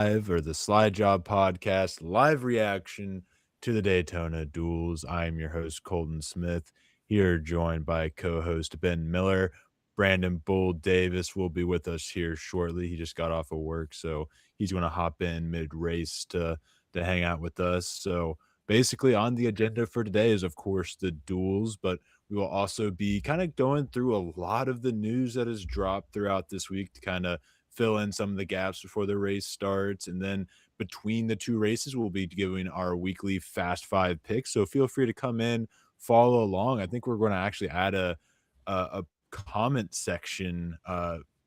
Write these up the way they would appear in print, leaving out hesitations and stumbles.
or the Slide Job podcast live reaction to the Daytona Duels. I'm your host, Colton Smith, here joined by co-host Ben Miller. Brandon Bull Davis will be with us here shortly. He just got off of work, so he's going to hop in mid-race to hang out with us. So basically on the agenda for today is, of course, the Duels, but we will also be kind of going through a lot of the news that has dropped throughout this week to kind of fill in some of the gaps before the race starts. And then between the two races, we'll be giving our weekly Fast Five picks. So feel free to come in, follow along. I think we're going to actually add a comment section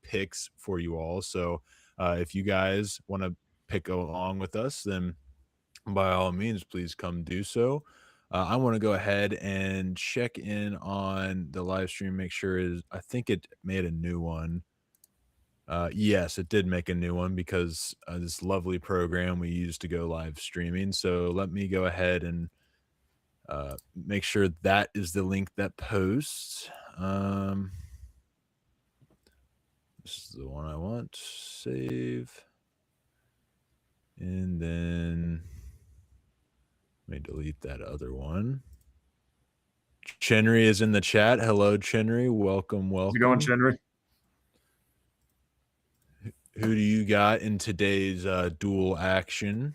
picks for you all. So if you guys want to pick along with us, then by all means, please come do so. I want to go ahead and check in on the live stream, make sure I think it made a new one. Yes, it did make a new one because this lovely program we use to go live streaming. So let me go ahead and make sure that is the link that posts. This is the one I want. Save. And then let me delete that other one. Chenry is in the chat. Hello, Chenry. Welcome, How's it going, welcome. Chenry? Who do you got in today's dual action?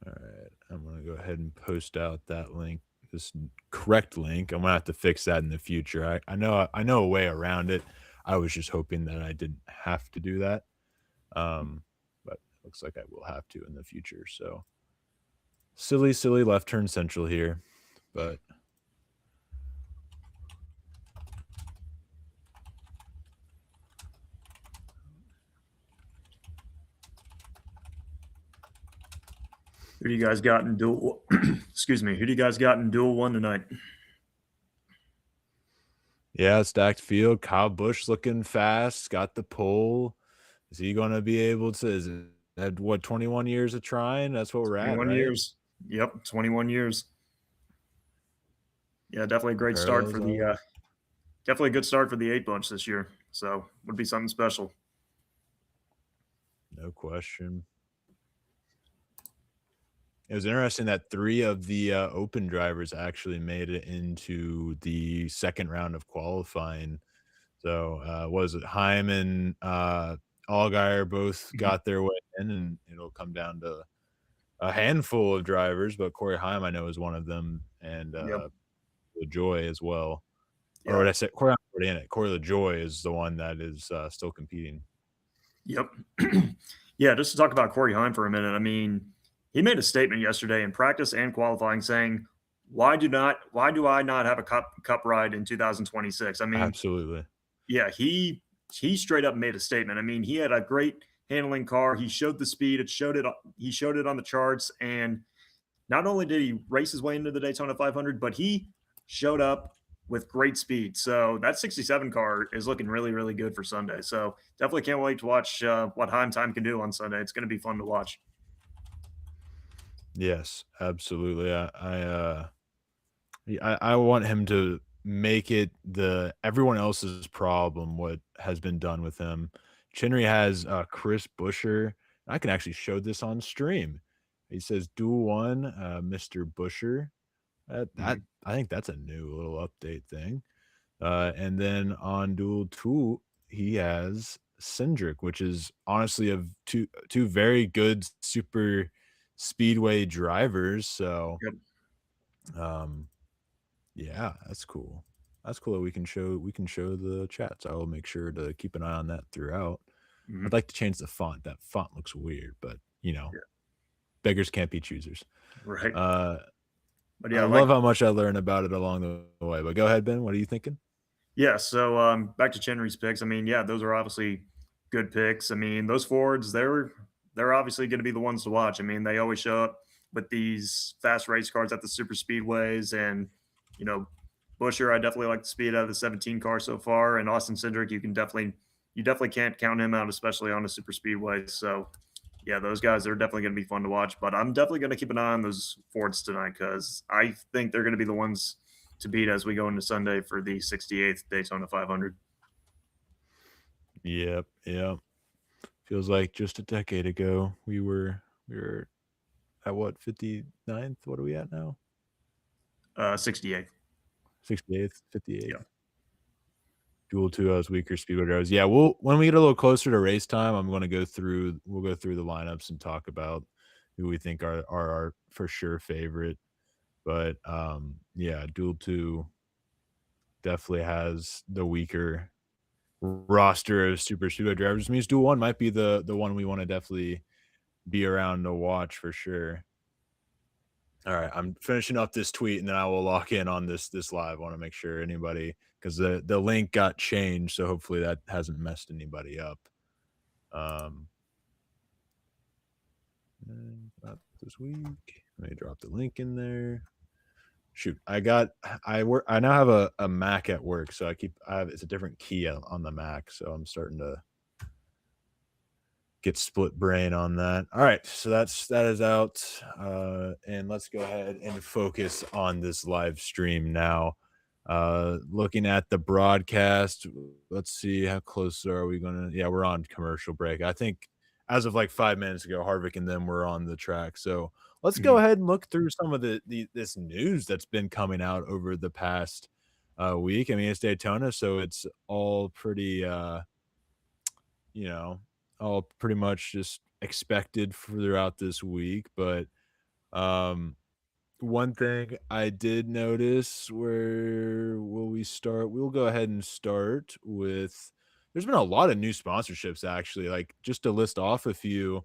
All right, I'm going to go ahead and post out that link, this correct link. I'm going to have to fix that in the future. I know a way around it. I was just hoping that I didn't have to do that. But it looks like I will have to in the future. So silly left turn central here, but Who do you guys got in duel? Excuse me. Who do you guys got in duel one tonight? yeah, stacked field. Kyle Busch looking fast, got the pole. Is he going to be able to? Is it at what 21 years of trying? That's what we're at, 21 right? years. Yep, 21 years. Yeah, definitely a great start Parallels for the definitely a good start for the 8 bunch this year. So would be something special. No question. It was interesting that 3 of the open drivers actually made it into the second round of qualifying. So was it Heim and Allgaier both got their way in, and it'll come down to a handful of drivers, but Corey Heim I know is one of them, and Yep. LaJoy as well. Or Yeah. what I said, Corey Heim's already in it. Corey LaJoy is the one that is still competing. Yep. Yeah, just to talk about Corey Heim for a minute. I mean, he made a statement yesterday in practice and qualifying saying, why do I not have a cup ride in 2026? I mean, Absolutely. yeah, he straight up made a statement. I mean, he had a great handling car. He showed the speed. He showed it on the charts. And not only did he race his way into the Daytona 500, but he showed up with great speed. So that 67 car is looking really, really good for Sunday. So definitely can't wait to watch what Heim Time can do on Sunday. It's going to be fun to watch. Yes, absolutely. I want him to make it everyone else's problem what has been done with him. Chinnery has Chris Buescher. I can actually show this on stream. He says dual one, Mr. Buescher. That I think that's a new little update thing. And then on dual two, he has Cindric, which is honestly of two very good super speedway drivers. So Yep. yeah, that's cool. That's cool that we can show the chats. I will make sure to keep an eye on that throughout. Mhm. I'd like to change the font. That font looks weird, but Yeah. beggars can't be choosers. Right. Uh, But I yeah, love how much I learn about it along the way. But go ahead, Ben. What are you thinking? yeah. So back to Chenry's picks. I mean, yeah, those are obviously good picks. I mean, those Fords, they're obviously going to be the ones to watch. I mean, they always show up with these fast race cars at the super speedways, and you know, Busher, I definitely like the speed out of the 17 car so far, and Austin Cindric, you definitely can't count him out, especially on a super speedway. So Yeah, those guys are definitely going to be fun to watch. But I'm definitely going to keep an eye on those Fords tonight because I think they're going to be the ones to beat as we go into Sunday for the 68th Daytona 500. Yep, yep. Feels like just a decade ago we were at what, 59th? What are we at now? 68th. 68th, Yeah. 58th. Dual 2 weaker speedway drivers. Yeah, we'll when we get a little closer to race time, we'll go through the lineups and talk about who we think are our for sure favorite. But yeah, Duel 2 definitely has the weaker roster of super speedway drivers. Means Duel 1 might be the one we want to definitely be around to watch for sure. All right, I'm finishing up this tweet and then I will lock in on this live. I want to make sure anybody because the link got changed, so hopefully that hasn't messed anybody up. Um, not this week. Let me drop the link in there. Shoot, I now have a Mac at work, so I have it's a different key on the Mac, so I'm starting to get split brain on that. All right, so that is out, and let's go ahead and focus on this live stream now. Looking at the broadcast, let's see how close are we gonna. Yeah, we're on commercial break. I think as of like 5 minutes ago, Harvick and them were on the track. So let's go Mhm. ahead and look through some of the this news that's been coming out over the past week. I mean, it's Daytona, so it's all pretty you know, all pretty much just expected throughout this week. But um, one thing I did notice where will we start? We'll go ahead and start with there's been a lot of new sponsorships actually. Like just to list off a few,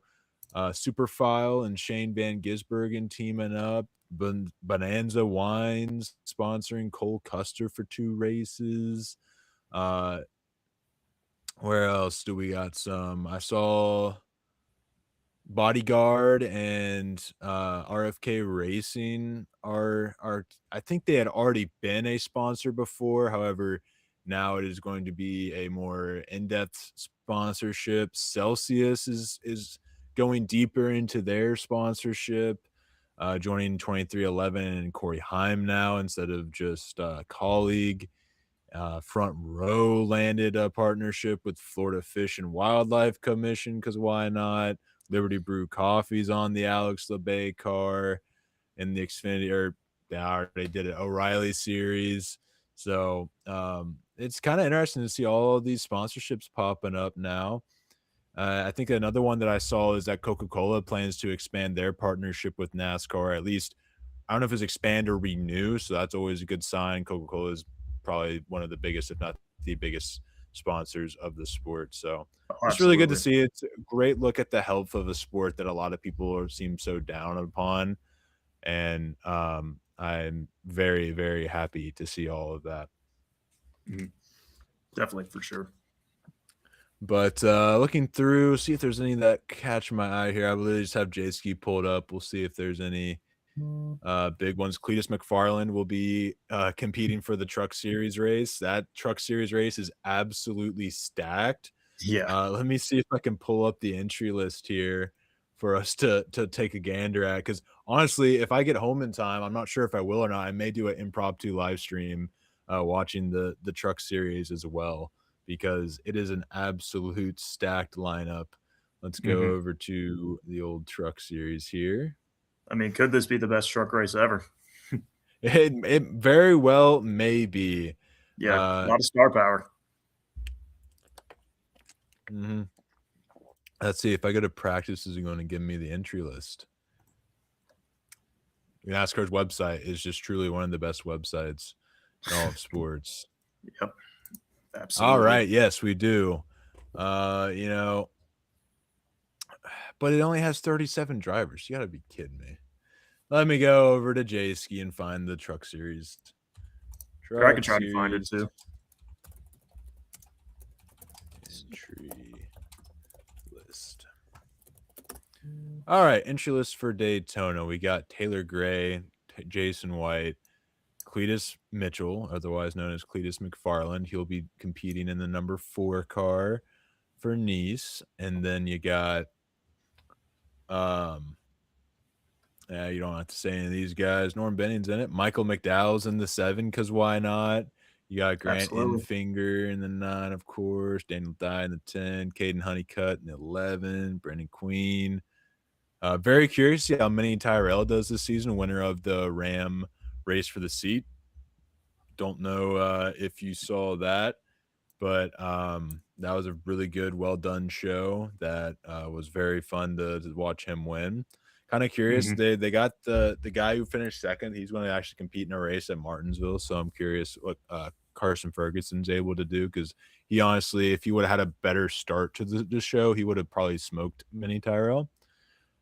Superfile and Shane Van Gisbergen teaming up. Bonanza Wines sponsoring Cole Custer for 2 races. Uh, where else do we got some? I saw Bodyguard and RFK Racing are I think they had already been a sponsor before. However, now it is going to be a more in-depth sponsorship. Celsius is going deeper into their sponsorship, joining 2311 and Corey Heim now instead of just colleague. Front Row landed a partnership with Florida Fish and Wildlife Commission because why not? Liberty Brew Coffee's on the Alex LeBay car and the Xfinity, or they already did it, O'Reilly series. So it's kind of interesting to see all of these sponsorships popping up now. I think another one that I saw is that Coca-Cola plans to expand their partnership with NASCAR, at least I don't know if it's expand or renew, so that's always a good sign. Coca-Cola is probably one of the biggest, if not the biggest sponsors of the sport. So Oh, it's really good to absolutely. see. It's a great look at the health of a sport that a lot of people seem so down upon. And I'm very, very happy to see all of that. Mhm. Definitely, for sure. But looking through, see if there's any that catch my eye here. I believe just have J Ski pulled up. We'll see if there's any big ones. Cletus McFarland will be competing for the Truck Series race. That Truck Series race is absolutely stacked. Yeah. Let me see if I can pull up the entry list here for us to take a gander at. Because honestly, if I get home in time, I'm not sure if I will or not. I may do an impromptu live stream watching the Truck Series as well because it is an absolute stacked lineup. Let's go Hmm. over to the old Truck Series here. I mean, could this be the best truck race ever? It very well may be. Yeah, a Uh, lot of star power. mhm. Let's see if I go to practice. Is it going to give me the entry list? NASCAR's website is just truly one of the best websites in all of sports. Yep, All absolutely. right, yes, we do. You know, but it only has 37 drivers. You got to be kidding me. Let me go over to J Ski and find the Truck Series. Sure, I could Truck try to find it Series too. entry list. All right, entry list for Daytona. We got Taylor Gray, Jason White, Cletus Mitchell, otherwise known as Cletus McFarland. He'll be competing in the number 4 car for Nice. And then you got Um, yeah, you don't have to say any of these guys. Norm Benning's in it. Michael McDowell's in the 7 because why not? You got Grant Absolutely. Infinger in the 9, of course. Daniel Dye in the 10. Caden Honeycutt in the 11. Brendan Queen. Very curious to see how many Tyrell does this season, winner of the Ram race for the seat. Don't know if you saw that, but that was a really good, well done show that was very fun to watch him win. Kind of curious. Hmm. They got the guy who finished second. He's going to actually compete in a race at Martinsville. So I'm curious what Carson Ferguson's able to do because he honestly, if he would have had a better start to the show, he would have probably smoked Mini Tyrell.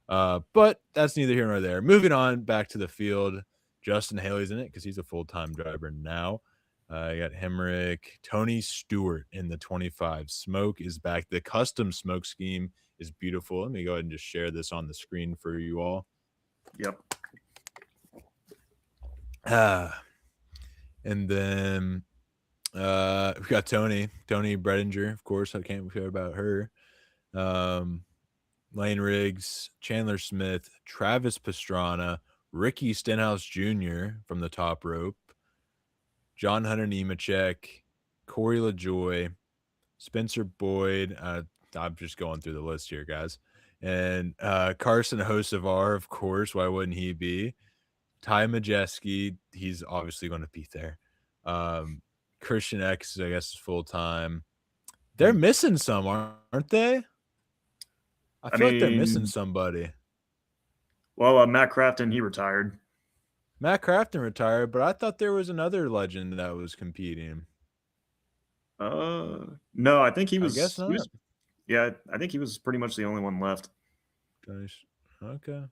But that's neither here nor there. Moving on back to the field, Justin Haley's in it because he's a full-time driver now. You got Hemrick, Tony Stewart in the 25. Smoke is back. The custom smoke scheme is beautiful. Let me go ahead and just share this on the screen for you all. Yep. And then we got Tony Bredinger, of course. I can't forget about her. Lane Riggs, Chandler Smith, Travis Pastrana, Ricky Stenhouse Jr. from the top rope, John Hunter Nemechek, Corey LaJoy, Spencer Boyd. I'm just going through the list here, guys. And Carson Hocevar, of course. Why wouldn't he be? Ty Majeski, he's obviously going to be there. Christian X, I guess, is full time. They're missing some, aren't they? I I feel like they're missing mean, somebody. well, Matt Crafton, he retired. Matt Crafton retired, but I thought there was another legend that was competing. No, I think he I guess was. He not. was. Yeah, I think he was pretty much the only one left. Nice. Okay.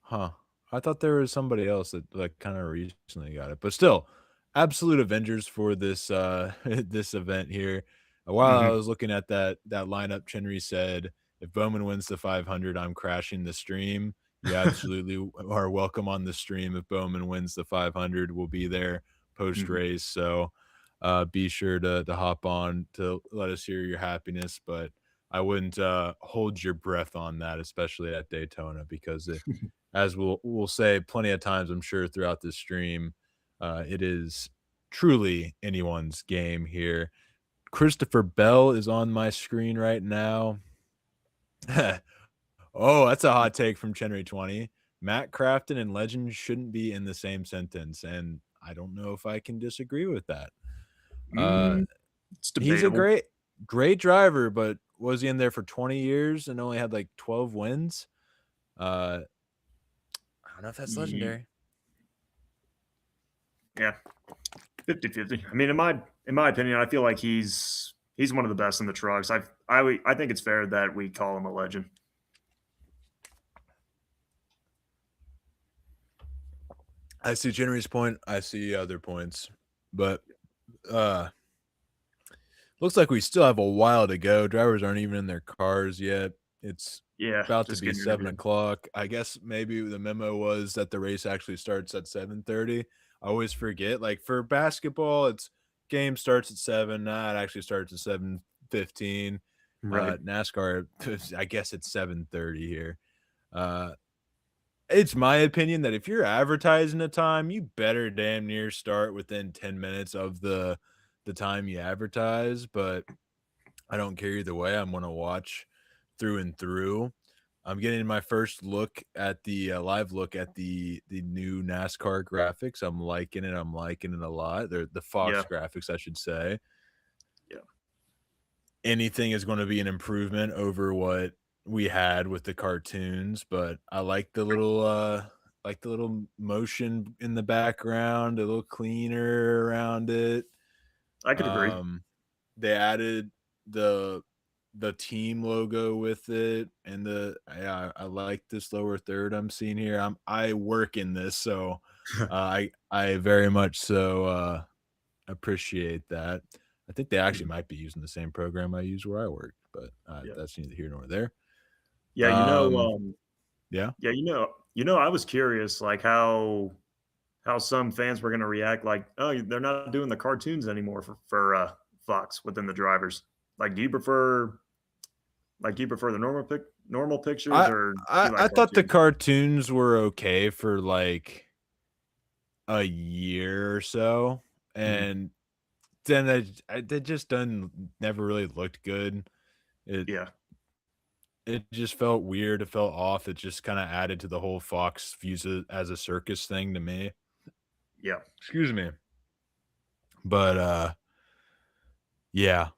Huh. I thought there was somebody else that like kind of recently got it, but still, absolute Avengers for this this event here. While I Hmm. was looking at that lineup, Chenry said, "If Bowman wins the 500, I'm crashing the stream." You absolutely are welcome on the stream. If Bowman wins the 500, we'll be there post Hmm. race. So be sure to hop on to let us hear your happiness. But I wouldn't hold your breath on that, especially at Daytona, because as we'll say plenty of times, I'm sure throughout this stream, it is truly anyone's game here. Christopher Bell is on my screen right now. Oh, that's a hot take from Chenry 20. Matt Crafton and Legend shouldn't be in the same sentence, and I don't know if I can disagree with that. Uh, Mm, it's he's a debatable. great driver, but was he in there for 20 years and only had like 12 wins? I don't know if that's Ye- legendary. Yeah, 50-50. I mean, in my opinion, I feel like he's one of the best in the trucks. I think it's fair that we call him a legend. I see Jennery's point. I see other points, but uh, looks like we still have a while to go. Drivers aren't even in their cars yet. It's Yeah, about to just be getting 7 interviewed. o'clock. I guess maybe the memo was that the race actually starts at 7:30. I always forget. Like for basketball, it's game starts at 7. Nah, it actually starts at 7:15. Right. NASCAR, I guess it's 7:30 here. Uh, It's my opinion that if you're advertising a time, you better damn near start within 10 minutes of the time you advertise, but I don't care either way. I'm gonna watch through and through. I'm getting my first look at the live look at the new NASCAR graphics. I'm liking it. I'm liking it a lot. They're the Fox Yeah. graphics, I should say. Yeah. Anything is going to be an improvement over what we had with the cartoons, but I like the little motion in the background, a little cleaner around it. I could agree. Um they added the the team logo with it and I like this lower third I'm seeing here. I work in this, so I very much so appreciate that. I think they actually Mhm. might be using the same program I use where I work, but Yeah. that's neither here nor there. Yeah. Um, yeah. Yeah. I was curious, like how some fans were going to react. Like, oh, they're not doing the cartoons anymore for Fox within the drivers. Like, do you prefer the normal normal pictures, I or I you like I thought the cartoons? cartoons were okay for, like, a year or so, Mhm. and then they just done never really looked good. It Yeah, it just felt weird, it felt off, it just kinda added to the whole Fox views it as a circus thing to me. yeah. Excuse me. But, yeah,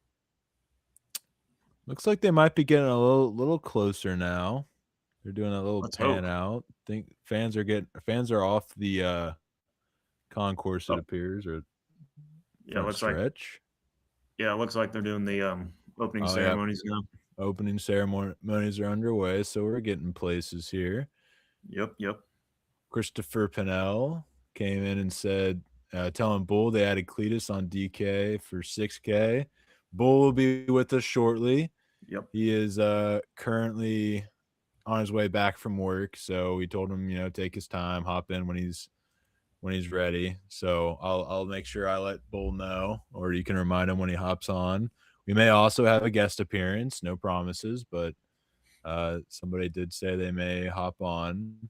looks like they might be getting a little closer now. They're doing a little Let's pan hope. out. Think fans are off the, concourse, it Oh, appears, or yeah, front looks like stretch. yeah, looks like they're doing the opening Oh, yeah. ceremonies now. Opening ceremonies are underway, so we're getting places here. Yep, yep, Christopher Pennell came in and said, telling Bull they added Cletus on DK for 6K. Bull will be with us shortly. yep. He is currently on his way back from work, so we told him, take his time, hop in when he's ready. So I'll make sure I let Bull know, or you can remind him when he hops on. We may also have a guest appearance, no promises, but somebody did say they may hop on.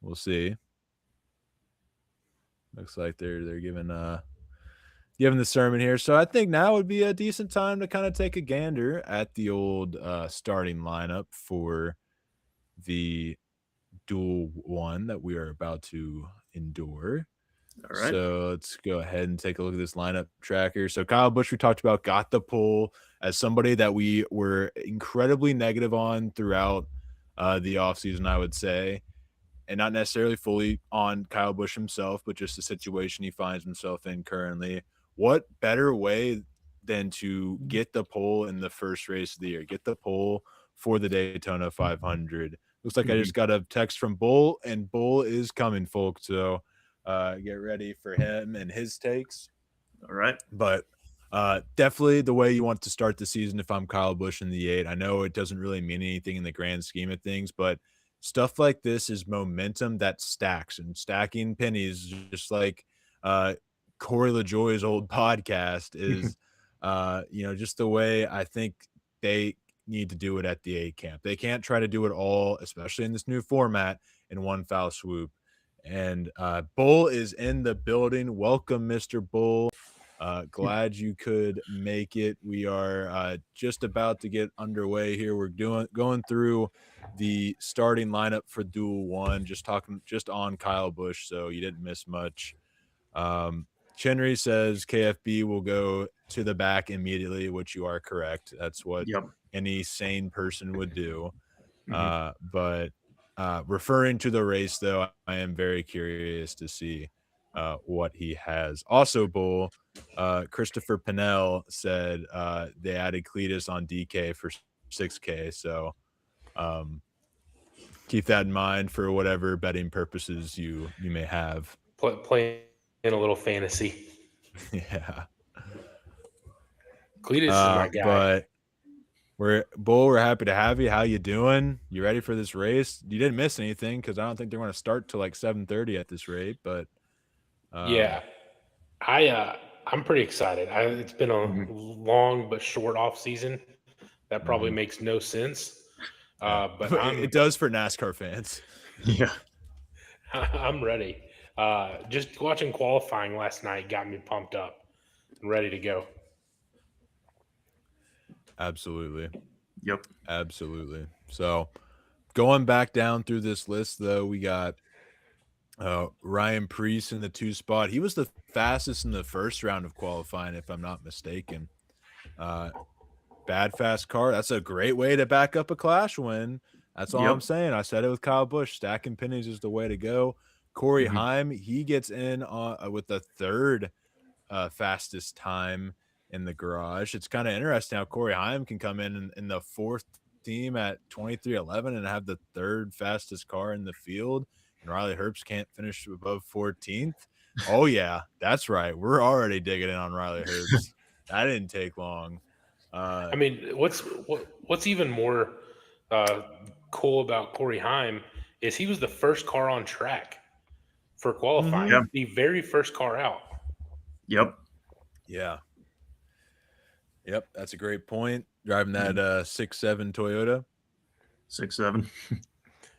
We'll see. Looks like they're giving the sermon here. So I think now would be a decent time to kind of take a gander at the old starting lineup for the duel one that we are about to endure. All right. So let's go ahead and take a look at this lineup tracker. So Kyle Busch, we talked about, got the pull as somebody that we were incredibly negative on throughout the offseason, I would say, and not necessarily fully on Kyle Busch himself, but just the situation he finds himself in currently. What better way than to get the pole in the first race of the year, get the pole for the Daytona 500? Looks like I Mhm. just got a text from Bull, and Bull is coming, folks. So get ready for him and his takes. All right. But definitely the way you want to start the season if I'm Kyle Busch in the 8. I know it doesn't really mean anything in the grand scheme of things, but stuff like this is momentum that stacks, and stacking pennies, just like uh, Corey LaJoy's old podcast is, just the way I think they need to do it at the A camp. They can't try to do it all, especially in this new format, in one foul swoop. And Bull is in the building. Welcome, Mr. Bull. Glad you could make it. We are just about to get underway here. We're going through the starting lineup for Duel One. Just on Kyle Busch, so you didn't miss much. Chenry says KFB will go to the back immediately, which you are correct. That's what Yep. any sane person would do. Mhm. But referring to the race, though, I am very curious to see what he has. Also, Bull, Christopher Pennell said they added Cletus on DK for 6K. So um, keep that in mind for whatever betting purposes you may have. Playing a little fantasy. Yeah. Cletus is my guy. But we're happy to have you. How you doing? You ready for this race? You didn't miss anything because I don't think they're going to start till like 7:30 at this rate. But um, Yeah, I'm pretty excited. It's been a Mhm. long but short off season. That probably mhm, makes no sense. yeah, But but it does for NASCAR fans. Yeah. I'm ready. Just watching qualifying last night got me pumped up and ready to go. Absolutely, Yep. absolutely. So going back down through this list, though, we got Ryan Preece in the 2 spot. He was the fastest in the first round of qualifying, if I'm not mistaken. Uh, Bad fast car. That's a great way to back up a clash win. That's all I'm Yep. saying. I said it with Kyle Busch. Stacking pennies is the way to go. Corey Mhm. Heim, he gets in with the third fastest time in the garage. It's kind of interesting how Corey Heim can come in the fourth team at 23:11 and have the third fastest car in the field, and Riley Herbst can't finish above 14th. Oh yeah, that's right. We're already digging in on Riley Herbst. That didn't take long. I mean, what's even more uh, cool about Corey Heim is he was the first car on track for mhm. qualifying, Yeah. the very first car out. Yep. Yeah. Yep, that's a great point. driving that 6.7 Toyota. 6.7.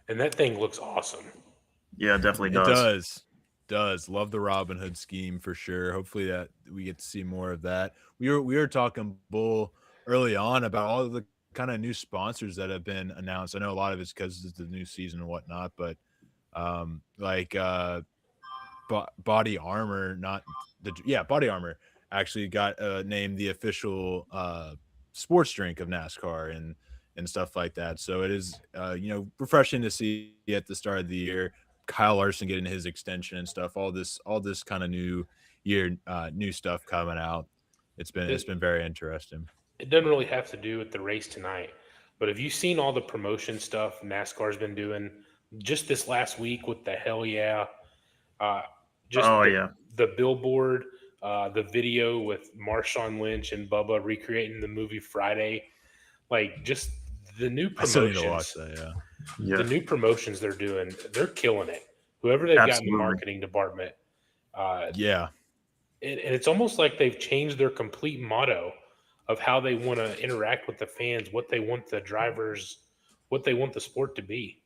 And that thing looks awesome. Yeah, it definitely It does. does. Love the Robin Hood scheme for sure. Hopefully that we get to see more of that. We were talking Bull early on about all of the kind of new sponsors that have been announced. I know a lot of it's because it's the new season and whatnot, but like Body Armor, not Body Armor actually got named the official sports drink of NASCAR and stuff like that. So it is refreshing to see at the start of the year Kyle Larson getting his extension and stuff. All this kind of new stuff coming out. It's been very interesting. It doesn't really have to do with the race tonight, but have you seen all the promotion stuff NASCAR's been doing just this last week with the Hell Yeah? Uh, just Oh, yeah. the billboard, the video with Marshawn Lynch and Bubba recreating the movie Friday, like just the new I still need to watch promotions. that. Yeah, The new promotions they're doing, they're killing it. Whoever they've got in the absolutely. marketing department, Yeah. and it's almost like they've changed their complete motto of how they want to interact with the fans, what they want the drivers, what they want the sport to be.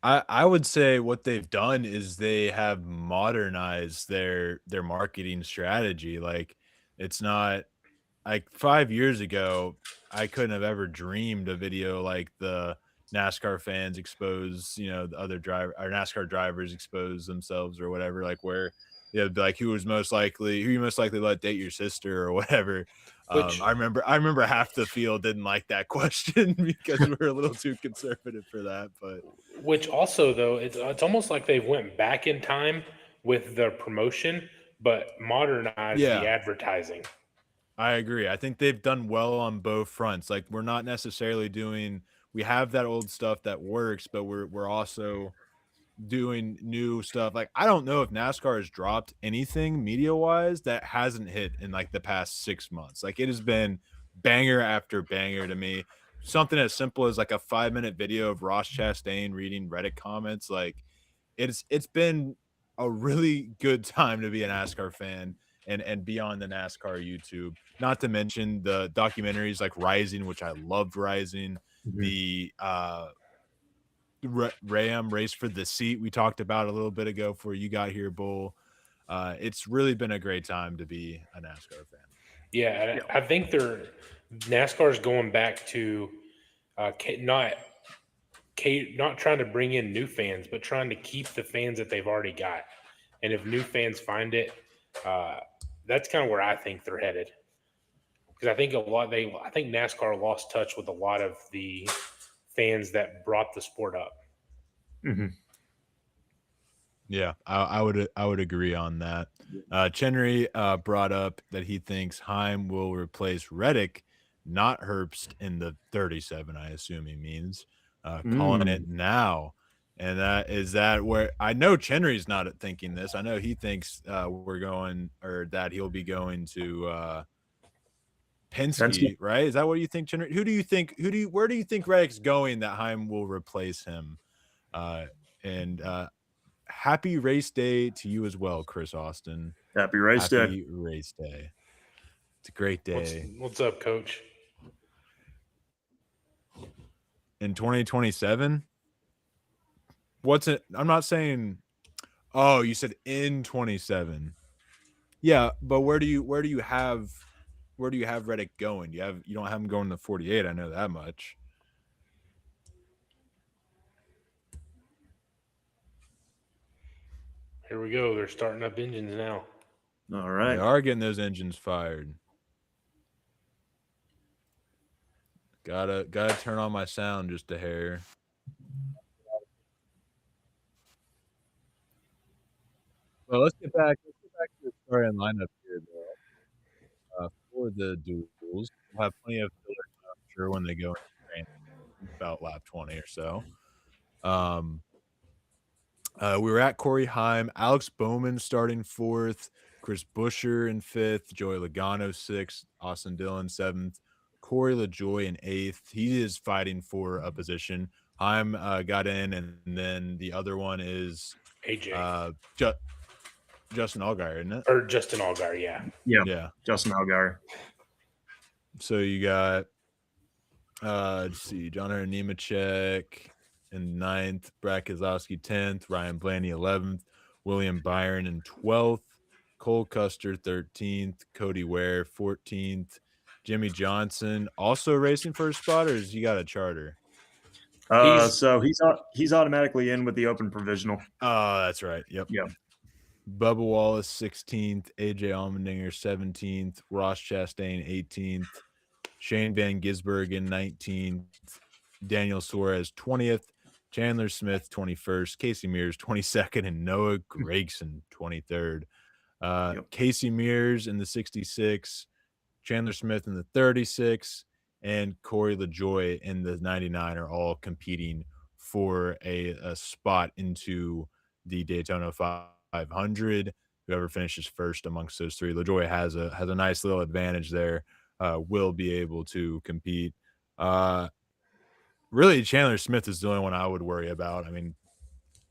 I would say what they've done is they have modernized their marketing strategy. Like it's not like 5 years ago, I couldn't have ever dreamed a video like the NASCAR fans expose, the other driver or NASCAR drivers expose themselves or whatever, like where it'd be like who you most likely let date your sister or whatever. Which I remember half the field didn't like that question because we're a little too conservative for that, but which also though it's almost like they've went back in time with the promotion, but modernized the yeah. advertising. I agree. I think they've done well on both fronts. Like we have that old stuff that works, but we're also doing new stuff. Like I don't know if NASCAR has dropped anything media-wise that hasn't hit in like the past 6 months. Like it has been banger after banger to me. Something as simple as like a 5-minute video of Ross Chastain reading Reddit comments. Like it's been a really good time to be a NASCAR fan and be on the NASCAR YouTube. Not to mention the documentaries like Rising, which I loved Rising, Mhm. the Ram Race for the Seat we talked about a little bit ago before you got here, Bull. It's really been a great time to be a NASCAR fan. Yeah, Yeah. I think NASCAR's going back to not trying to bring in new fans, but trying to keep the fans that they've already got. And if new fans find it, that's kind of where I think they're headed. Because I think NASCAR lost touch with a lot of the fans that brought the sport up. Mhm. Yeah, I would agree on that. Chenry brought up that he thinks Heim will replace Reddick, not Herbst in the 37. I assume he means calling it now. And that where I know Chenry's not thinking this. I know he thinks we're going or that he'll be going to Penske. Penske, right? Is that what you think, Chenry? Where do you think Reddick's going that Heim will replace him? And happy race day to you as well, Chris Austin. Happy race day. Happy race day. It's a great day. What's up, Coach? In 2027? What's it? I'm not saying. Oh, you said in 27. Yeah, but where do you have Reddick going? You don't have him going to 48. I know that much. Here we go. They're starting up engines now. All They right. are getting those engines fired. Gotta turn on my sound just a hair. Well, let's get back to the starting lineup here, though. For the duels, we'll have plenty of filler time, I'm sure, when they go into about lap 20 or so. We were at Corey Heim, Alex Bowman starting 4th, Chris Buescher in 5th, Joey Logano 6th, Austin Dillon 7th, Corey LaJoy in 8th. He is fighting for a position. Heim got in, and then the other one is AJ. Justin Allgaier, isn't it? Or Justin Allgaier, yeah. Yeah. Yeah. Justin Allgaier. So you got let's see, John Nemechek in 9th, Brad Keselowski 10th, Ryan Blaney 11th, William Byron in 12th, Cole Custer 13th, Cody Ware 14th, Jimmy Johnson also racing for a spot, or has he got a charter? So he's automatically in with the open provisional. Oh, that's right. Yep. Yeah. Bubba Wallace 16th, AJ Allmendinger 17th, Ross Chastain 18th, Shane Van Gisbergen 19th, Daniel Suarez 20th, Chandler Smith 21st, Casey Mears 22nd, and Noah Gragson 23rd. Yep. Casey Mears in the 66, Chandler Smith in the 36, and Corey LaJoie in the 99 are all competing for a spot into the Daytona 500. Whoever finishes first amongst those three, LaJoie has a nice little advantage there. Will be able to compete. Really, Chandler Smith is the only one I would worry about. I mean,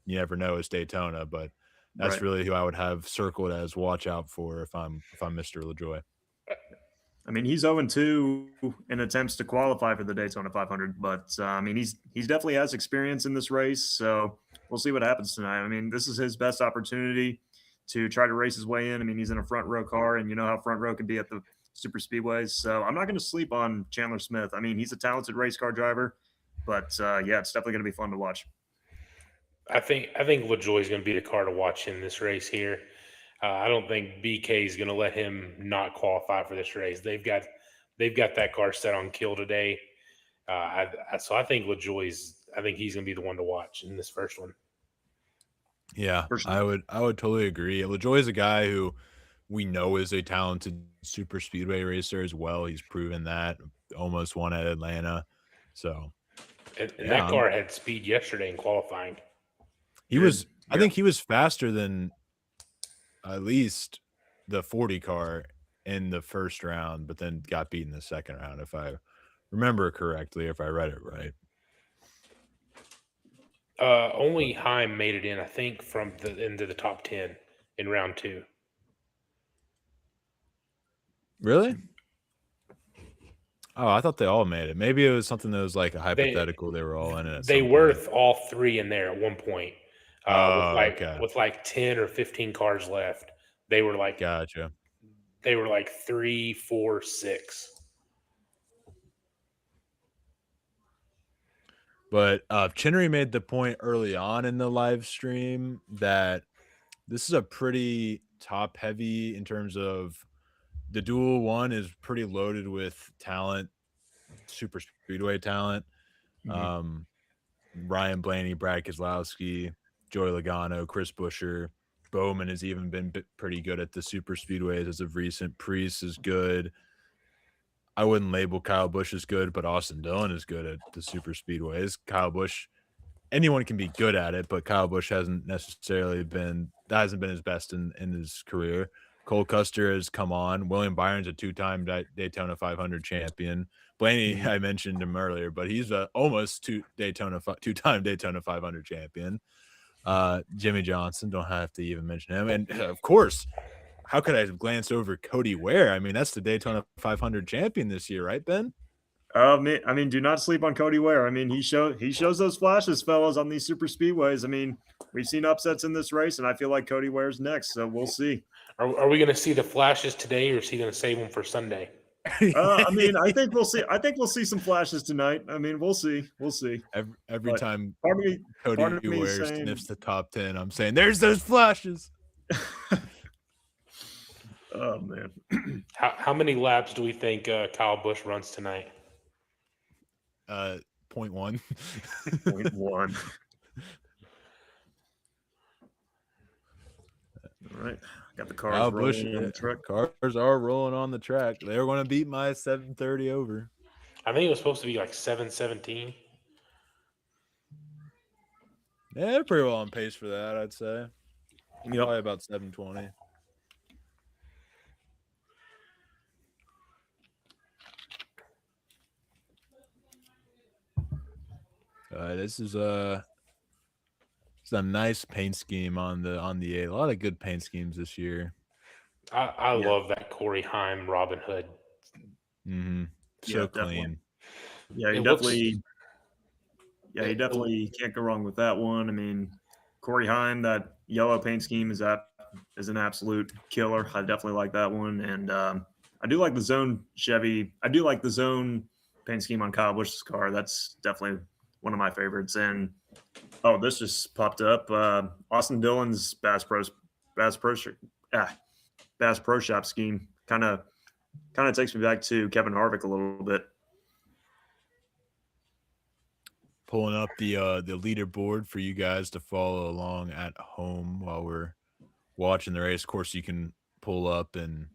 you never know, it's Daytona, but that's Right. really who I would have circled as watch out for if I'm Mr. LaJoie. I mean, he's 0-2 in attempts to qualify for the Daytona 500, but I mean, he's definitely has experience in this race, so we'll see what happens tonight. I mean, this is his best opportunity to try to race his way in. I mean, he's in a front row car, and you know how front row can be at the super speedways. So I'm not going to sleep on Chandler Smith. I mean, he's a talented race car driver, but yeah, it's definitely going to be fun to watch. I think LaJoie is going to be the car to watch in this race here. I don't think BK is going to let him not qualify for this race. They've got that car set on kill today. So I think LaJoie's. I think he's going to be the one to watch in this first one. Yeah, For sure. I would totally agree. LaJoie is a guy who we know is a talented super speedway racer as well. He's proven that, almost won at Atlanta. So And yeah, that car had speed yesterday in qualifying. he was. I think he was faster than at least the 40 car in the first round, but then got beat in the second round, if I remember correctly, if I read it right. Only Heim made it in, I think, into the top 10 in round 2. Really? Oh, I thought they all made it. Maybe it was something that was like a hypothetical. They were all in it. They were all 3 in there at one point. With like 10 or 15 cars left. They were like, gotcha. They were like 3, 4, 6. But Chinnery made the point early on in the live stream that this is a pretty top heavy in terms of the Duel 1 is pretty loaded with talent, super speedway talent. Ryan Blaney, Brad Keselowski, Joey Logano, Chris Buescher. Bowman has even been pretty good at the super speedways as of recent. Priest is good. I wouldn't label Kyle Busch as good, but Austin Dillon is good at the super speedways. Kyle Busch, anyone can be good at it, but Kyle Busch hasn't been his best in his career. Cole Custer has come on. William Byron's a two-time Daytona 500 champion. Blaney, I mentioned him earlier, but he's almost two-time Daytona 500 champion. Jimmy Johnson, don't have to even mention him. And of course, how could I have glanced over Cody Ware? I mean, that's the Daytona 500 champion this year, right, Ben? I mean, do not sleep on Cody Ware. I mean, he shows those flashes, fellas, on these super speedways. I mean, we've seen upsets in this race, and I feel like Cody Ware's next, so we'll see. Are we going to see the flashes today, or is he going to save them for Sunday? I mean, I think we'll see. I think we'll see some flashes tonight. I mean, we'll see. We'll see. Every time Cody Ware sniffs the top 10, I'm saying, there's those flashes. Oh, man. How many laps do we think Kyle Busch runs tonight? 0.1. 0.1. All right. Got the cars rolling on the track. Cars are rolling on the track. They're going to beat my 730 over. I think it was supposed to be like 7:17. Yeah, they're pretty well on pace for that, I'd say. Yep. Probably about 720. This is a nice paint scheme on the 8. A lot of good paint schemes this year. I love that Corey Heim Robin Hood Mm-hmm. So Yeah, clean. definitely. Yeah, It looks he definitely can't go wrong with that one. I mean, Corey Heim, that yellow paint scheme is an absolute killer. I definitely like that one, and I do like the zone Chevy. I do like the zone paint scheme on Kyle Busch's car. That's definitely one of my favorites. And oh, this just popped up. Austin Dillon's Bass Pro Sh- ah, Bass Pro Shop scheme kind of takes me back to Kevin Harvick a little bit. Pulling up the leaderboard for you guys to follow along at home while we're watching the race. Of course, you can pull up and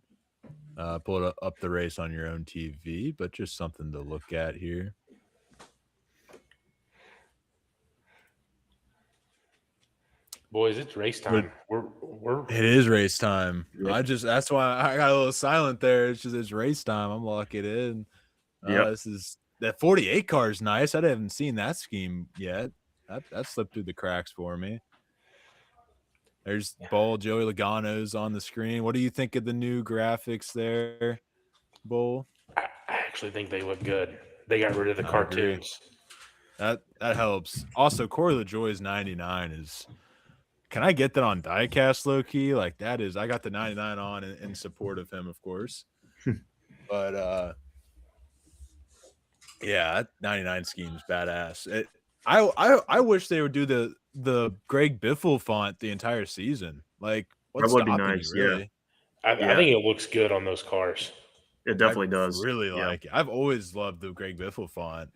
pull it up the race on your own TV, but just something to look at here. boys, it's race time. It is race time. Yep. That's why I got a little silent there. It's race time. I'm locking in. Yep. This is that 48 car is nice. I haven't seen that scheme yet. That slipped through the cracks for me. There's Bull. Joey Logano's on the screen. What do you think of the new graphics there, Bull? I actually think they look good. They got rid of the cartoons. That helps. Also, Corey LaJoy's 99 is. Can I get that on diecast low key? Like that is. I got the 99 on in support of him, of course. But yeah, that 99 scheme's badass. I wish they would do the Greg Biffle font the entire season. Like, what's That would be stopping nice, you, really? I think it looks good on those cars. It definitely does. Really like it. I've always loved the Greg Biffle font,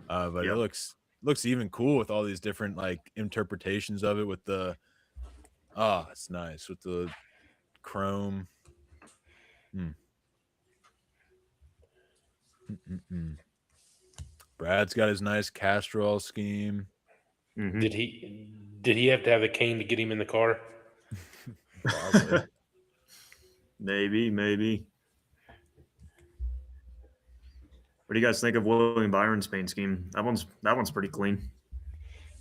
but it looks even cool with all these different like interpretations of it. With the it's nice with the chrome. Brad's got his nice Castrol scheme. Mm-hmm. Did he have to have a cane to get him in the car? Probably. Maybe. What do you guys think of William Byron's paint scheme? That one's pretty clean.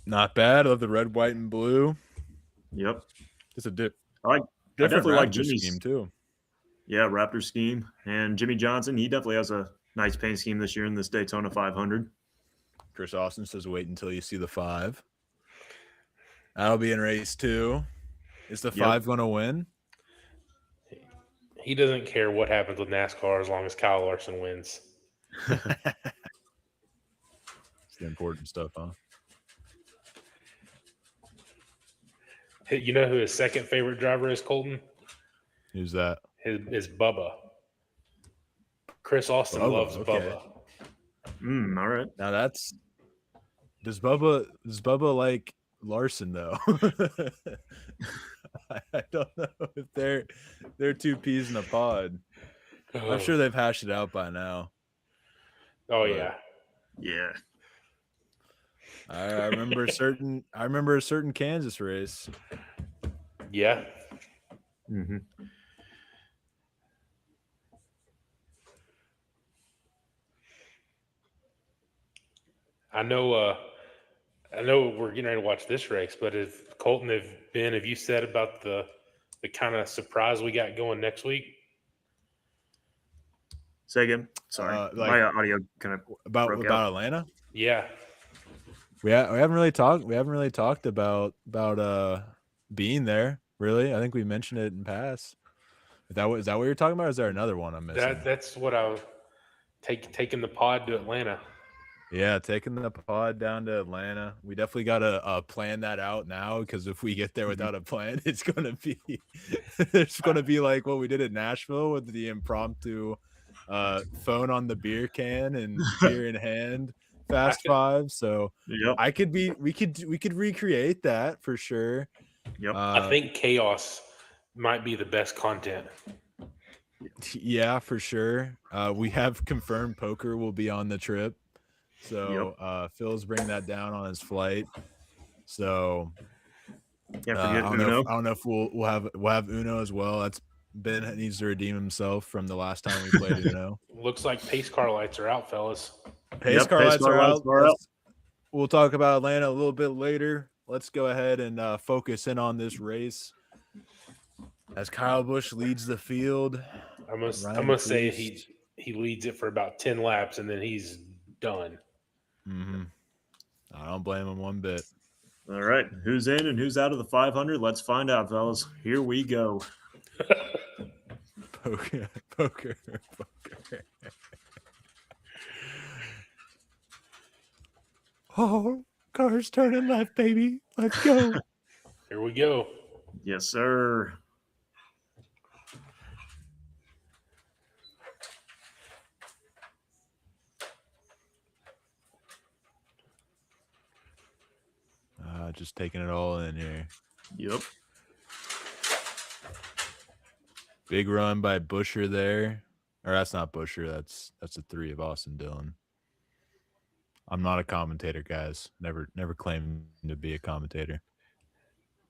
Not bad. I love the red, white, and blue. Yep. It's a I definitely like Jimmy's scheme too. Yeah, Raptor scheme. And Jimmy Johnson, he definitely has a nice paint scheme this year in this Daytona 500. Chris Austin says wait until you see the 5. That'll be in race 2. Is the 5 going to win? He doesn't care what happens with NASCAR as long as Kyle Larson wins. It's the important stuff, huh? You know who his second favorite driver is, Colton? Who's that? Is Bubba. Chris Austin loves Bubba. All right. Now does Bubba like Larson though? I don't know if they're two peas in a pod. I'm sure they've hashed it out by now. Oh yeah. Yeah. I remember a certain Kansas race. Yeah. Mm-hmm. I know we're getting ready to watch this race, but if Colton have you said about the kind of surprise we got going next week? Say again. Sorry. My audio kind of about broke out. Atlanta? Yeah. We haven't really talked about being there, really. I think we mentioned it in past. Is that what you're talking about, or is there another one I'm missing? That's what I was taking the pod to Atlanta. Yeah, taking the pod down to Atlanta. We definitely got to plan that out now, because if we get there without a plan, it's going to be it's going to be like what we did at Nashville with the impromptu phone on the beer can and beer in hand fast five. So we could recreate that for sure. Yep. I think chaos might be the best content. Yeah, for sure. We have confirmed poker will be on the trip. So Phil's bringing that down on his flight. So can't forget Uno. I don't know if we'll have Uno as well. That's Ben needs to redeem himself from the last time we played Uno. Looks like pace car lights are out, fellas. Pace car lights are out. We'll talk about Atlanta a little bit later. Let's go ahead and focus in on this race as Kyle Busch leads the field. I must say he he leads it for about 10 laps, and then he's done. Mm-hmm. I don't blame him one bit. All right, who's in and who's out of the 500? Let's find out, fellas. Here we go. Poker. Oh, cars turning left, baby. Let's go. Here we go. Yes, sir. Just taking it all in here. Yep. Big run by Busher there. Or that's not Busher. That's a 3 of Austin Dillon. I'm not a commentator, guys. Never claimed to be a commentator.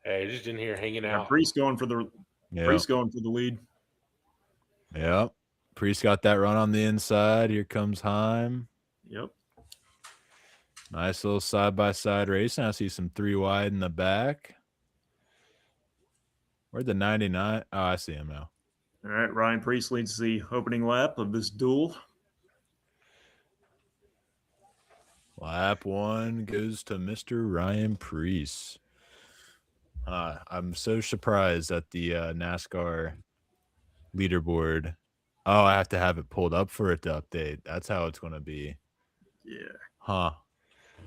Hey, just in here hanging Now, out. Priest going for the lead. Yep. Priest got that run on the inside. Here comes Heim. Yep. Nice little side-by-side racing. I see some 3 wide in the back. Where'd the 99? Oh, I see him now. All right, Ryan Priest leads the opening lap of this duel. Lap 1 goes to Mr. Ryan Priest. I'm so surprised at the NASCAR leaderboard. Oh, I have to have it pulled up for it to update. That's how it's going to be. Yeah. Huh.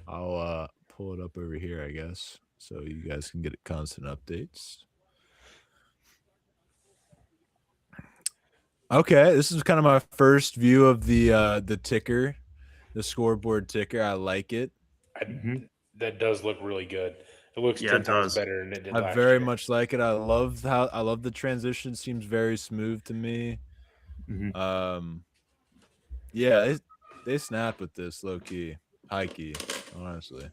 I'll pull it up over here, I guess, so you guys can get constant updates. Okay, this is kind of my first view of the ticker, the scoreboard ticker. I like it. That does look really good. It looks 10 times better than it did I last very year. much like it. I love the transition. Seems very smooth to me. Yeah, they snap with this low key, high key, honestly.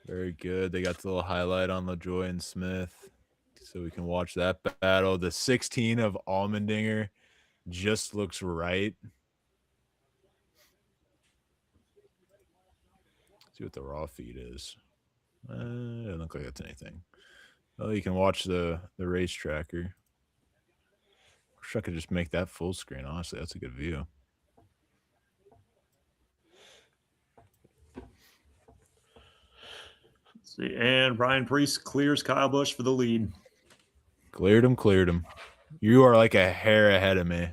Very good. They got the little highlight on LaJoy and Smith, so we can watch that battle. The 16 of Allmendinger just looks right. See what the raw feed is. It doesn't look like it's anything. Well, you can watch the race tracker. Wish I could just make that full screen. Honestly, that's a good view. Let's see, and Ryan Priest clears Kyle Busch for the lead. Cleared him. You are like a hair ahead of me.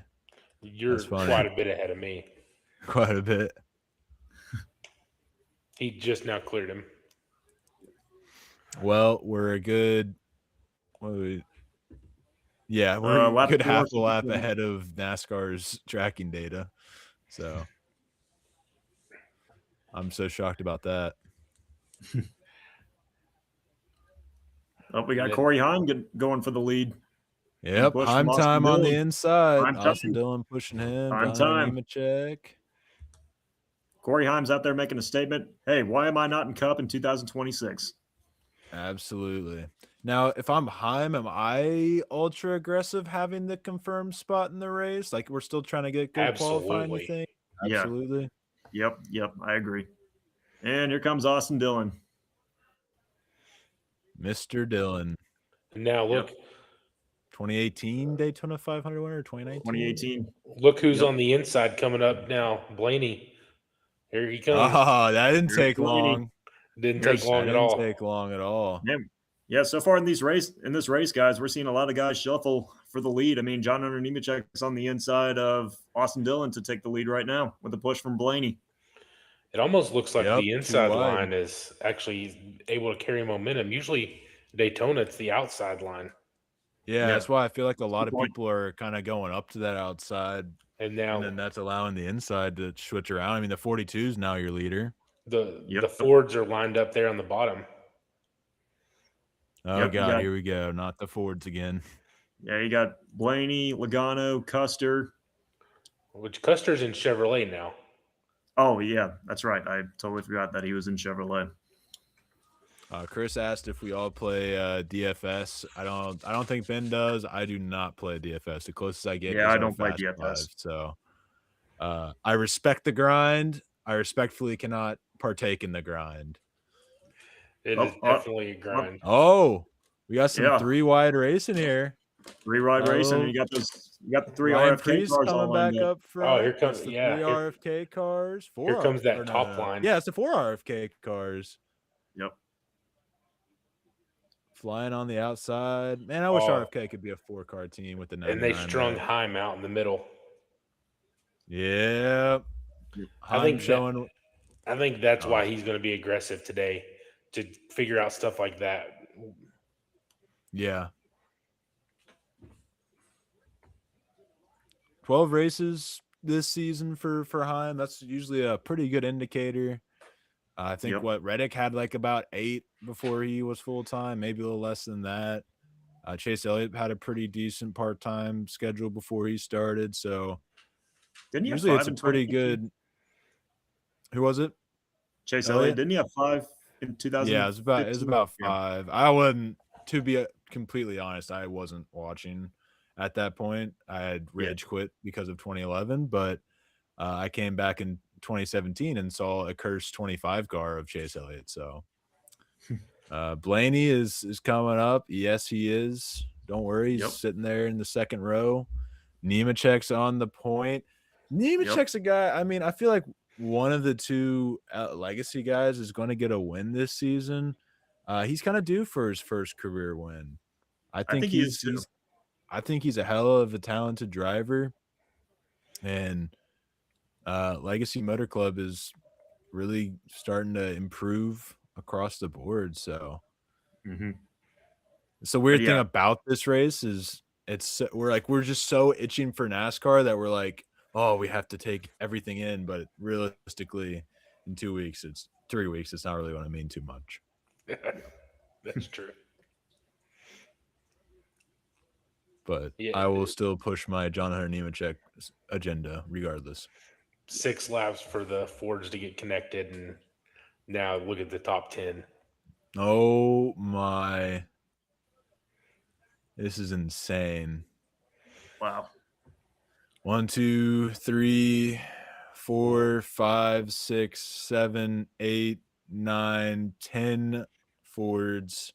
You're quite a bit ahead of me. Quite a bit. He just now cleared him. Well, we're a good. We're a good half a lap ahead of NASCAR's tracking data. So I'm so shocked about that. Oh, we got Corey Heim going for the lead. Yep, Heim time on the inside. Austin Dillon pushing him. Heim time. Nemechek. Corey Heim's out there making a statement. Hey, why am I not in Cup in 2026? Absolutely. Now, if I'm Heim, am I ultra aggressive having the confirmed spot in the race? Like we're still trying to get good qualifying thing? Absolutely. Yep, I agree. And here comes Austin Dillon. Mr. Dillon. Now look. 2018 Daytona 500 winner, 2019? 2018. Look who's on the inside coming up now. Blaney. Here he comes. Oh, that didn't take long. Didn't take long at all. Yeah, so far in this race, guys, we're seeing a lot of guys shuffle for the lead. I mean, John Hunter Nemechek's on the inside of Austin Dillon to take the lead right now with a push from Blaney. It almost looks like the inside line is actually able to carry momentum. Usually Daytona, it's the outside line. Yeah, that's why I feel like a lot of people are kind of going up to that outside. And then that's allowing the inside to switch around. I mean, the 42 is now your leader. The Fords are lined up there on the bottom. Oh, God, here we go. Not the Fords again. Yeah, you got Blaney, Logano, Custer. Which Custer's in Chevrolet now. Oh, yeah, that's right. I totally forgot that he was in Chevrolet. Chris asked if we all play DFS. I don't think Ben does. I do not play DFS. The closest I get is I don't play DFS. 5. So I respect the grind. I respectfully cannot partake in the grind. It is definitely a grind. Oh, we got some 3 wide racing here. Ride racing, and Oh, you got the 3 Ryan RFK Priest cars all coming lined back up. up front. here comes It's the yeah, 3 RFK cars. here comes that or top line. Yeah, it's the 4 RFK cars Yep. flying on the outside. Man, I wish RFK could be a 4-car team with the 99. And they strung there. Heim out in the middle. Yeah. I think showing. I think that's why he's going to be aggressive today to figure out stuff like that. Yeah. 12 races this season for Heim. That's usually a pretty good indicator. I think Reddick had like about 8 before he was full time, maybe a little less than that. Chase Elliott had a pretty decent part time schedule before he started, so didn't he usually have 5 it's a in pretty good. Who was it? Chase Elliott? Didn't he have 5 in 2015? Yeah, it was about 5. I wasn't, to be completely honest, I wasn't watching at that point. I had rage quit because of 2011, but I came back in 2017 and saw a cursed 25 car of Chase Elliott. So Blaney is coming up. Yes, he is. Don't worry, he's sitting there in the second row. Nemechek's on the point. Nemechek's a guy. I mean, I feel like one of the 2 legacy guys is going to get a win this season. He's kind of due for his first career win. I think I think he's a hell of a talented driver, and Legacy Motor Club is really starting to improve across the board. So it's the weird thing about this race is we're just so itching for NASCAR that we're like, oh, we have to take everything in. But realistically, in 2 weeks, 3 weeks, it's not really going to mean too much. That's true. But I will still push my John Hunter Nemechek agenda regardless. 6 laps for the Fords to get connected, and now look at the top 10. Oh my. This is insane. Wow. 1, 2, 3, 4, 5, 6, 7, 8, 9, 10 Fords.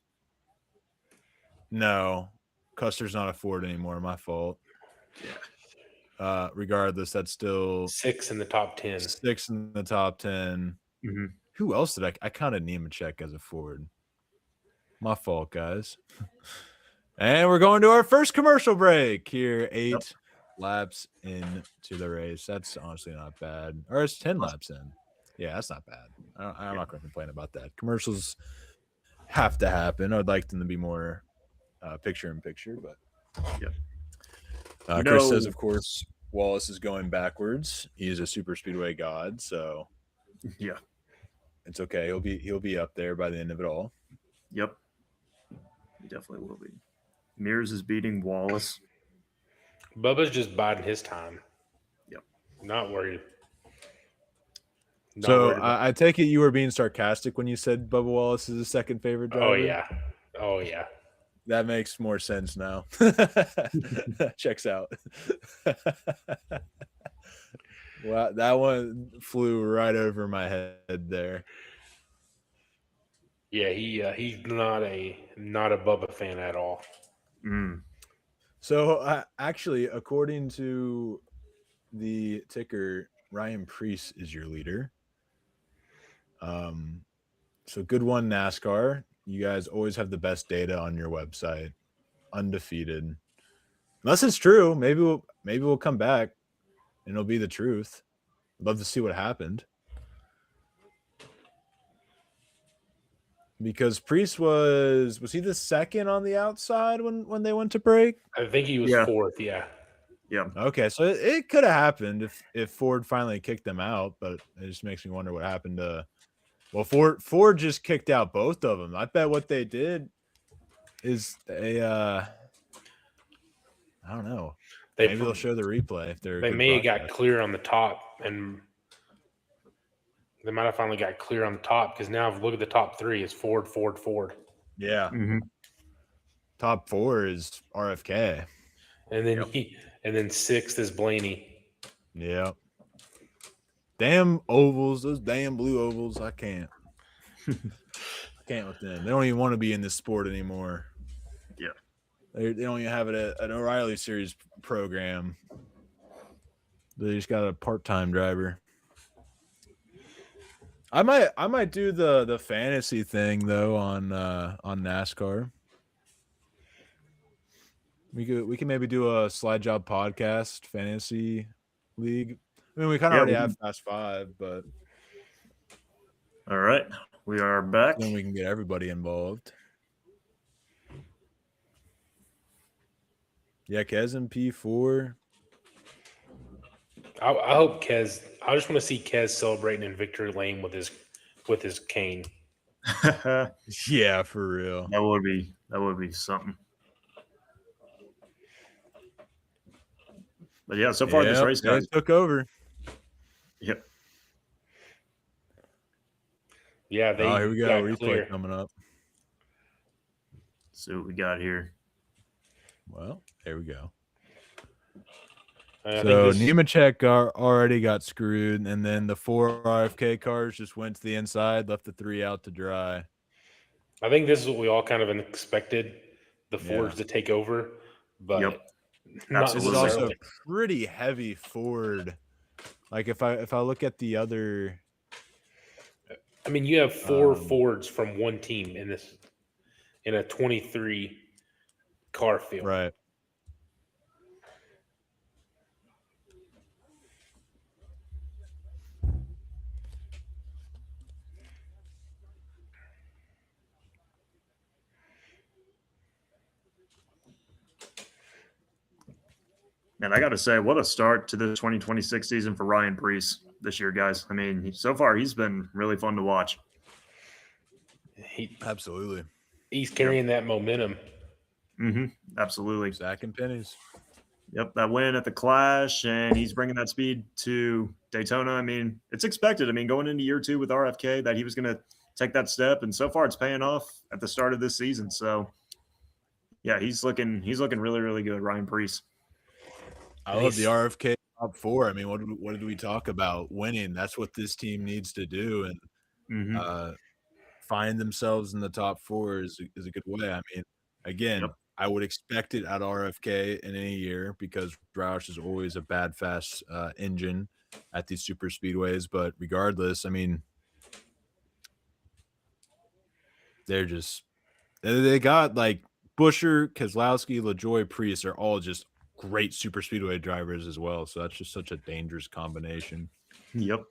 No, Custer's not a Ford anymore. My fault. Yeah. Regardless, that's still 6 in the top 10. 6 in the top 10. Who else did I kind of Nemechek as a Ford? My fault, guys. And we're going to our first commercial break here. 8 laps into the race. That's honestly not bad. Or it's 10 laps in. Yeah, that's not bad. I'm not going to complain about that. Commercials have to happen. I'd like them to be more picture-in-picture, but Chris says, of course, Wallace is going backwards. He is a super speedway god, so it's okay. He'll be up there by the end of it all. Yep, he definitely will be. Mears is beating Wallace. Bubba's just biding his time. Yep, not worried. I take it you were being sarcastic when you said Bubba Wallace is his second favorite driver. Oh yeah. That makes more sense now. Checks out. Wow, that one flew right over my head there. Yeah, he's not a Bubba fan at all. So actually, according to the ticker, Ryan Priest is your leader. So good one, NASCAR. You guys always have the best data on your website, undefeated. Unless it's true, maybe we'll come back and it'll be the truth. I'd love to see what happened. Because Priest was he the second on the outside when they went to break? I think he was fourth. Yeah. Okay, so it could have happened if Ford finally kicked them out, but it just makes me wonder what happened to. Well, Ford just kicked out both of them. I bet what they did is I don't know. Maybe they'll show the replay if they're. They may have got clear on the top, and they might have finally got clear on the top because now if you look at the top 3, it's Ford. Yeah. Top 4 is RFK, and then and then 6th is Blaney. Yeah. Damn ovals, those damn blue ovals. I can't. I can't with them. They don't even want to be in this sport anymore. Yeah. They don't even have it at an O'Reilly Series program. They just got a part-time driver. I might do the fantasy thing though on NASCAR. We can maybe do a slide job podcast fantasy league. I mean, we kind of already have Fast Five, but all right, we are back. then we can get everybody involved. Yeah, Kez in P4. I hope Kez. I just want to see Kez celebrating in victory lane with his cane. Yeah, for real. That would be something. But yeah, so far this race, guys, took over. Yep. Yeah, they. Oh, here we go. got Replay clear. coming up. See what we got here. Well, there we go. So Nemechek already got screwed, and then the 4 RFK cars just went to the inside, left the 3 out to dry. I think this is what we all kind of expected the Fords to take over, but not This is also a pretty heavy Ford. Like if I look at the other, I mean, you have 4 Fords from one team in a 23 car field, right? And I got to say, what a start to the 2026 season for Ryan Preece this year, guys. I mean, so far he's been really fun to watch. Absolutely. He's carrying that momentum. Mm-hmm. Absolutely. Sacking pennies. Yep, that win at the Clash, and he's bringing that speed to Daytona. I mean, it's expected. I mean, going into year 2 with RFK, that he was going to take that step, and so far it's paying off at the start of this season. So, yeah, he's looking really, really good, Ryan Preece. I love the RFK top 4. I mean, what did we talk about? Winning. That's what this team needs to do, and find themselves in the top 4 is a good way. I mean, again, I would expect it at RFK in any year because Roush is always a bad fast engine at these super speedways. But regardless, I mean, they got like Buscher, Keselowski, LaJoie, Preece are all just great super speedway drivers as well. So that's just such a dangerous combination. Yep.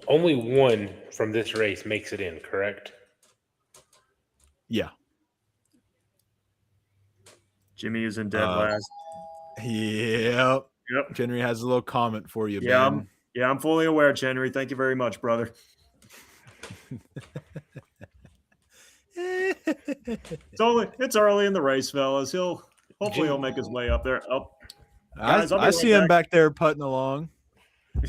Only one from this race makes it in, correct? Yeah. Jimmy is in dead last. Yep. Henry has a little comment for you, Ben. I'm fully aware, Henry. Thank you very much, brother. It's early in the race, fellas. Hopefully he'll make his way up there. Oh, guys, I see him back there putting along.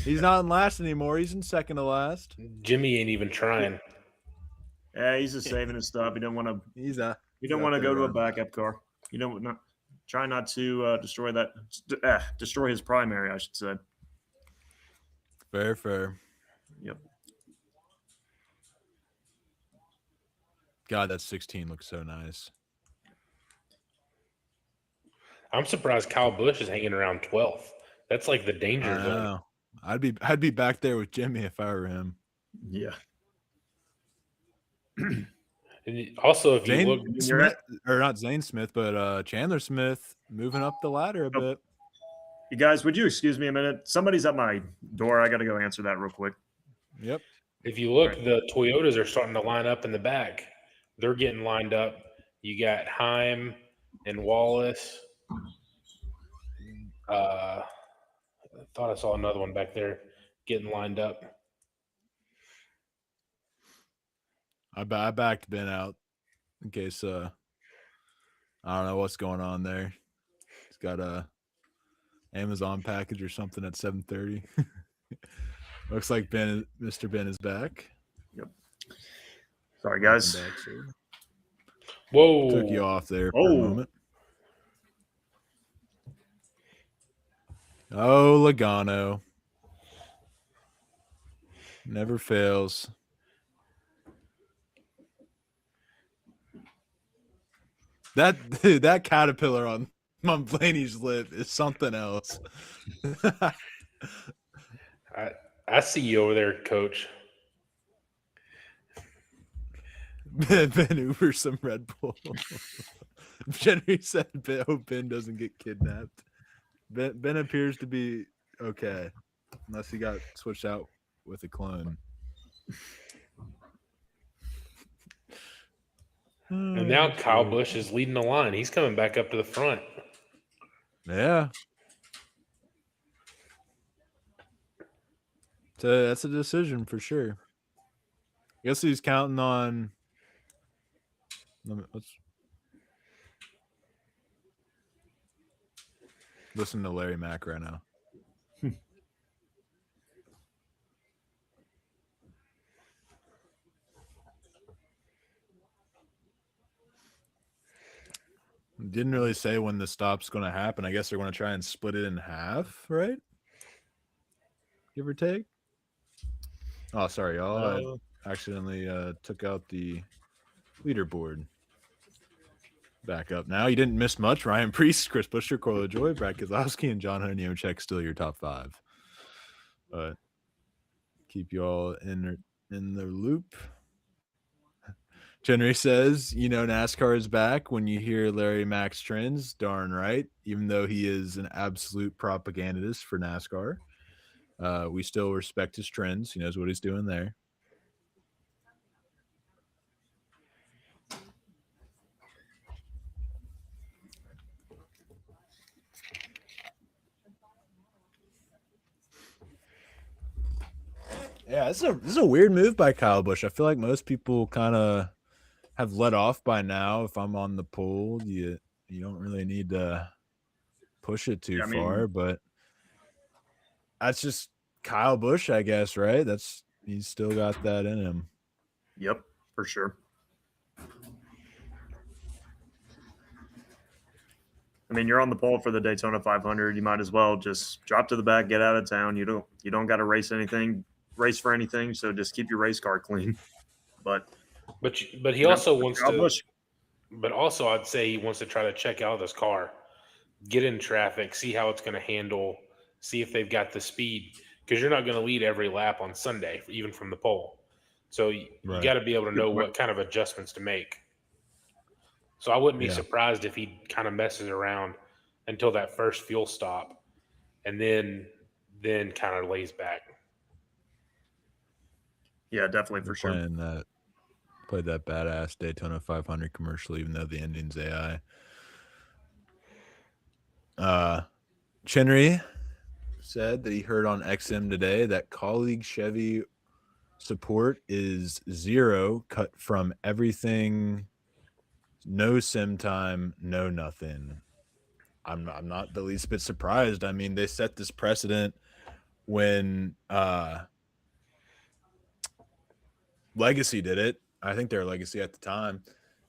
He's not in last anymore. He's in second to last. Jimmy ain't even trying. Yeah, he's just saving his stuff. He don't want to. He don't want to go to a backup car. You don't try not to destroy his primary, I should say. Fair. Yep. God, that 16 looks so nice. I'm surprised Kyle Busch is hanging around 12th. That's like the danger zone. I'd be back there with Jimmy if I were him. Yeah. And also, if you look, Smith, or not Zane Smith, but Chandler Smith moving up the ladder a bit. You guys, would you excuse me a minute? Somebody's at my door. I got to go answer that real quick. Yep. If you look, the Toyotas are starting to line up in the back. They're getting lined up. You got Heim and Wallace. I thought I saw another one back there getting lined up. I backed Ben out in case I don't know what's going on there. He's got a Amazon package or something at 7:30. Looks like Mr. Ben is back. Yep. Sorry, guys. Back, sir. Whoa. Took you off there for a moment. Oh, Logano. Never fails. That caterpillar on Blaney's lip is something else. I see you over there, Coach. Ben Uber some Red Bull. Henry said, "Hope Ben doesn't get kidnapped." Ben appears to be okay, unless he got switched out with a clone. And now Kyle Busch is leading the line. He's coming back up to the front. Yeah. So that's a decision for sure. I guess he's counting on. Let's listen to Larry Mack right now. Didn't really say when the stop's going to happen. I guess they're going to try and split it in half, right? Give or take. Oh, sorry, y'all. I accidentally took out the leaderboard. Back up now. You didn't miss much. Ryan Priest, Chris Buescher, Corlo Joy, Brad Kozlowski, and John Hunter Nemechek still your top 5. But keep you all in the loop. Henry says, NASCAR is back when you hear Larry Mack's trends. Darn right. Even though he is an absolute propagandist for NASCAR, we still respect his trends. He knows what he's doing there. Yeah, this is a weird move by Kyle Busch. I feel like most people kind of have let off by now. If I'm on the poll, you don't really need to push it too far, but that's just Kyle Busch, I guess, right? He's still got that in him. Yep, for sure. I mean, you're on the pole for the Daytona 500. You might as well just drop to the back, get out of town. You don't got to race for anything. So just keep your race car clean. But he also wants to. But also, I'd say he wants to try to check out this car, get in traffic, see how it's going to handle, see if they've got the speed. Because you're not going to lead every lap on Sunday, even from the pole. So you got to be able to know what kind of adjustments to make. So I wouldn't be surprised if he kind of messes around until that first fuel stop, and then kind of lays back. Yeah, definitely for sure. Played that badass Daytona 500 commercial, even though the ending's AI. Chenry said that he heard on XM today that colleague Chevy support is 0, cut from everything. No sim time, no nothing. I'm not the least bit surprised. I mean, they set this precedent when Legacy did it. I think they were Legacy at the time,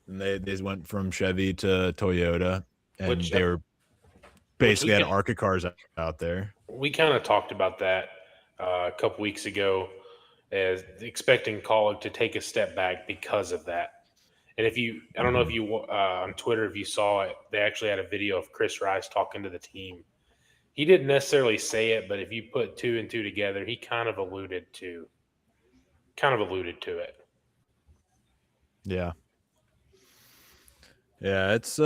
and they went from Chevy to Toyota, and they were basically had ARCA cars out there. We kind of talked about that a couple weeks ago, as expecting Kaulig to take a step back because of that. And I don't know if you on Twitter, if you saw it, they actually had a video of Chris Rice talking to the team. He didn't necessarily say it, but if you put 2 and 2 together, he kind of alluded to it. Yeah. Yeah, it's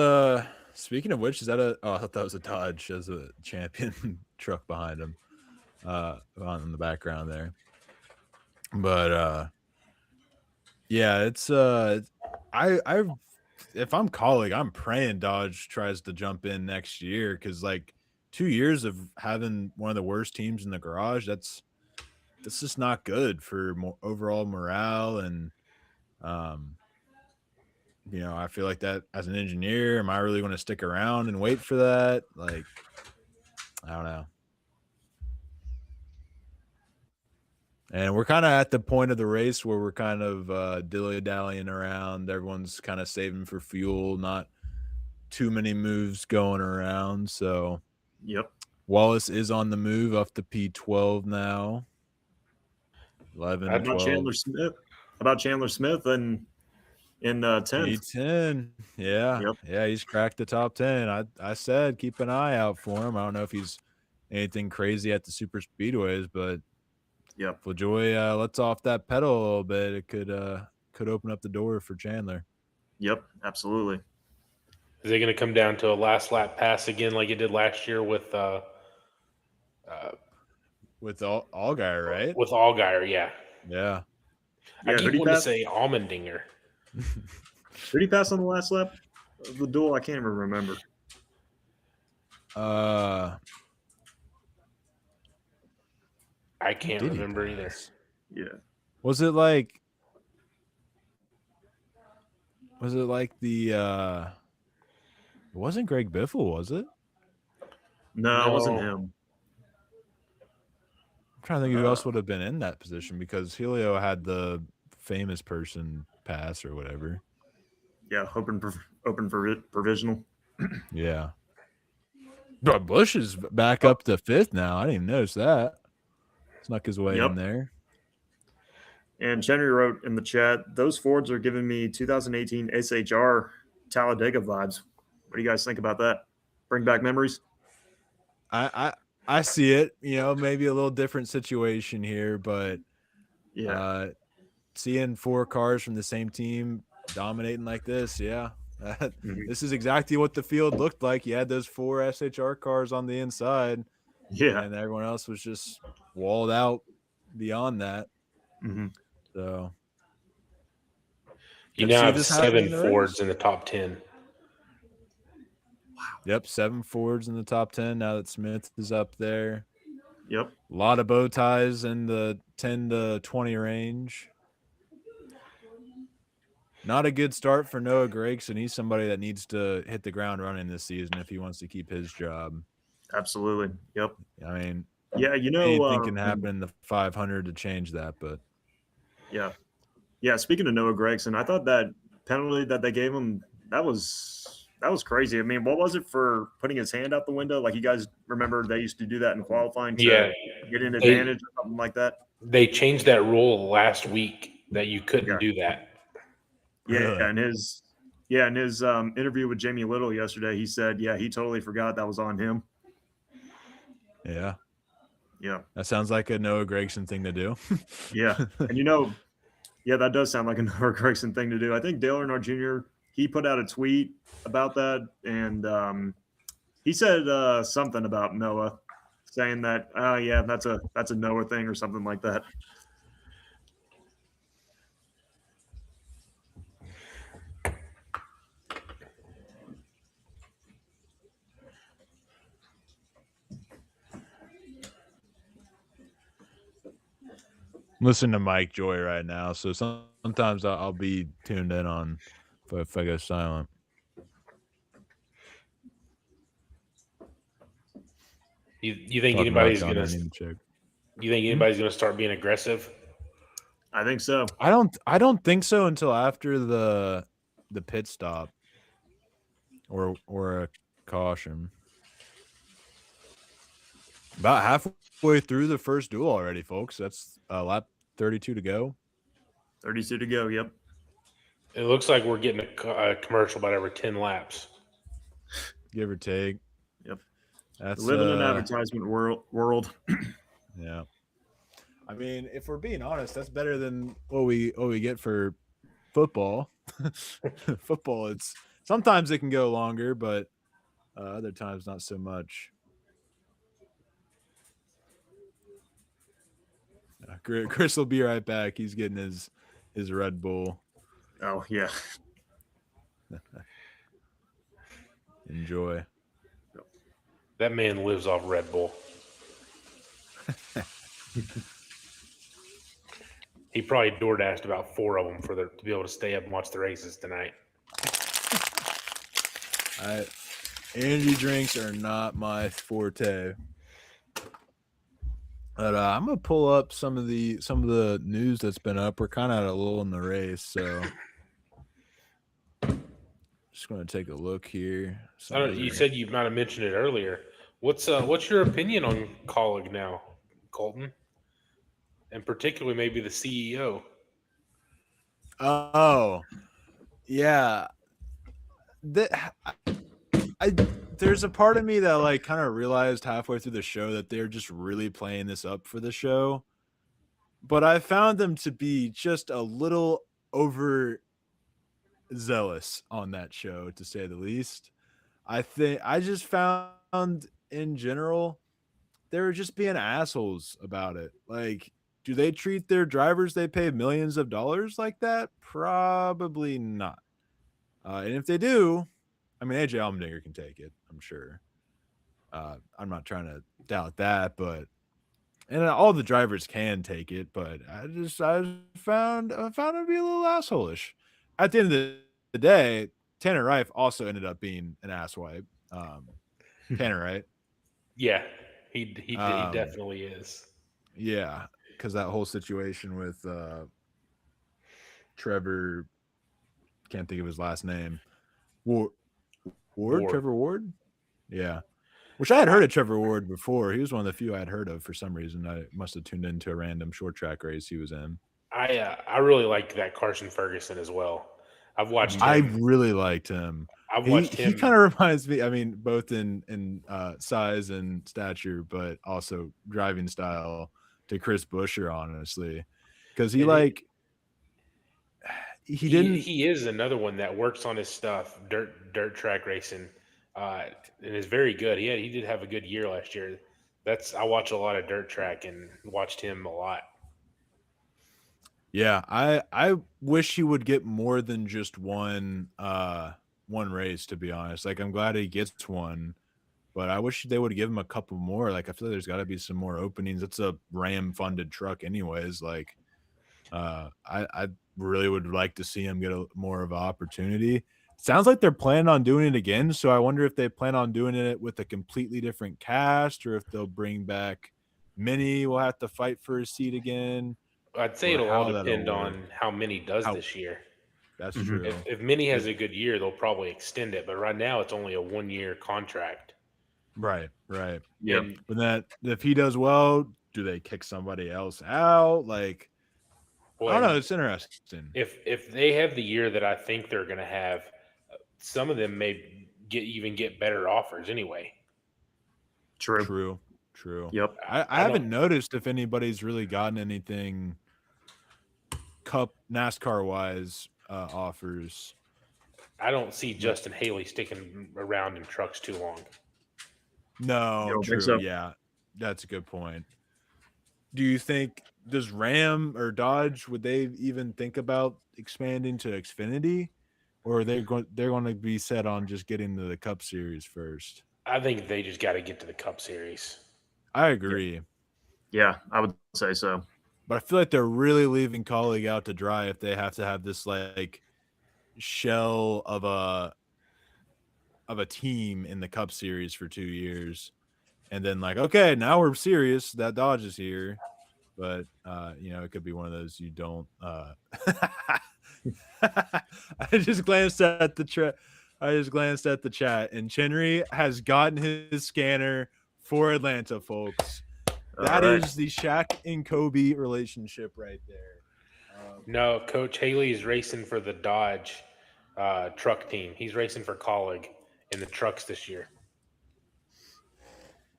speaking of which, is that I thought that was a Dodge as a champion truck behind him on the background there. But yeah, it's if I'm Kaulig, I'm praying Dodge tries to jump in next year, because like 2 years of having one of the worst teams in the garage, that's just not good for overall morale. And I feel like that as an engineer, am I really going to stick around and wait for that? Like, I don't know. And we're kind of at the point of the race where we're kind of dilly-dallying around. Everyone's kind of saving for fuel, not too many moves going around. So, yep. Wallace is on the move up to P12 now. 11, How about 12. Chandler Smith? And in 10th. P10. Yeah. Yep. Yeah, he's cracked the top 10. I said keep an eye out for him. I don't know if he's anything crazy at the super speedways, but Yep. if LaJoy lets off that pedal a little bit, it could open up the door for Chandler. Yep. Absolutely. Is it going to come down to a last lap pass again, like it did last year with Allgaier, right? With Allgaier? Yeah. Yeah. I Yeah. keep wanting to say Almendinger. Did he pass on the last lap of the duel? I can't even remember. I can't remember either. Yeah. Was it like the it wasn't Greg Biffle, was it? No, it wasn't him. I'm trying to think who else would have been in that position because Helio had the famous person pass or whatever. Yeah, open for provisional. Yeah. But Bush is back up to 5th now. I didn't even notice that. Snuck his way in there. And Chenry wrote in the chat, those Fords are giving me 2018 SHR Talladega vibes. What do you guys think about that? Bring back memories? I see it. Maybe a little different situation here, but yeah, seeing 4 cars from the same team dominating like this, yeah. This is exactly what the field looked like. You had those 4 SHR cars on the inside. Yeah. And everyone else was just walled out beyond that. Mm-hmm. So you now have 7 Fords in the top 10. Wow. Yep, 7 Fords in the top 10 now that Smith is up there. Yep. A lot of bow ties in the 10 to 20 range. Not a good start for Noah Gregson. He's somebody that needs to hit the ground running this season if he wants to keep his job. Absolutely. Yep. I mean, yeah, anything can happen in the 500 to change that, but yeah. Speaking of Noah Gregson, I thought that penalty that they gave him that was crazy. I mean, what was it for putting his hand out the window? Like you guys remember they used to do that in qualifying to get an advantage or something like that. They changed that rule last week that you couldn't do that. Yeah, really? and his interview with Jamie Little yesterday, he said, he totally forgot that was on him. Yeah. Yeah. That sounds like a Noah Gregson thing to do. Yeah. And that does sound like a Noah Gregson thing to do. I think Dale Earnhardt Jr., he put out a tweet about that, and he said something about Noah, saying that, that's a Noah thing or something like that. Listen to Mike Joy right now, so sometimes I'll be tuned in on if I go silent. You think anybody's going to? Check. You think anybody's going to start being aggressive? I think so. I don't think so until after the pit stop or a caution. About halfway through the first duel already, folks. That's lap 32 to go. 32 to go. Yep. It looks like we're getting a commercial about every 10 laps, give or take. Yep. That's living in an advertisement world. Yeah. I mean, if we're being honest, that's better than what we get for football. Football, it's sometimes it can go longer, but other times not so much. Chris will be right back. He's getting his Red Bull. Oh yeah. Enjoy. That man lives off Red Bull. He probably DoorDashed about 4 of them to be able to stay up and watch the races tonight. Energy drinks are not my forte. But I'm gonna pull up some of the news that's been up. We're kind of at a lull in the race, so just gonna take a look here. You said you might have mentioned it earlier. What's your opinion on Colleague now, Colton? And particularly maybe the CEO. Oh, Yeah, I there's a part of me that like kind of realized halfway through the show that they're just really playing this up for the show, but I found them to be just a little over zealous on that show, to say the least. I just found in general they were just being assholes about it. Like, do they treat their drivers they pay millions of dollars like that? Probably not. And if they do, I mean, AJ Allmendinger can take it, I'm sure. I'm not trying to doubt that, but and all the drivers can take it, but I found him to be a little assholeish. At the end of the day, Tanner Reif also ended up being an asswipe. Tanner, right? Yeah, he Um, definitely is. yeah, because that whole situation with Trevor, can't think of his last name. Ward, Ward. Trevor Ward. Yeah, which I had heard of Trevor Ward before. He was one of the few I had heard of for some reason. I must have tuned into a random short track race he was in. I really like that Carson Ferguson as well. I've watched I him. really liked him. I've He watched he him. kind of reminds me. I mean, both in size and stature, but also driving style to Chris Buescher, honestly, because he And like he didn't. he is another one that works on his stuff, dirt track racing, uh, and is very good. He did have a good year last year. I watch a lot of dirt track and watched him a lot. Yeah, I wish he would get more than just one race, to be honest. Like, I'm glad he gets one, but I wish they would give him a couple more. Like, I feel like there's got to be some more openings. It's a Ram funded truck, anyways. Like, I really would like to see him get more of an opportunity. Sounds like they're planning on doing it again, so I wonder if they plan on doing it with a completely different cast, or if they'll bring back Minnie. Will have to fight for his seat again, I'd say or it'll all how that'll depend work. on how Minnie does How this year. that's Mhm. true. If Minnie has If a good year, they'll probably extend it. But right now, it's only a 1 year contract. Right, right. Yep. And But that if he does well, do they kick somebody else out? Like, I don't know. when It's interesting. if they have the year that I think they're going to have, some of them may get better offers anyway. True. True, true. Yep. I I haven't don't noticed if anybody's really gotten anything Cup NASCAR wise offers. I don't see But Justin Haley sticking around in trucks too long. You no, don't think true. so? Yeah, that's a good point. Do you think does Ram or Dodge would they even think about expanding to Xfinity, or are they're going to be set on just getting to the Cup Series first? I think they just got to get to the Cup Series. I Yeah. agree, Yeah, I would say so. but I feel like they're really leaving Colleague out to dry if they have to have this like shell of a team in the Cup Series for 2 years, and then like, okay, now we're serious that Dodge is here, but it could be one of those you don't. I just glanced at the chat, and Chenry has gotten his scanner for Atlanta, folks. All That right. is the Shaq and Kobe relationship right there. No, Coach Haley is racing for the Dodge truck team. He's racing for Colleague in the trucks this year.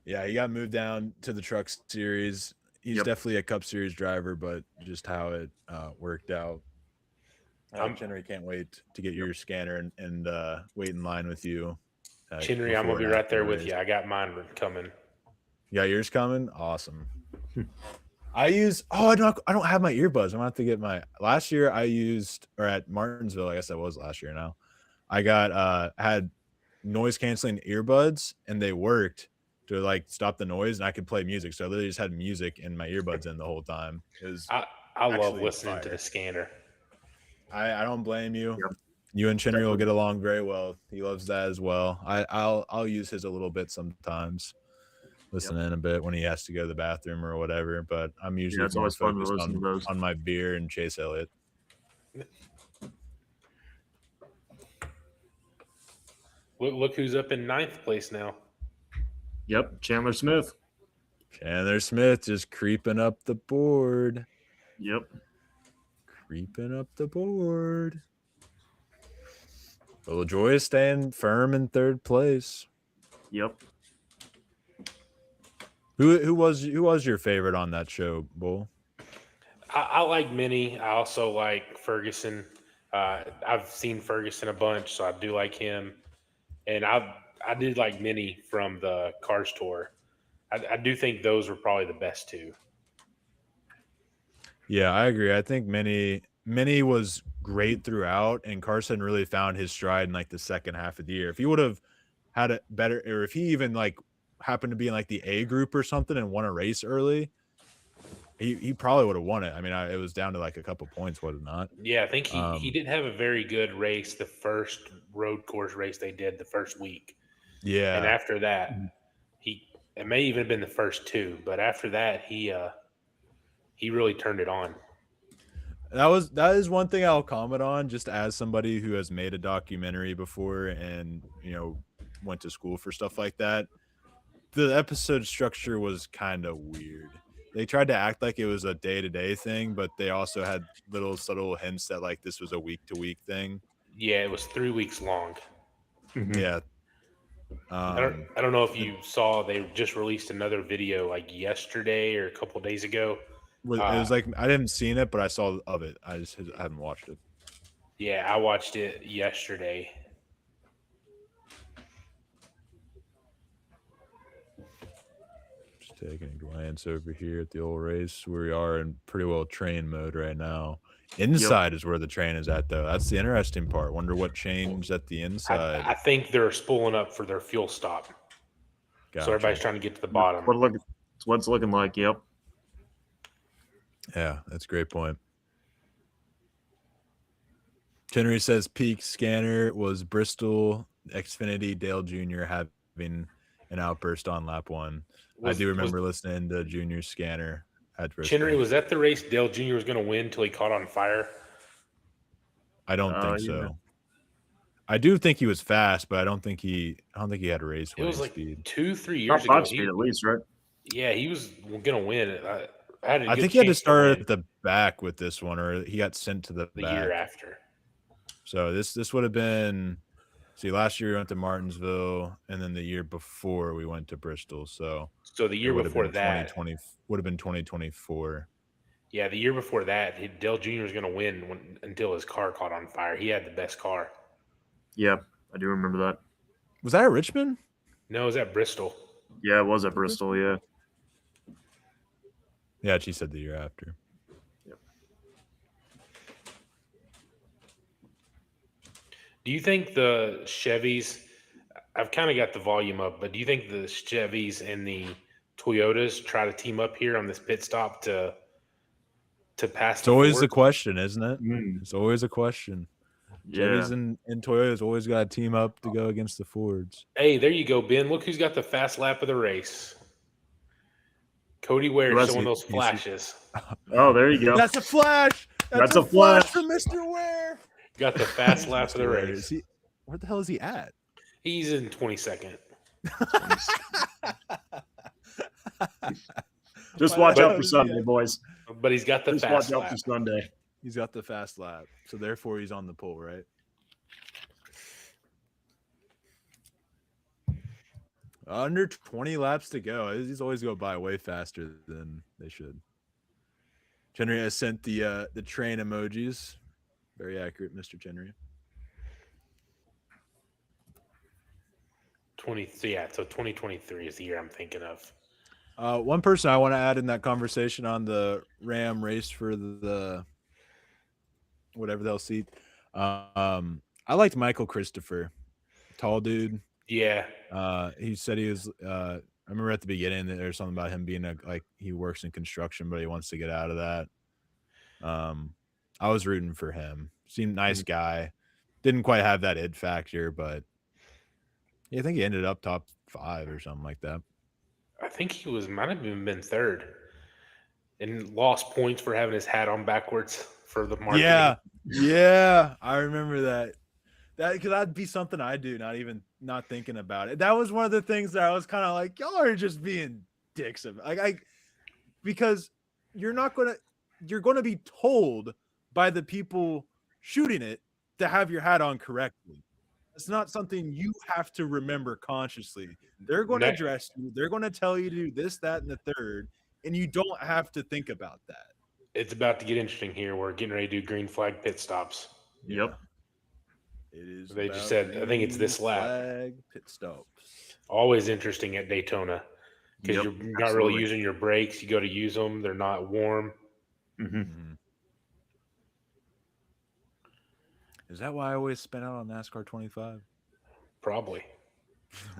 Yeah, he got moved down to the Truck Series. He's Yep. definitely a Cup Series driver, but just how it worked out. I'm Chenry can't wait to get Yep. your scanner and wait in line with you. Chinnery, I'm before gonna be and right after there the with race. you. I got mine coming. You got yours coming? Awesome. I don't have my earbuds. I'm gonna have to get my last year I used or at Martinsville, I guess that was last year now. I got had noise canceling earbuds and they worked to like stop the noise and I could play music. So I literally just had music and my earbuds in the whole time. It was I love actually listening to fire. the scanner. I don't blame you. Yep. You and Chenry will Definitely. get along very well. He loves that as well. I'll use his a little bit sometimes. Listen in a bit when he has to go to the bathroom or whatever, but I'm Yeah, usually it's more always fun to focused listen to those. on my beer and Chase Elliott. Look who's up in 9th place now. Yep, Chandler Smith. Chandler Smith just creeping up the board. Yep. Creeping up the board. But LaJoy is staying firm in third place. Yep. Who was your favorite on that show, Bull? I like Minnie. I also like Ferguson. I've seen Ferguson a bunch, so I do like him. And I did like Minnie from the Cars tour. I do think those were probably the best two. Yeah, I agree. I think Minnie was great throughout, and Carson really found his stride in like the second half of the year. If he would have had it better, or if he even like happened to be in like the A group or something and won a race early, he probably would have won it. I mean, it was down to like a couple points, was it not? Yeah, I think he didn't have a very good race the first road course race they did the first week. And Yeah, after that, it may even have been the first two, but after that he really turned it on. that is one thing I'll comment on, just as somebody who has made a documentary before and went to school for stuff like that. The episode structure was kind of weird. They tried to act like it was a day-to-day thing, but they also had little subtle hints that like this was a week-to-week thing. Yeah, it was 3 weeks long. Mhm. Yeah. I don't know if you saw they just released another video like yesterday or a couple of days ago. It was like I didn't seen it, but I saw of it. I haven't watched it. Yeah, I watched it yesterday. Just taking a glance over here at the old race. We are in pretty well train mode right now. Inside is where the train is at, though. That's the interesting part. Wonder what changed at the inside. I think they're spooling up for their fuel stop. Gotcha. So everybody's trying to get to the bottom. It's what it's looking like. Yep. Yeah, that's a great point. Henry says peak scanner was Bristol Xfinity Dale Jr. having an outburst on lap one. I do remember listening to Junior's scanner at Bristol. Chinnery, was that the race Dale Jr. was going to win until he caught on fire? I don't think so. I do think he was fast, but I don't think he had a race winning speed. It was like 2-3 years Top ago. speed at least, right? Yeah, he was going to win. I think he had to start at the back with this one, or he got sent to the back. Year after. So this would have been. See, last year we went to Martinsville, and then the year before we went to Bristol. So the year before that 2020 would have been 2024. Yeah, the year before that, Dale Jr. was going to win until his car caught on fire. He had the best car. Yeah, I do remember that. Was that at Richmond? No, it was at Bristol. Yeah, it was at Bristol. Yeah. Yeah, she said the year after. Yep. Do you think the Chevys? I've kind of got the volume up, but do you think the Chevys and the Toyotas try to team up here on this pit stop to pass? It's always a question, isn't it? Mm. It's always a question. Yeah. Chevys and Toyotas always got to team up to go against the Fords. Hey, there you go, Ben. Look who's got the fast lap of the race. Cody Ware showing those flashes. Oh, there you go. That's a flash. That's a flash from Mr. Ware. Got the fast lap of the race. Where the hell is he at? He's in 22nd. Just watch out for Sunday, boys. But he's got the Just fast watch lap. out for Sunday. He's got the fast lap. So therefore he's on the pole, right? Under 20 laps to go. These always go by way faster than they should. Chenry has sent the train emojis. Very accurate, Mr. Chenry. So 2023 is the year I'm thinking of. One person I want to add in that conversation on the Ram race for the whatever they'll see. I liked Michael Christopher, tall dude. Yeah. He said he was. I remember at the beginning that there's something about him being like he works in construction, but he wants to get out of that. I was rooting for him. Seemed nice guy. Didn't quite have that id factor, but yeah, I think he ended up top 5 or something like that. I think he might have even been 3rd, and lost points for having his hat on backwards for the marketing. Yeah, I remember that. Because that'd be something I do, not thinking about it. That was one of the things that I was kind of like, y'all are just being dicks. Because you're going to be told by the people shooting it to have your hat on correctly. It's not something you have to remember consciously. They're going to address you. They're going to tell you to do this, that, and the third, and you don't have to think about that. It's about to get interesting here. We're getting ready to do green flag pit stops. Yep. It is. They just said, I think it's this lap. Flag pit stops. Always interesting at Daytona because Yep, you're not absolutely. really using your brakes. You go to use them. They're not warm. Is that why I always spin out on NASCAR 25? Probably.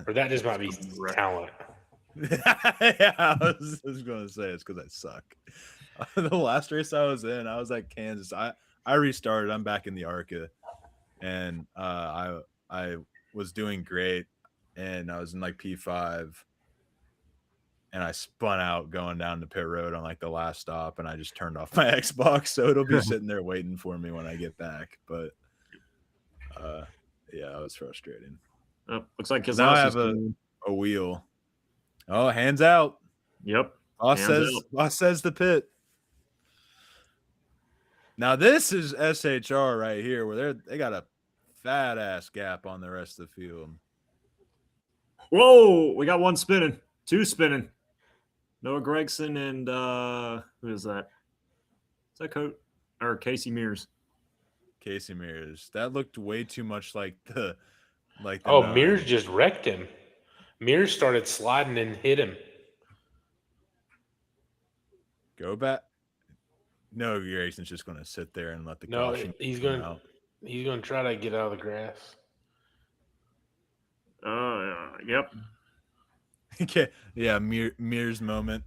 Or that just might be talent. Yeah, I was going to say it's because I suck. The last race I was in, I was at Kansas. I restarted. I'm back in the ARCA, and I was doing great, and I was in like P5, and I spun out going down the pit road on like the last stop, and I just turned off my Xbox, so it'll be sitting there waiting for me when I get back. But yeah, it was frustrating. Looks like now I have a wheel. Oh, hands out. Yep. Boss says the pit. Now this is SHR right here, where they got a fat ass gap on the rest of the field. Whoa, we got one spinning, two spinning. Noah Gregson and who is that? Is that Coat or Casey Mears? Casey Mears. That looked way too much like the Mears just wrecked him. Mears started sliding and hit him. Go back. No, Grayson's just going to sit there and let the caution he's going to try to get out of the grass. Yep. Okay. Yeah, Mears moment.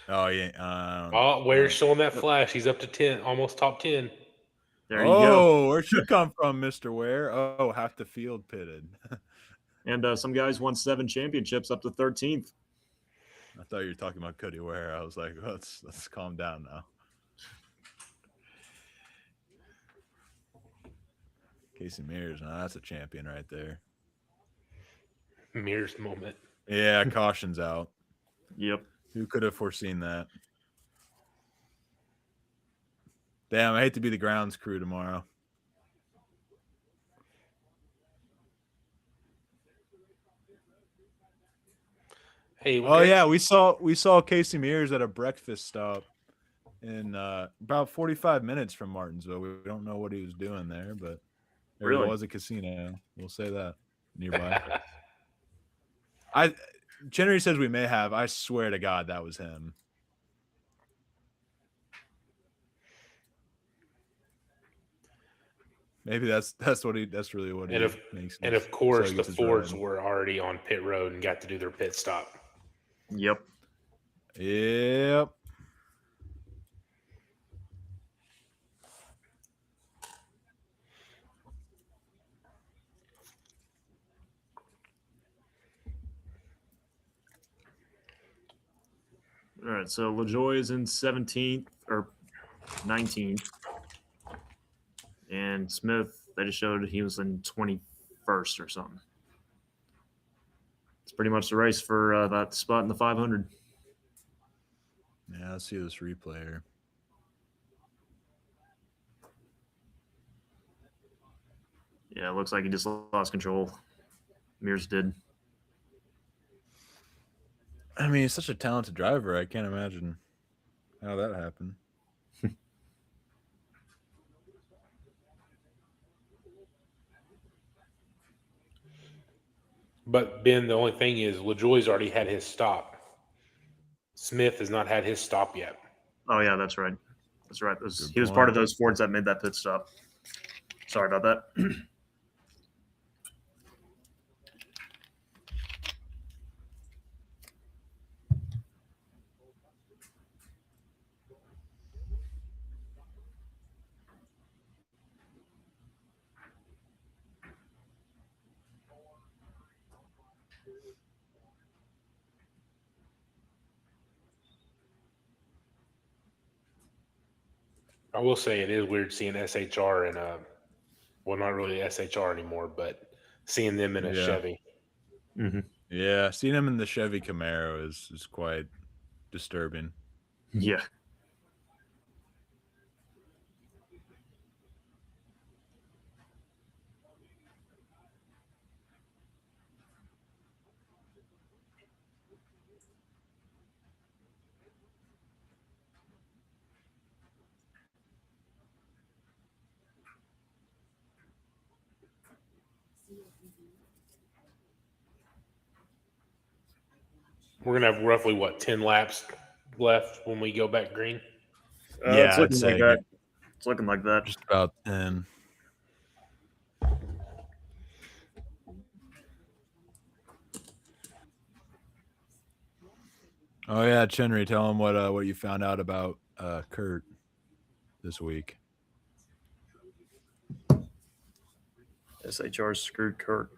Oh yeah. Ware's showing that flash. He's up to 10, almost top 10. There you go. Where'd you come from, Mr. Ware? Oh, half the field pitted. And some guys won 7 championships up to 13th. I thought you were talking about Cody Ware. I was like, let's calm down now. Casey Mears, now that's a champion right there. Mears moment. Yeah, caution's out. Yep. Who could have foreseen that? Damn, I hate to be the grounds crew tomorrow. Hey, yeah, we saw Casey Mears at a breakfast stop in about 45 minutes from Martinsville. We don't know what he was doing there, but there was a casino. We'll say that nearby. Chenery says we may have. I swear to God, that was him. Maybe that's really what he makes. And of course, the Fords were already on pit road and got to do their pit stop. Yep. All right, so LaJoy is in 17th or 19th. And Smith, they just showed he was in 21st or something. It's pretty much the race for that spot in the 500. Yeah, let's see this replay here. Yeah, it looks like he just lost control. Mears did. I mean, he's such a talented driver. I can't imagine how that happened. But Ben, the only thing is, LaJoy's already had his stop. Smith has not had his stop yet. Oh yeah, that's right. That's right. He was part of those Fords that made that pit stop. Sorry about that. I will say it is weird seeing SHR in well, not really SHR anymore, but seeing them in a Chevy. Mm-hmm. Yeah, seeing him in the Chevy Camaro is quite disturbing. Yeah. We're gonna have roughly 10 laps left when we go back green. Yeah, it's I'd looking like say that. It's looking like that. just about 10. Oh yeah, Chenry, tell him what you found out about Kurt this week. SHR screwed Kurt.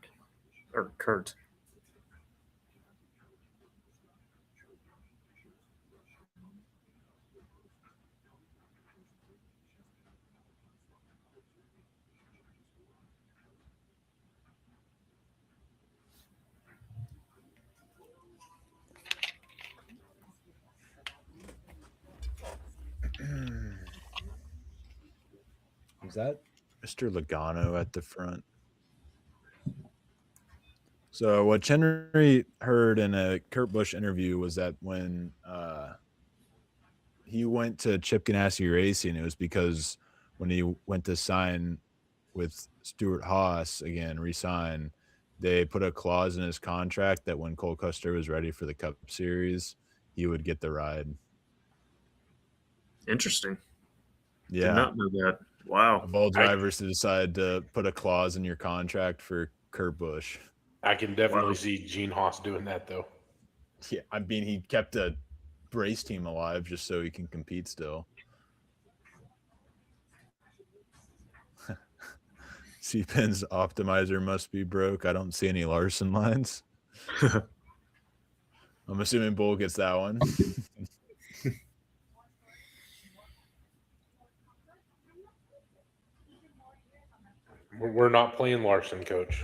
Is that Mr. Logano at the front? So what Chenry heard in a Kurt Busch interview was that when he went to Chip Ganassi Racing, it was because when he went to sign with Stuart Haas again, resign, they put a clause in his contract that when Cole Custer was ready for the Cup Series, he would get the ride. Interesting. Yeah. Did not know that. Wow. Of all drivers to decide to put a clause in your contract for Kurt Busch. I can definitely see Gene Haas doing that, though. Yeah, I mean, he kept a race team alive just so he can compete still. C-Pen's optimizer must be broke. I don't see any Larson lines. I'm assuming Bull gets that one. We're not playing Larson, Coach.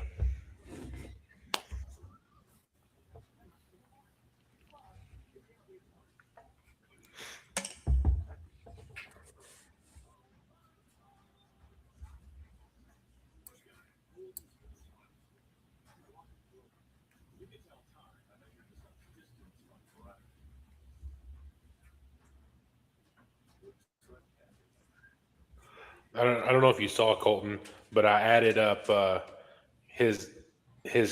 I don't know if you saw Colton, but I added up his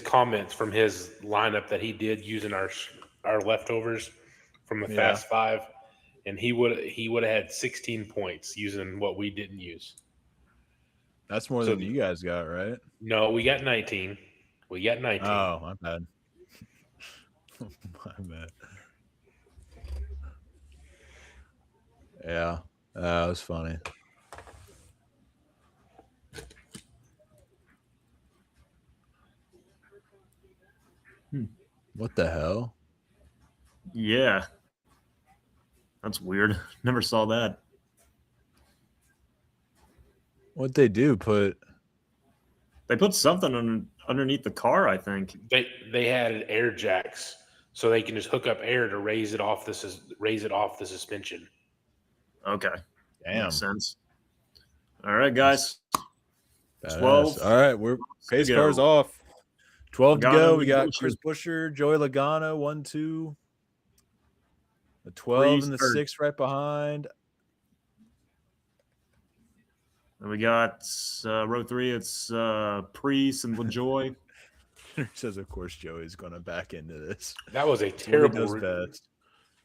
comments from his lineup that he did using our leftovers from the Fast Five, and he would have had 16 points using what we didn't use. That's more than you guys got, right? No, we got 19. We got 19. Oh, my bad. My bad. Yeah, that was funny. What the hell? Yeah. That's weird. Never saw that. What'd they do? They put something underneath the car, I think. They had air jacks, so they can just hook up air to raise it off the suspension. Okay. Damn. Makes sense. All right, guys. Badass. 12. All right, pace car's off. 12 to go. We got Chris Buescher, Joey Logano, 1-2. The 12 and the 6 right behind. And we got row 3. It's Priest and LaJoy. Says, of course, Joey's going to back into this. That was a terrible. Best.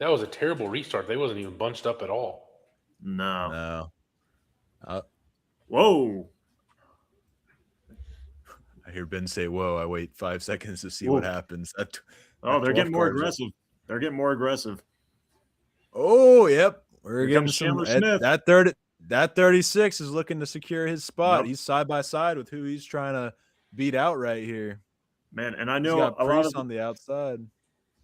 That was a terrible restart. They wasn't even bunched up at all. No. Whoa. I hear Ben say, whoa. I wait 5 seconds to see what happens. They're getting more aggressive. They're getting more aggressive. Oh, yep. We're getting some. That 36 is looking to secure his spot. Yep. He's side by side with who he's trying to beat out right here. Man, and I know a lot of on the outside.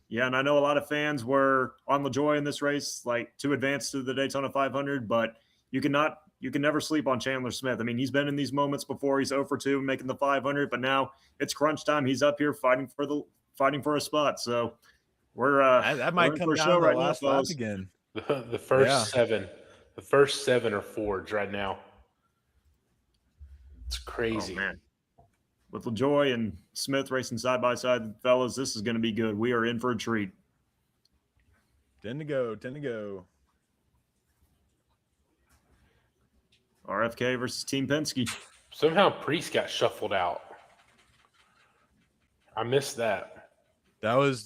Yeah, and I know a lot of fans were on LaJoy in this race, like to advance to the Daytona 500, but you can never sleep on Chandler Smith. I mean, he's been in these moments before. He's 0 for 2 making the 500, but now it's crunch time. He's up here fighting for a spot. So we're that might come down to the last lap again. The first 7. The first 7 are Fords right now. It's crazy. Oh, man. With LaJoy and Smith racing side by side, fellas, this is going to be good. We are in for a treat. 10 to go. RFK versus Team Penske. Somehow Priest got shuffled out. I missed that. That was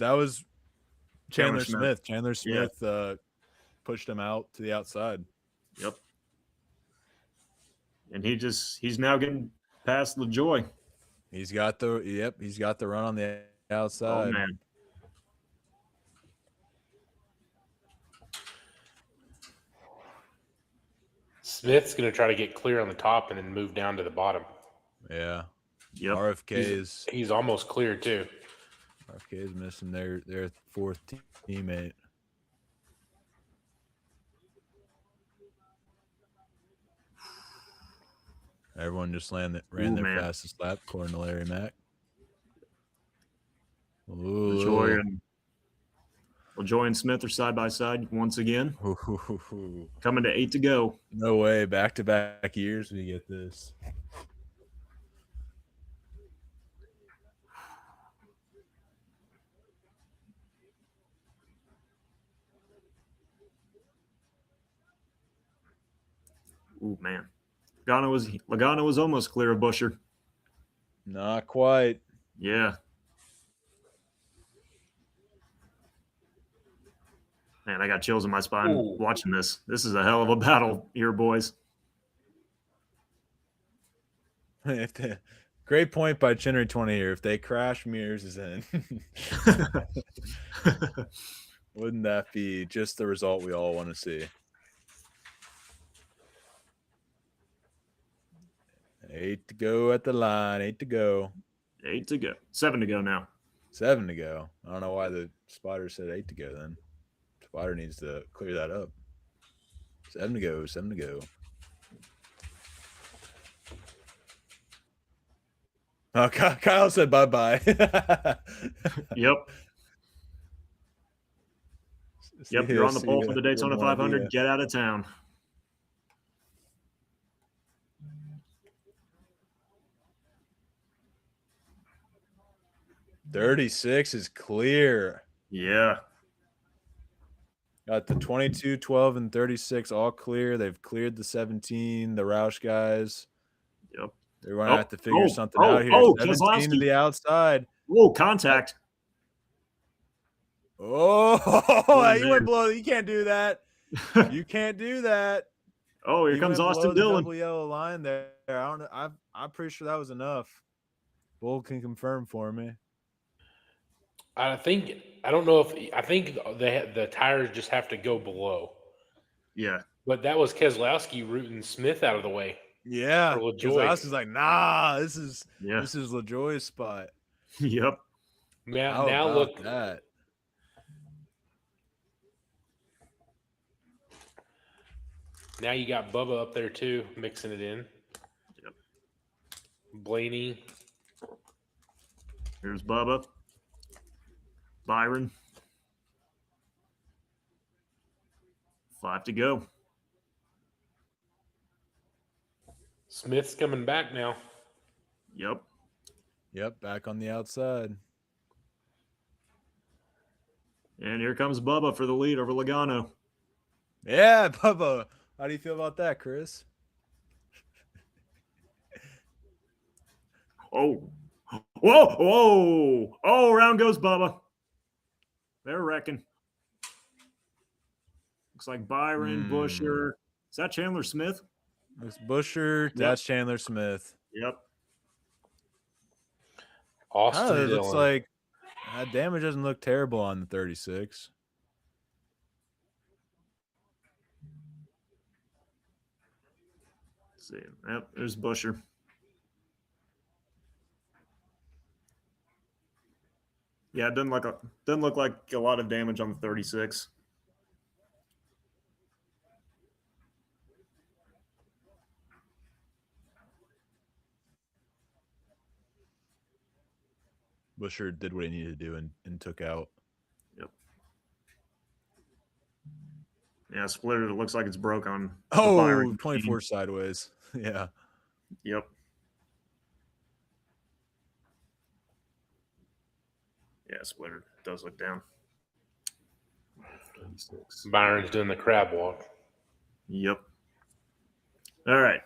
Chandler Smith. Smith. Chandler Smith pushed him out to the outside. Yep. And he's now getting past LaJoy. He's got the run on the outside. Oh man. Smith's going to try to get clear on the top and then move down to the bottom. Yeah. Yep. RFK he's almost clear too. RFK is missing their fourth teammate. Everyone just ran their fastest lap, according to Larry Mack. LaJoy and Smith are side by side once again. Coming to 8 to go. No way. Back-to-back years we get this. Ooh, man. Logano was almost clear of Busher. Not quite. Yeah. Man, I got chills in my spine watching this. This is a hell of a battle here, boys. Great point by Chinnery 20 here. If they crash, Mears is in. Wouldn't that be just the result we all want to see? 8 to go at the line. 8 to go. 8 to go. 7 to go now. 7 to go. I don't know why the spotter said 8 to go then. Spotter needs to clear that up. 7 to go. 7 to go. Oh, Kyle said bye-bye. Yep. Yep, you're on the pole for the ya. Daytona Good 500. idea. Get out of town. $36 is clear. Yeah. Got the 22, 12, and 36 all clear. They've cleared the 17, the Roush guys. Yep. They're going to have to figure something out here. 17 Keselowski. to the outside. Whoa, contact. Oh, you went below. You can't do that. You can't do that. Oh, here You comes went Austin below the Dillon. double yellow line there. I don't know. I'm pretty sure that was enough. Bull can confirm for me. I think the tires just have to go below. Yeah. But that was Keselowski rooting Smith out of the way. Yeah. For Because LaJoy. I was like, nah, this is LaJoy's spot. Yep. Now look that. Now you got Bubba up there too, mixing it in. Yep. Blaney. Here's Bubba. Byron. 5 to go. Smith's coming back now. Yep. Yep, back on the outside. And here comes Bubba for the lead over Logano. Yeah, Bubba. How do you feel about that, Chris? Oh. Whoa, whoa. Oh, around goes Bubba. They're wrecking. Looks like Byron, Busher. Is that Chandler Smith? It's Busher. That's Chandler Smith. Yep. Austin It Dillon. looks like that damage doesn't look terrible on the 36. Let's see. Yep, there's Busher. Yeah, it doesn't look like a lot of damage on the 36. Busher did what he needed to do and took out. Yep. Yeah, splitter. It looks like it's broke on. Oh, 24 sideways. Yeah. Yep. Yeah, splitter. It does look down. 36. Byron's doing the crab walk. Yep. All right.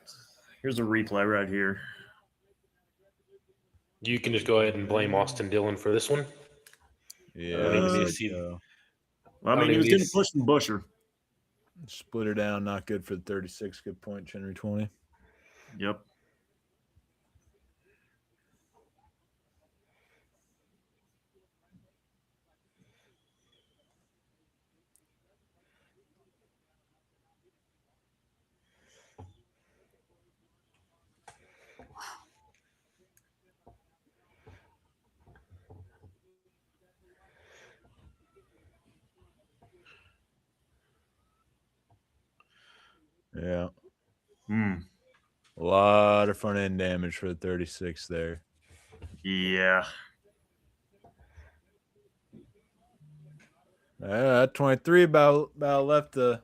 Here's a replay right here. You can just go ahead and blame Austin Dillon for this one. Yeah, I don't even let's need to let see. go. Well, I I mean, don't he was even need getting to- pushed from Busher. Split her down, not good for the 36. Good point, Henry 20. Yep. Yeah. Hmm. A lot of front end damage for the 36 there. Yeah. 23 about left the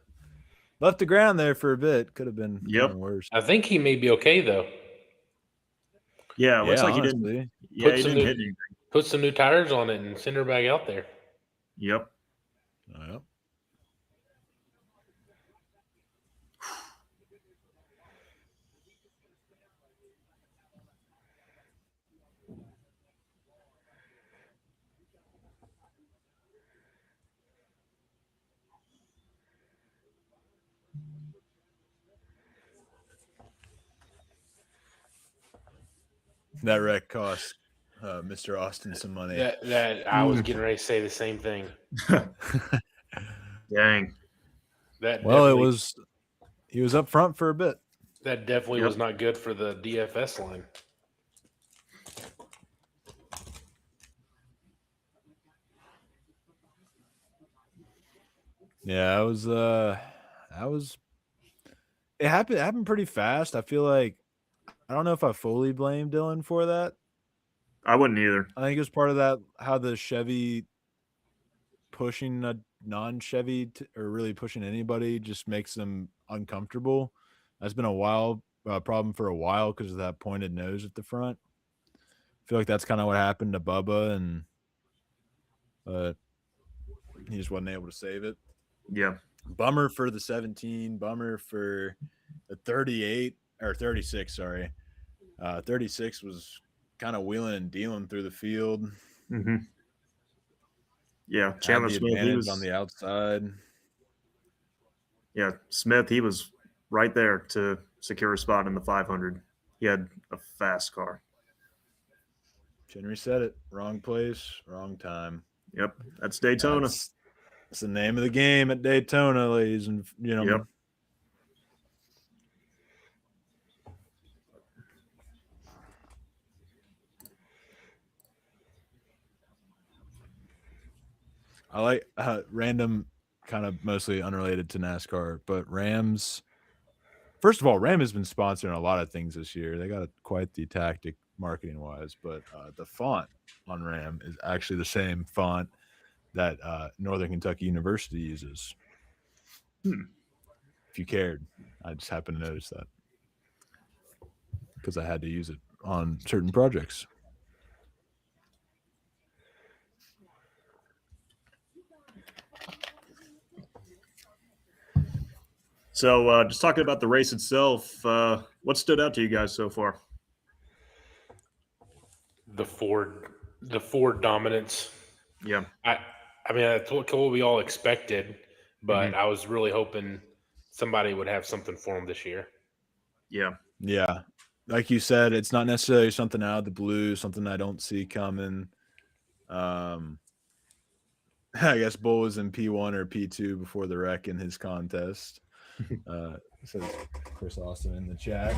ground there for a bit. Could have been worse. I think he may be okay though. Yeah. It looks like honestly. he didn't. Yeah, he didn't hit anything. Put some new tires on it and send her back out there. Yep. Yep. That wreck cost Mr. Austin some money. That I was getting ready to say the same thing. Dang. He was up front for a bit. That definitely was not good for the DFS line. Yeah, it happened pretty fast. I feel like I don't know if I fully blame Dylan for that. I wouldn't either. I think it was part of that how the Chevy pushing a non-Chevy or really pushing anybody just makes them uncomfortable. That's been a problem for a while because of that pointed nose at the front. I feel like that's kind of what happened to Bubba, but he just wasn't able to save it. Yeah. Bummer for the 17. Bummer for the 38 or 36. Sorry, 36 was kind of wheeling and dealing through the field. Mm-hmm. Yeah, Chandler Smith, he was on the outside. Yeah, Smith, he was right there to secure a spot in the 500. He had a fast car. Henry said it. Wrong place, wrong time. Yep, that's Daytona. That's the name of the game at Daytona, ladies and gentlemen. Yep. I like random, kind of mostly unrelated to NASCAR, but Rams. First of all, Ram has been sponsoring a lot of things this year. They got quite the tactic marketing wise, but the font on Ram is actually the same font that Northern Kentucky University uses. If you cared, I just happened to notice that because I had to use it on certain projects. So, just talking about the race itself, what stood out to you guys so far? The Ford dominance. Yeah. I mean, that's what we all expected, but I was really hoping somebody would have something for him this year. Yeah. Yeah. Like you said, it's not necessarily something out of the blue, something I don't see coming. I guess Bull was in P1 or P2 before the wreck in his contest. Says Chris Austin in the chat.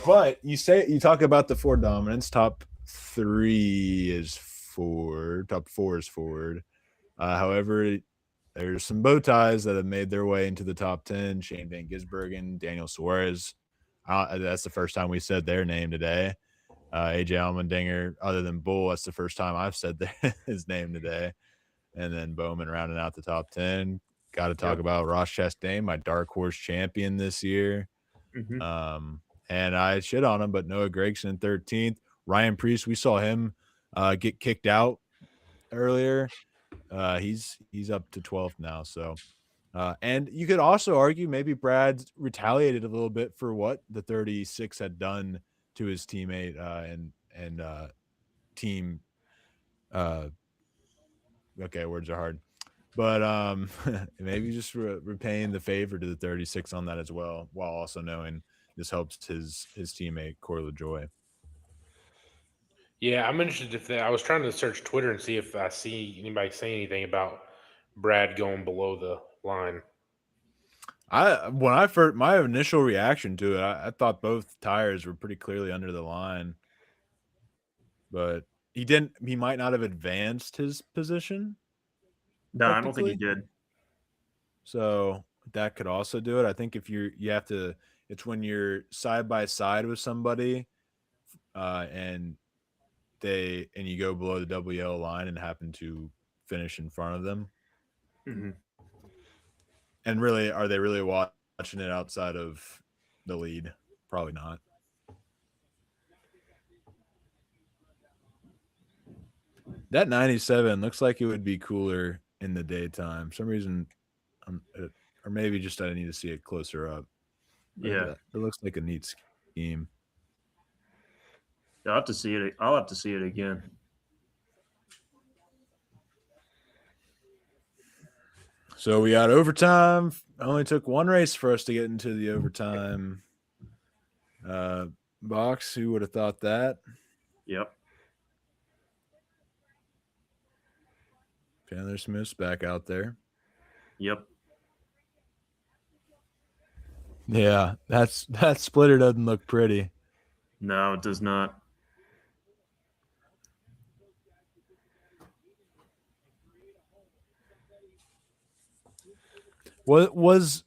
But you talk about the Ford dominance. Top 3 is Ford. Top 4 is Ford. However, there's some bow ties that have made their way into the top 10. Shane Van Gisbergen, Daniel Suarez. That's the first time we said their name today. AJ Allmendinger, other than Bull, that's the first time I've said his name today. And then Bowman rounding out the top 10. Got to talk about Ross Chastain, my dark horse champion this year. And I shit on him, but Noah Gragson in 13th. Ryan Preece, we saw him get kicked out earlier. He's up to 12th now. So, and you could also argue maybe Brad retaliated a little bit for what the 36 had done to his teammate and team. Okay, words are hard, but maybe just repaying the favor to the 36 on that as well, while also knowing this helps his teammate Corey LaJoy. Yeah, I'm interested if I was trying to search Twitter and see if I see anybody say anything about Brad going below the line. When I first, my initial reaction to it, I thought both tires were pretty clearly under the line, but he didn't. He might not have advanced his position No, I don't think he technically, did. so that could also do it. I think if you have to, it's when you're side by side with somebody, and you go below the double yellow line and happen to finish in front of them. Mhm. And really, are they really watching it outside of the lead? Probably not. That 97 looks like it would be cooler in the daytime. For some reason, or maybe just I need to see it closer up. But Yeah, it looks like a neat scheme. I'll have to see it. I'll have to see it again. So we got overtime. It only took one race for us to get into the overtime box. Who would have thought that? Yep. Chandler Smith's back out there. Yep. Yeah, that splitter doesn't look pretty. No, it does not. Was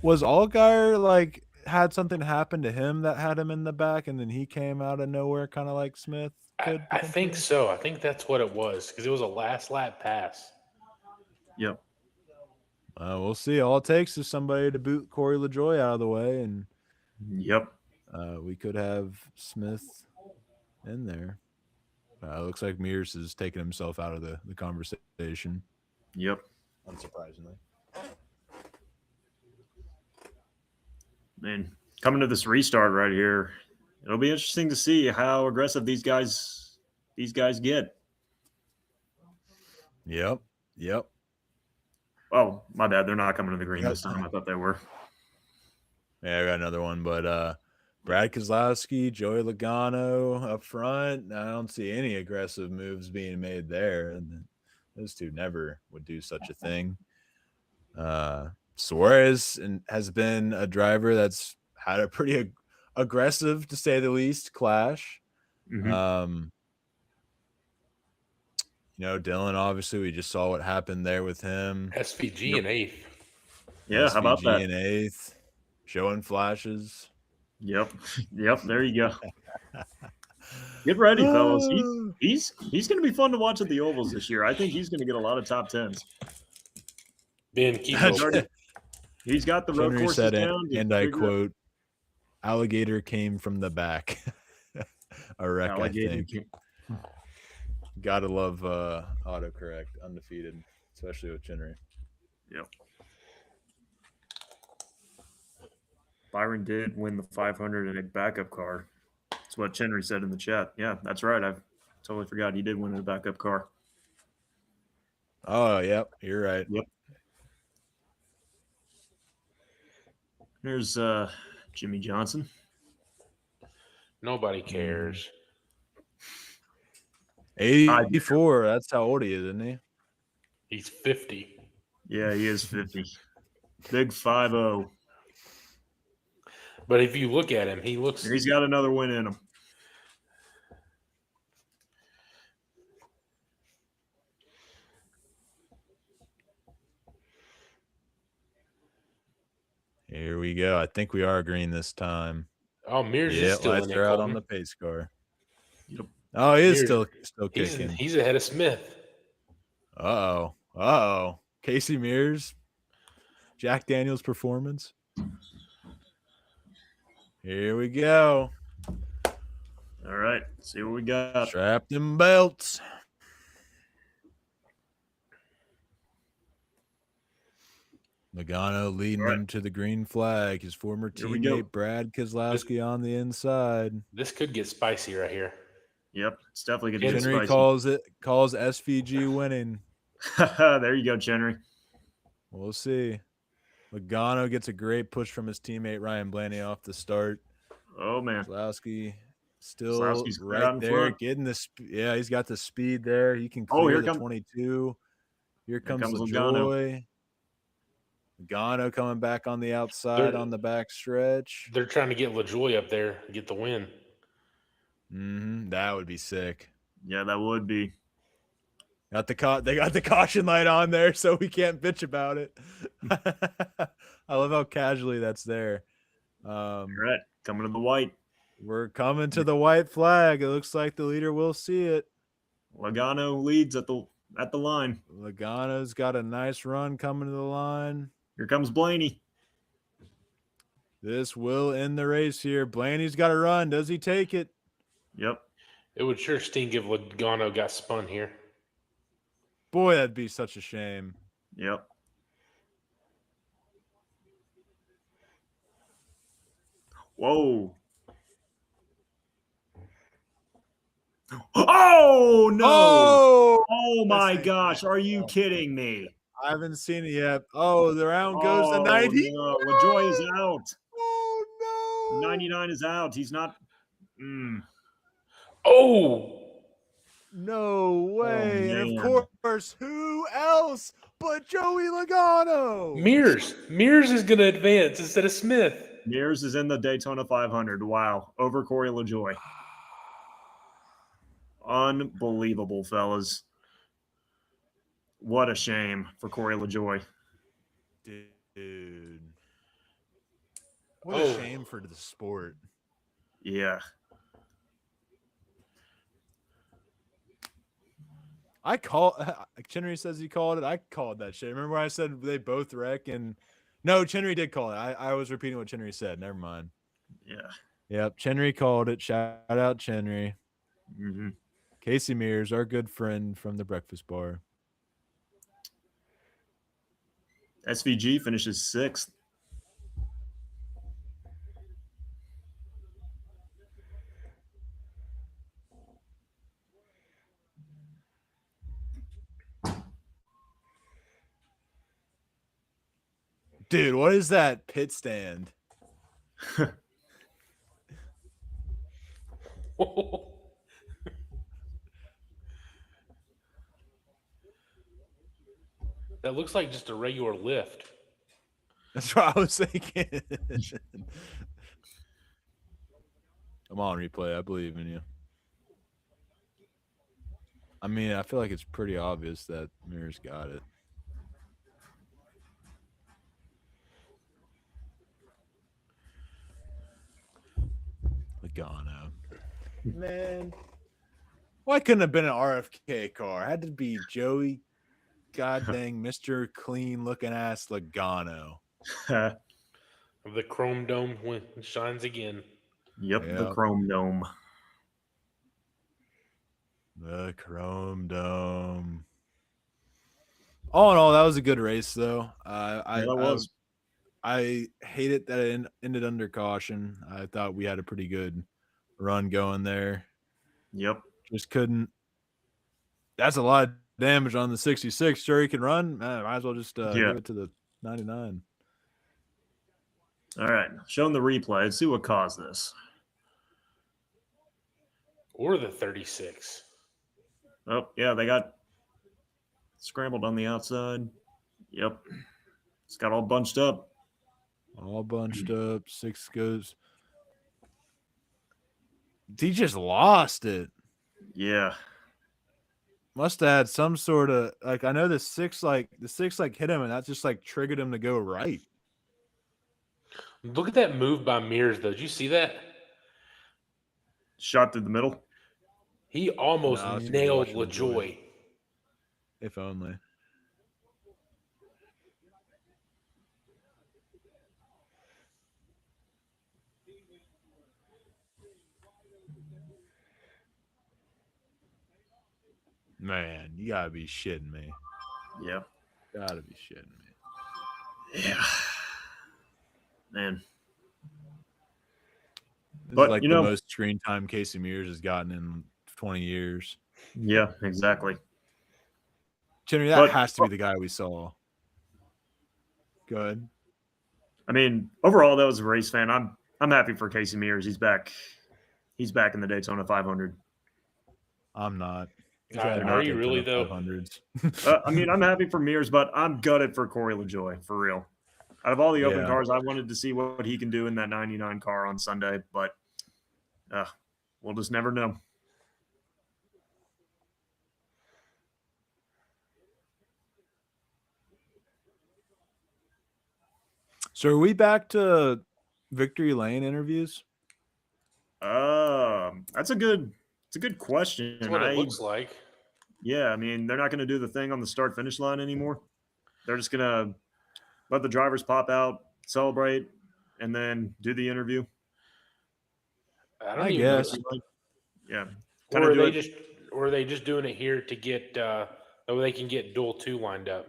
Allgaier like had something happen to him that had him in the back, and then he came out of nowhere, kind of like Smith could? I think so. I think that's what it was because it was a last lap pass. Yep. We'll see. All it takes is somebody to boot Corey LaJoy out of the way, and Yep. we could have Smith in there. Looks like Mears is taking himself out of the conversation. Yep. Unsurprisingly. Man, coming to this restart right here, it'll be interesting to see how aggressive these guys get. Yep. Oh, my bad. They're not coming to the green this time. I thought they were. Yeah, I got another one, but Brad Keselowski, Joey Logano up front. I don't see any aggressive moves being made there. And those two never would do such a thing. Suarez has been a driver that's had a pretty aggressive, to say the least, clash. Mhm. Dylan, obviously, we just saw what happened there with him. SVG in eighth. Yeah, how about that? SVG in eighth, showing flashes. Yep. There you go. Get ready, fellas. He's going to be fun to watch at the ovals this year. I think he's going to get a lot of top tens. Ben, keep going. He's got the road Henry courses said, down. and I quote, "Alligator came from the back." A wreck, Alligator I think. Gotta love autocorrect, undefeated, especially with Chinnery. Yep. Byron did win the 500 in a backup car. That's what Chinnery said in the chat. Yeah, that's right. I totally forgot he did win in a backup car. Oh, yep, you're right. Yep. There's Jimmy Johnson. Nobody cares. 84. That's how old he is, isn't he? He's 50. Yeah, he is 50. Big 5-0. But if you look at him, he looks. And he's got another win in him. Here we go. I think we are green this time. Oh, Mears is still lights in it, are out Colton. on the pace car. Yep. Oh, he is Mears, still kicking. He's ahead of Smith. Uh-oh. Casey Mears. Jack Daniels performance. Here we go. All right. See what we got. Strapped in belts. Logano leading him to the green flag. His former teammate Brad Keselowski on the inside. This could get spicy right here. Yep, it's definitely going to get Chenry spicy. calls SVG winning. There you go, Chenry. We'll see. Logano gets a great push from his teammate Ryan Blaney off the start. Oh man, Slowski still Slowski's right out in there, front. getting the yeah, he's got the speed there. He can Oh, clear here the comes 22. Here comes Logano. LaJoy. Logano coming back on the outside on the back stretch. They're trying to get LaJoy up there, get the win. That would be sick. Yeah, that would be. They got the caution light on there, so we can't bitch about it. I love how casually that's there. All right, coming to the white. We're coming to the white flag. It looks like the leader will see it. Logano leads at the line. Logano's got a nice run coming to the line. Here comes Blaney. This will end the race here. Blaney's got a run. Does he take it? Yep. It would sure stink if Logano got spun here. Boy, that'd be such a shame. Yep. Whoa. Oh no! Oh my gosh! Are you kidding me? I haven't seen it yet. Oh, the round goes to 90. No. LaJoy is out. Oh no! 99 is out. He's not. Oh no way! Oh, and of course, who else but Joey Logano? Mears is going to advance instead of Smith. Mears is in the Daytona 500. Wow, over Corey LaJoy. Unbelievable, fellas. What a shame for Corey LaJoy. Dude. What a shame for the sport. Yeah. Chenry says he called it. I called that shit. Remember I said they both wreck? And no, Chenry did call it. I was repeating what Chenry said. Never mind. Yeah. Yep. Chenry called it. Shout out Chenry. Mm-hmm. Casey Mears, our good friend from the breakfast bar. SVG finishes 6th. Dude, what is that pit stand? That looks like just a regular lift. That's what I was thinking. Come on, replay. I believe in you. I mean, I feel like it's pretty obvious that Mears got it. Logano. Man. Why couldn't it have been an RFK car? It had to be Joey God dang Mr. Clean looking ass Logano. The Chrome Dome shines again. Yep, the Chrome Dome. The Chrome Dome. All in all, that was a good race, though. I hate it that it ended under caution. I thought we had a pretty good run going there. Yep. Just couldn't. That's a lot of damage on the 66. Sure, he can run. Might as well just give it to the 99. All right. Showing the replay. Let's see what caused this. Or the 36. Oh, yeah, they got scrambled on the outside. Yep. It's got all bunched up. All bunched up. 6 goes. He just lost it. Yeah. Must have had some sort of I know the 6 hit him and that just triggered him to go right. Look at that move by Mears though. Did you see that? Shot through the middle. He almost nailed LaJoy. If only. Man, you gotta be shitting me. Yeah. Gotta be shitting me. Yeah. Man. This is the most screen time Casey Mears has gotten in 20 years. Yeah, exactly. Chenry, that has to be the guy we saw. Go ahead. I mean, overall, that was a race fan. I'm happy for Casey Mears. He's back. He's back in the Daytona 500. I'm not. Are you really, though? 500s. I mean, I'm happy for Mears, but I'm gutted for Corey LaJoie, for real. Out of all the open cars, I wanted to see what he can do in that 99 car on Sunday, but we'll just never know. So are we back to Victory Lane interviews? It's a good question. That's what it looks like. Yeah, I mean, they're not going to do the thing on the start finish line anymore. They're just going to let the drivers pop out, celebrate, and then do the interview. I guess. Yeah. Or are they just doing it here to get so they can get Duel 2 lined up?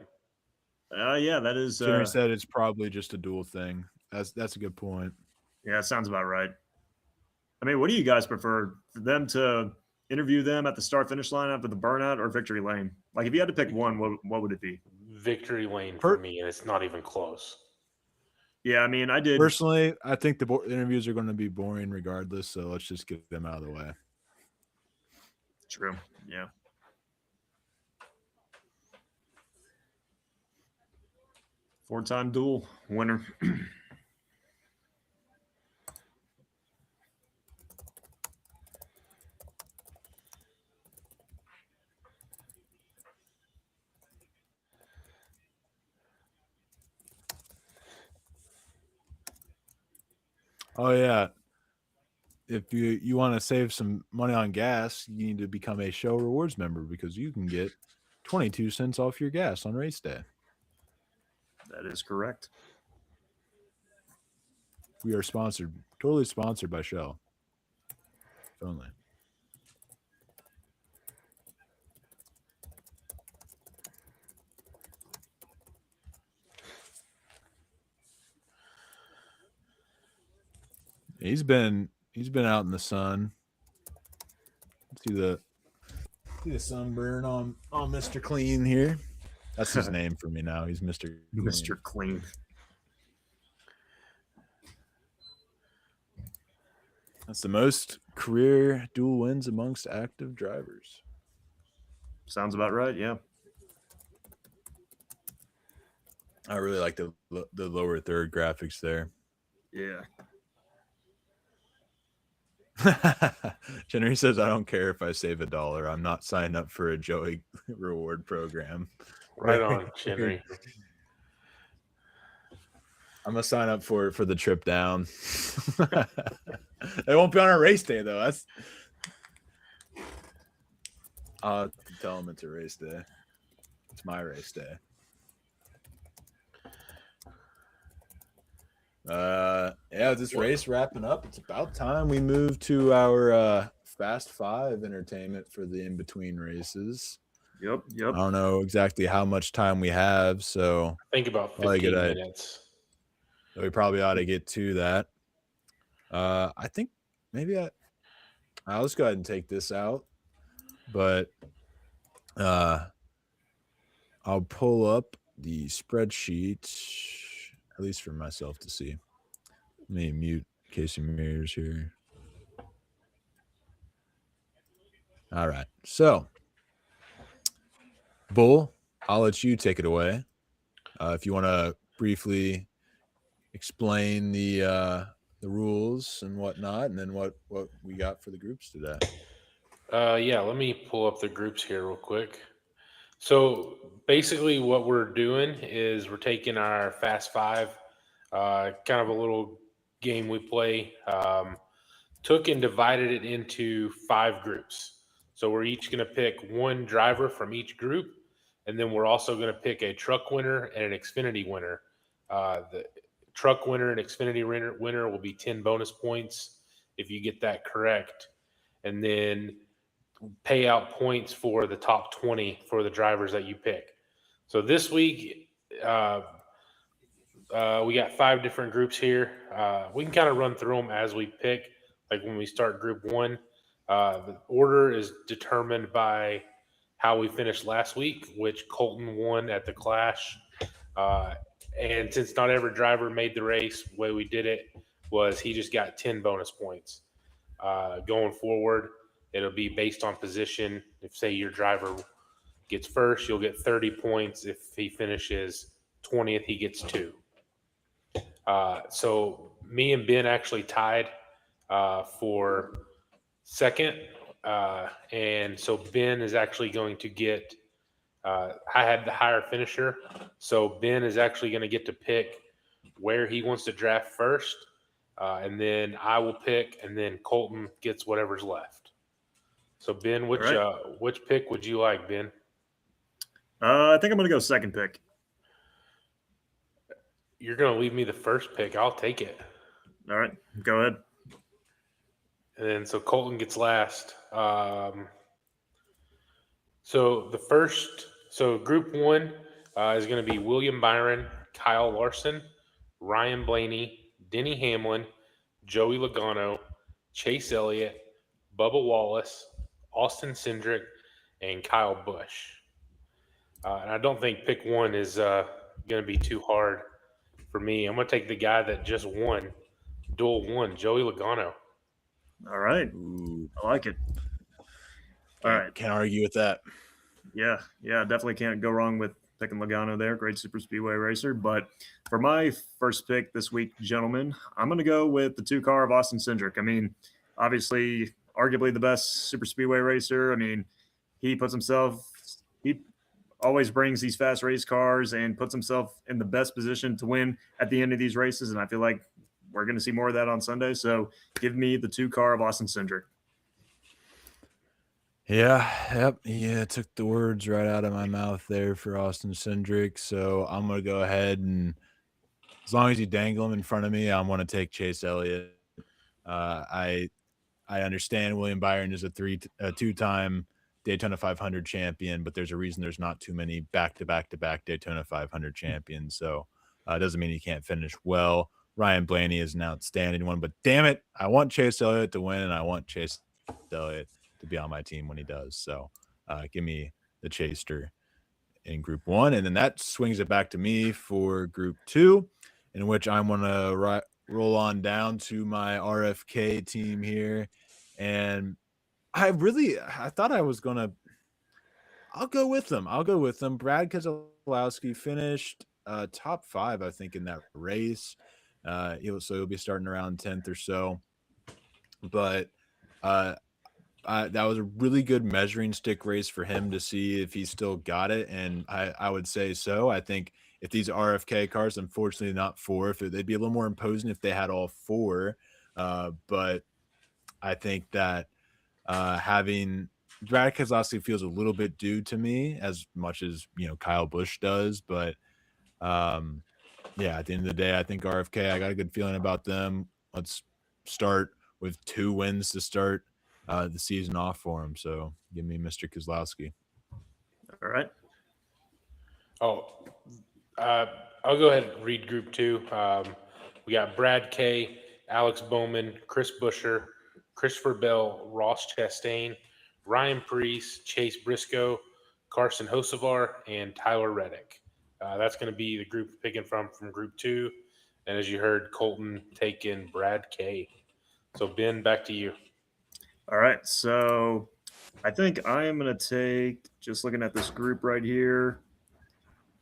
Yeah, that is. Jerry said it's probably just a dual thing. That's a good point. Yeah, sounds about right. I mean, what do you guys prefer? For them to interview them at the start finish line after the burnout, or Victory Lane? Like, if you had to pick one, what would it be? Victory Lane for me, and it's not even close. Yeah, I mean, I did personally. I think the interviews are going to be boring regardless, so let's just get them out of the way. True. Yeah. Four-time duel winner. Oh yeah. If you want to save some money on gas, you need to become a Shell Rewards member because you can get 22 cents off your gas on race day. That is correct. We are totally sponsored by Shell. Only. He's been out in the sun. See the sunburn on Mr. Clean here. That's his name for me now. He's Mr. Clean. Mr. Clean. That's the most career dual wins amongst active drivers. Sounds about right, yeah. I really like the lower third graphics there. Yeah. Jenny says, I don't care if I save $1. I'm not signing up for a Joey reward program. Right on, Jenny. I'm going to sign up for the trip down. It won't be on our race day, though. I'll have to tell them it's a race day. It's my race day. Yeah, this race wrapping up. It's about time we move to our Fast Five entertainment for the in-between races. Yep. I don't know exactly how much time we have, so I think about 15 minutes. We probably ought to get to that. I think maybe I'll just go ahead and take this out, but I'll pull up the spreadsheet, at least for myself to see. Let me mute Casey Mears here. All right. So, Bull, I'll let you take it away. If you want to briefly explain the rules and whatnot, and then what we got for the groups today. Yeah, let me pull up the groups here real quick. So basically what we're doing is we're taking our Fast Five, kind of a little game we play, took and divided it into 5 groups. So we're each going to pick one driver from each group, and then we're also going to pick a truck winner and an Xfinity winner. The truck winner and Xfinity winner will be 10 bonus points if you get that correct. And then pay out points for the top 20 for the drivers that you pick. So this week, we got 5 different groups here. We can kind of run through them as we pick. Like when we start group 1, The order is determined by how we finished last week, which Colton won at the Clash. And since not every driver made the race, the way we did it was he just got 10 bonus points. Going forward, it'll be based on position. If, say, your driver gets first, you'll get 30 points. If he finishes 20th, he gets 2. So me and Ben actually tied for second. And so Ben is actually going to get I had the higher finisher. So Ben is actually going to get to pick where he wants to draft first. And then I will pick, and then Colton gets whatever's left. So Ben, which pick would you like, Ben? I think I'm going to go second pick. You're going to leave me the first pick. I'll take it. All right, go ahead. And then so Colton gets last. So group one is going to be William Byron, Kyle Larson, Ryan Blaney, Denny Hamlin, Joey Logano, Chase Elliott, Bubba Wallace, Austin Cindric, and Kyle Busch. And I don't think pick one is going to be too hard for me. I'm going to take the guy that just won, Duel 1, Joey Logano. All right. Ooh. I like it. All right. Can't argue with that. Yeah, definitely can't go wrong with picking Logano there. Great super speedway racer. But for my first pick this week, gentlemen, I'm going to go with the 2-car of Austin Cindric. I mean, obviously, arguably the best super speedway racer. I mean, he always brings these fast race cars and puts himself in the best position to win at the end of these races. And I feel like we're going to see more of that on Sunday. So give me the 2-car of Austin Cindric. Yeah, took the words right out of my mouth there for Austin Cindric. So I'm going to go ahead and, as long as you dangle him in front of me, I'm going to take Chase Elliott. I understand William Byron is a 2-time Daytona 500 champion, but there's a reason there's not too many back-to-back-to-back Daytona 500 champions. So it doesn't mean he can't finish well. Ryan Blaney is an outstanding one, but damn it, I want Chase Elliott to win, and I want Chase Elliott to be on my team when he does. So give me the Chaser in group one. And then that swings it back to me for group two, in which I'm going to roll on down to my RFK team here. And I thought I was going to, I'll go with them. Brad Keselowski finished top 5, I think, in that race. He'll be starting around 10th or so. But that was a really good measuring stick race for him to see if he still got it. And I would say so. I think if these RFK cars, unfortunately not 4, if they'd be a little more imposing if they had all 4. But I think that having Brad Keselowski feels a little bit due to me, as much as, Kyle Busch does. But at the end of the day, I think RFK, I got a good feeling about them. Let's start with 2 wins to start the season off for him. So give me Mr. Keselowski. All right. I'll go ahead and read group 2. We got Brad K, Alex Bowman, Chris Buescher, Christopher Bell, Ross Chastain, Ryan Preece, Chase Briscoe, Carson Hocevar, and Tyler Reddick. That's going to be the group picking from group 2. And as you heard, Colton taking Brad K. So Ben, back to you. All right, so I think I am going to take, just looking at this group right here,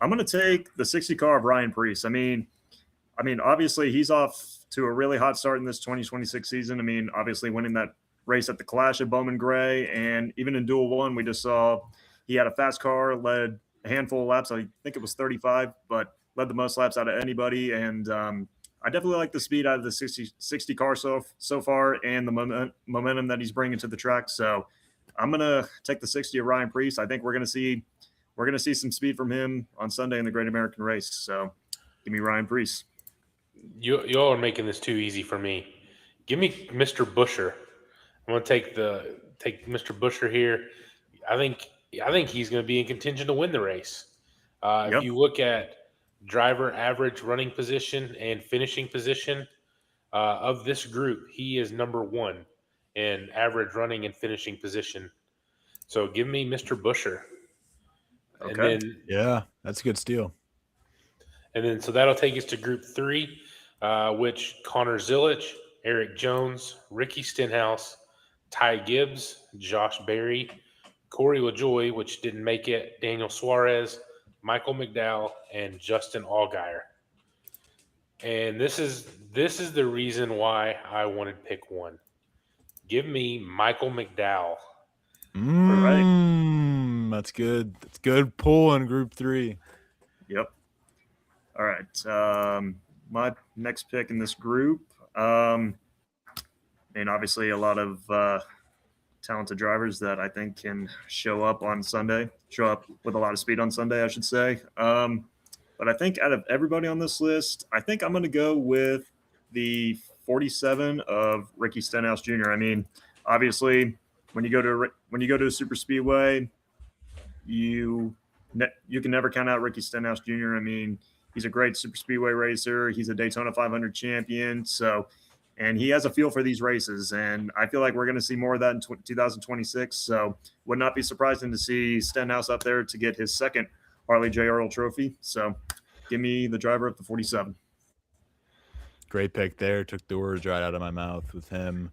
I'm going to take the 60 car of Ryan Preece. I mean, obviously he's off to a really hot start in this 2026 season. I mean, obviously winning that race at the Clash at Bowman Gray, and even in Duel 1, we just saw he had a fast car, led a handful of laps. I think it was 35, but led the most laps out of anybody. And I definitely like the speed out of the 60 car so far, and the momentum that he's bringing to the track. So I'm gonna take the 60 of Ryan Preece. I think we're gonna see some speed from him on Sunday in the Great American Race. So give me Ryan Preece. Y'all are making this too easy for me. Give me Mr. Buescher. I'm gonna take Mr. Buescher here. I think he's going to be in contention to win the race. If you look at driver average running position and finishing position of this group, he is number 1. in average running and finishing position. So give me Mr. Busher. Okay. And then, Yeah, that's a good steal. so that'll take us to Group 3, which Connor Zilich, Eric Jones, Ricky Stenhouse, Ty Gibbs, Josh Berry, Corey LaJoy, which didn't make it, Daniel Suarez, Michael McDowell, and Justin Allgaier. And this is the reason why I wanted to pick one. Give me Michael McDowell. That's good. That's good pull in Group 3. Yep. All right. My next pick in this group, and obviously a lot of talented drivers that I think can show up with a lot of speed on Sunday, I should say. But I think out of everybody on this list, I think I'm going to go with the 47 of Ricky Stenhouse Jr. I mean, obviously, when you go to a super speedway, you can never count out Ricky Stenhouse Jr. I mean, he's a great super speedway racer. He's a Daytona 500 champion. And he has a feel for these races. And I feel like we're going to see more of that in 2026. So would not be surprising to see Stenhouse up there to get his second Harley J. Earl trophy. So give me the driver of the 47. Great pick there. Took the words right out of my mouth with him.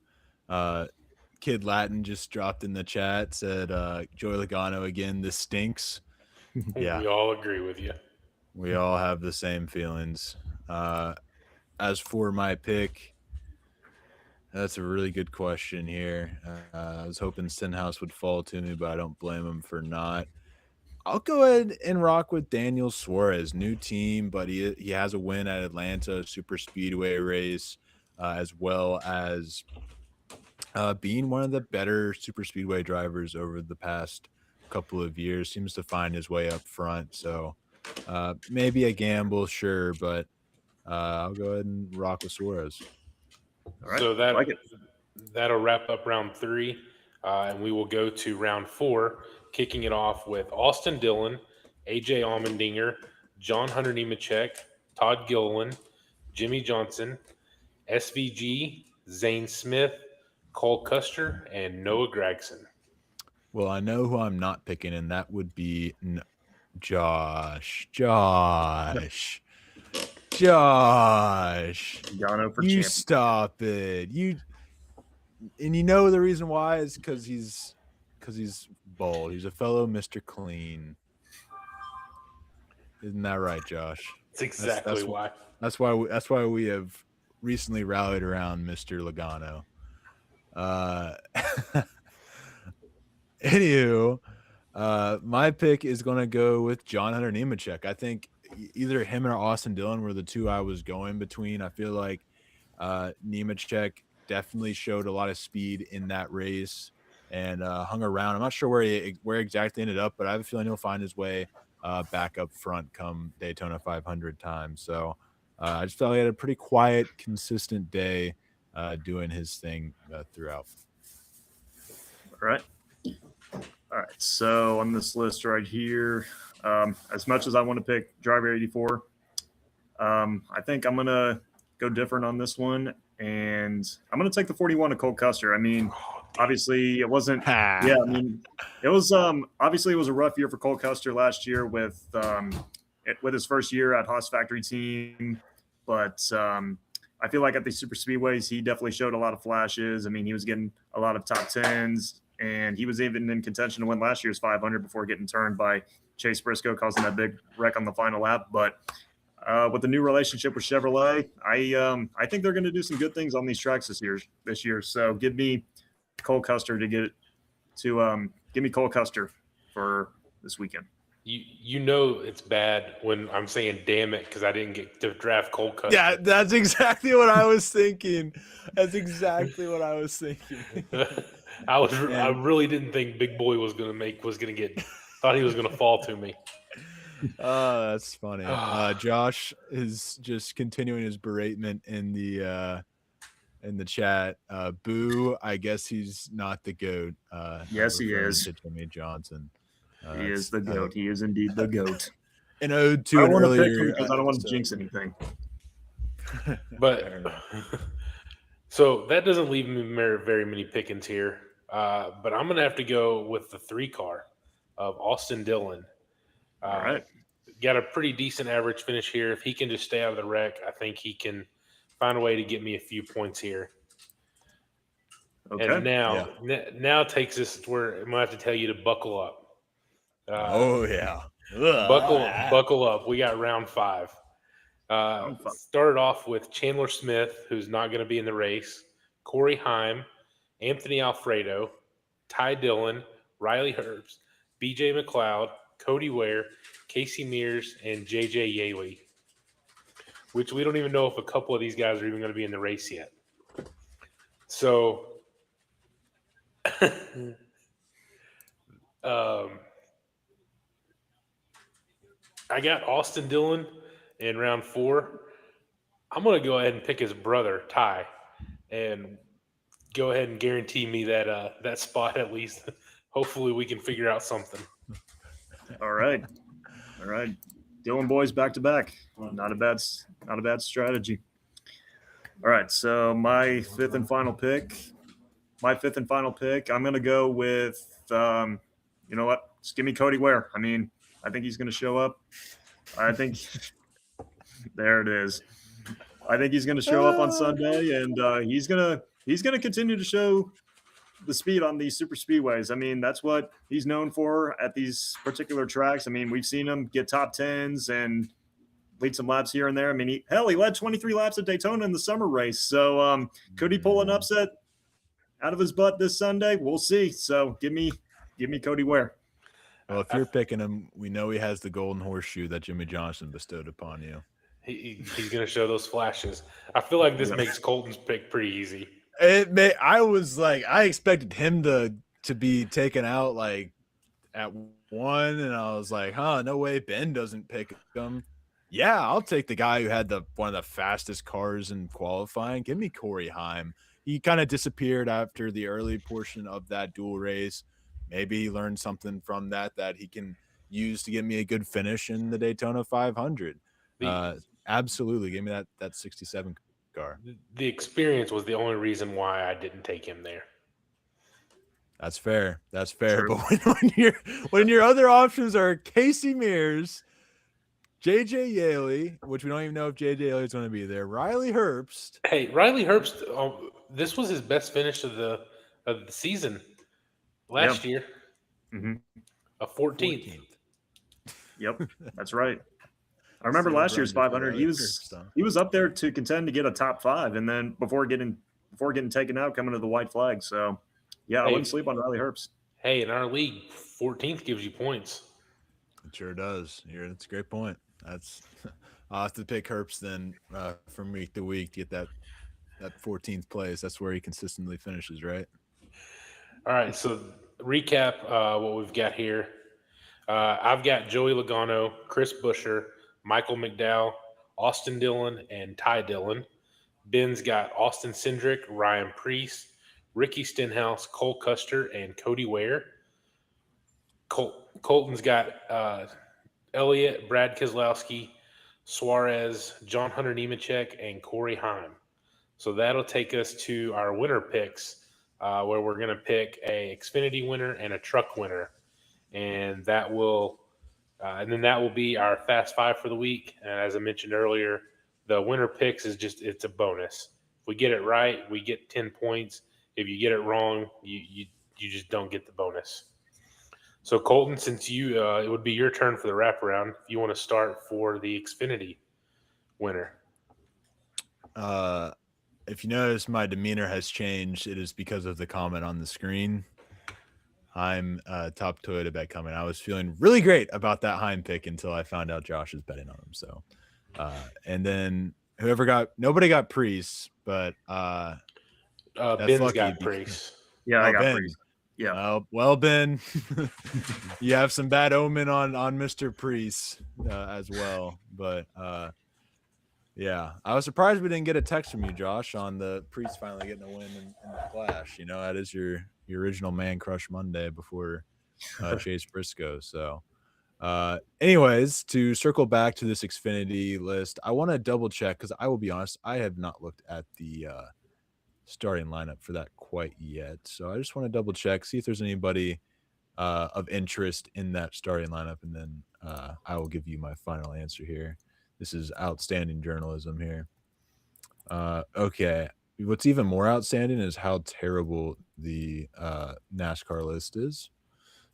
Kid Latin just dropped in the chat, said Joey Logano again, this stinks. Yeah. We all agree with you. We all have the same feelings. As for my pick, that's a really good question here. I was hoping Stenhouse would fall to me, but I don't blame him for not. I'll go ahead and rock with Daniel Suarez. New team, but he has a win at Atlanta Super Speedway race, as well as being one of the better Super Speedway drivers over the past couple of years. Seems to find his way up front. So maybe a gamble, sure, but I'll go ahead and rock with Suarez. All right. So that'll wrap up round 3, and we will go to round 4, kicking it off with Austin Dillon, AJ Allmendinger, John Hunter Nemechek, Todd Gilliland, Jimmy Johnson, SVG, Zane Smith, Cole Custer, and Noah Gragson. Well, I know who I'm not picking, and that would be Josh. You stop it. And you know the reason why is because he's bald. He's a fellow Mr. Clean. Isn't that right, Josh? That's exactly why. That's why we have recently rallied around Mr. Logano. Anywho, my pick is going to go with John Hunter Nemechek. I think either him or Austin Dillon were the two I was going between. I feel like Nemechek definitely showed a lot of speed in that race and hung around. I'm not sure where exactly ended up, but I have a feeling he'll find his way back up front come Daytona 500 time. So I just felt he had a pretty quiet, consistent day doing his thing throughout. All right. So on this list right here, as much as I want to pick driver 84, I think I'm going to go different on this one. And I'm going to take the 41 of Cole Custer. I mean, obviously it wasn't, it was, obviously it was a rough year for Cole Custer last year with his first year at Haas Factory Team. But I feel like at the super speedways, he definitely showed a lot of flashes. I mean, he was getting a lot of top 10s, and he was even in contention to win last year's 500 before getting turned by Chase Briscoe, causing that big wreck on the final lap. But with the new relationship with Chevrolet, I think they're going to do some good things on these tracks this year. So give me Cole Custer give me Cole Custer for this weekend. You know it's bad when I'm saying damn it because I didn't get to draft Cole Custer. Yeah, that's exactly what I was thinking. I really didn't think Big Boy was gonna thought he was gonna fall to me. That's funny. Josh is just continuing his beratement in the chat. Boo, I guess he's not the GOAT. Yes, he is. Jimmy Johnson. He is the GOAT. He is indeed the GOAT. An ode to I an want to earlier pick him because I don't want to jinx anything. But So that doesn't leave me very many pickings here. But I'm going to have to go with the 3 car of Austin Dillon. All right. Got a pretty decent average finish here. If he can just stay out of the wreck, I think he can find a way to get me a few points here. Okay. And now takes us where I'm going to have to tell you to buckle up. Oh yeah. Buckle up. We got round 5. Round 5. Started off with Chandler Smith, who's not going to be in the race, Corey Heim, Anthony Alfredo, Ty Dillon, Riley Herbst, BJ McLeod, Cody Ware, Casey Mears, and JJ Yaley, which we don't even know if a couple of these guys are even going to be in the race yet. So I got Austin Dillon in round 4. I'm going to go ahead and pick his brother, Ty, and go ahead and guarantee me that spot at least. Hopefully we can figure out something. All right. Dillon boys back to back. Not a bad strategy. All right. So my fifth and final pick. I'm going to go with. You know what? Just give me Cody Ware. I mean, I think he's going to show up. I think there it is. I think he's going to show up on Sunday, and he's going to continue to show the speed on these super speedways. I mean, that's what he's known for at these particular tracks. I mean, we've seen him get top 10s and lead some laps here and there. I mean, he led 23 laps at Daytona in the summer race. So could he pull an upset out of his butt this Sunday? We'll see. So give me Cody Ware. Well, if you're picking him, we know he has the golden horseshoe that Jimmy Johnson bestowed upon you. He's going to show those flashes. I feel like this makes Colton's pick pretty easy. I expected him to be taken out like at 1, and I was like, no way Ben doesn't pick him. Yeah, I'll take the guy who had one of the fastest cars in qualifying. Give me Corey Heim. He kind of disappeared after the early portion of that dual race. Maybe he learned something from that he can use to get me a good finish in the Daytona 500. Absolutely, give me that 67 car. The experience was the only reason why I didn't take him there. That's fair. True. But when your other options are Casey Mears, JJ Yaley, which we don't even know if JJ Yaley is going to be there, Riley Herbst. Hey, Riley Herbst, this was his best finish of the season last year. Mm-hmm. A 14th. Yep, that's right. I remember last year's 500. He was up there to contend to get a top 5, and then before getting taken out, coming to the white flag. So, I wouldn't sleep on Riley Herbst. Hey, in our league, 14th gives you points. It sure does. That's a great point. I'll have to pick Herbst then from week to week to get that 14th place. That's where he consistently finishes, right? All right. So recap what we've got here. I've got Joey Logano, Chris Buescher, Michael McDowell, Austin Dillon, and Ty Dillon. Ben's got Austin Cindric, Ryan Preece, Ricky Stenhouse, Cole Custer, and Cody Ware. Colton's got Elliott, Brad Keselowski, Suarez, John Hunter Nemechek, and Corey Heim. So that'll take us to our winner picks, where we're going to pick a Xfinity winner and a truck winner. And that will be our Fast Five for the week. And as I mentioned earlier, the winner picks it's a bonus. If we get it right, we get 10 points. If you get it wrong, you just don't get the bonus. So Colton, since it would be your turn for the wraparound, if you want to start for the Xfinity winner. If you notice, my demeanor has changed. It is because of the comment on the screen. I'm top Toyota bet coming. I was feeling really great about that Heim pick until I found out Josh is betting on him. So, and then nobody got Preece, but Ben's got Preece. Yeah, I got Preece. Yeah. Well, Ben, you have some bad omen on Mr. Preece as well. But yeah, I was surprised we didn't get a text from you, Josh, on the Preece finally getting a win in the Flash. That is your original Man Crush Monday before Chase Briscoe. So anyways, to circle back to this Xfinity list, I want to double check because I will be honest, I have not looked at the starting lineup for that quite yet. So I just want to double check, see if there's anybody of interest in that starting lineup, and then I will give you my final answer here. This is outstanding journalism here. Okay. What's even more outstanding is how terrible the NASCAR list is.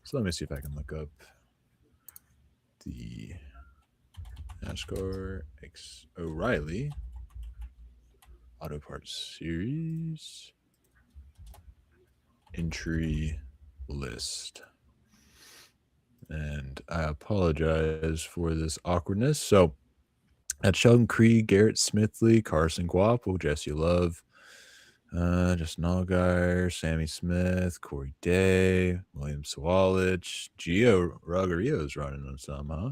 So let me see if I can look up the NASCAR X O'Reilly Auto Parts Series entry list. And I apologize for this awkwardness. So at Sheldon Creed, Garrett Smithley, Carson Guapo, Jesse Love, Justin Allgaier, Sammy Smith, Corey Day, William Sawalich, Gio Ruggerio's running on some, huh?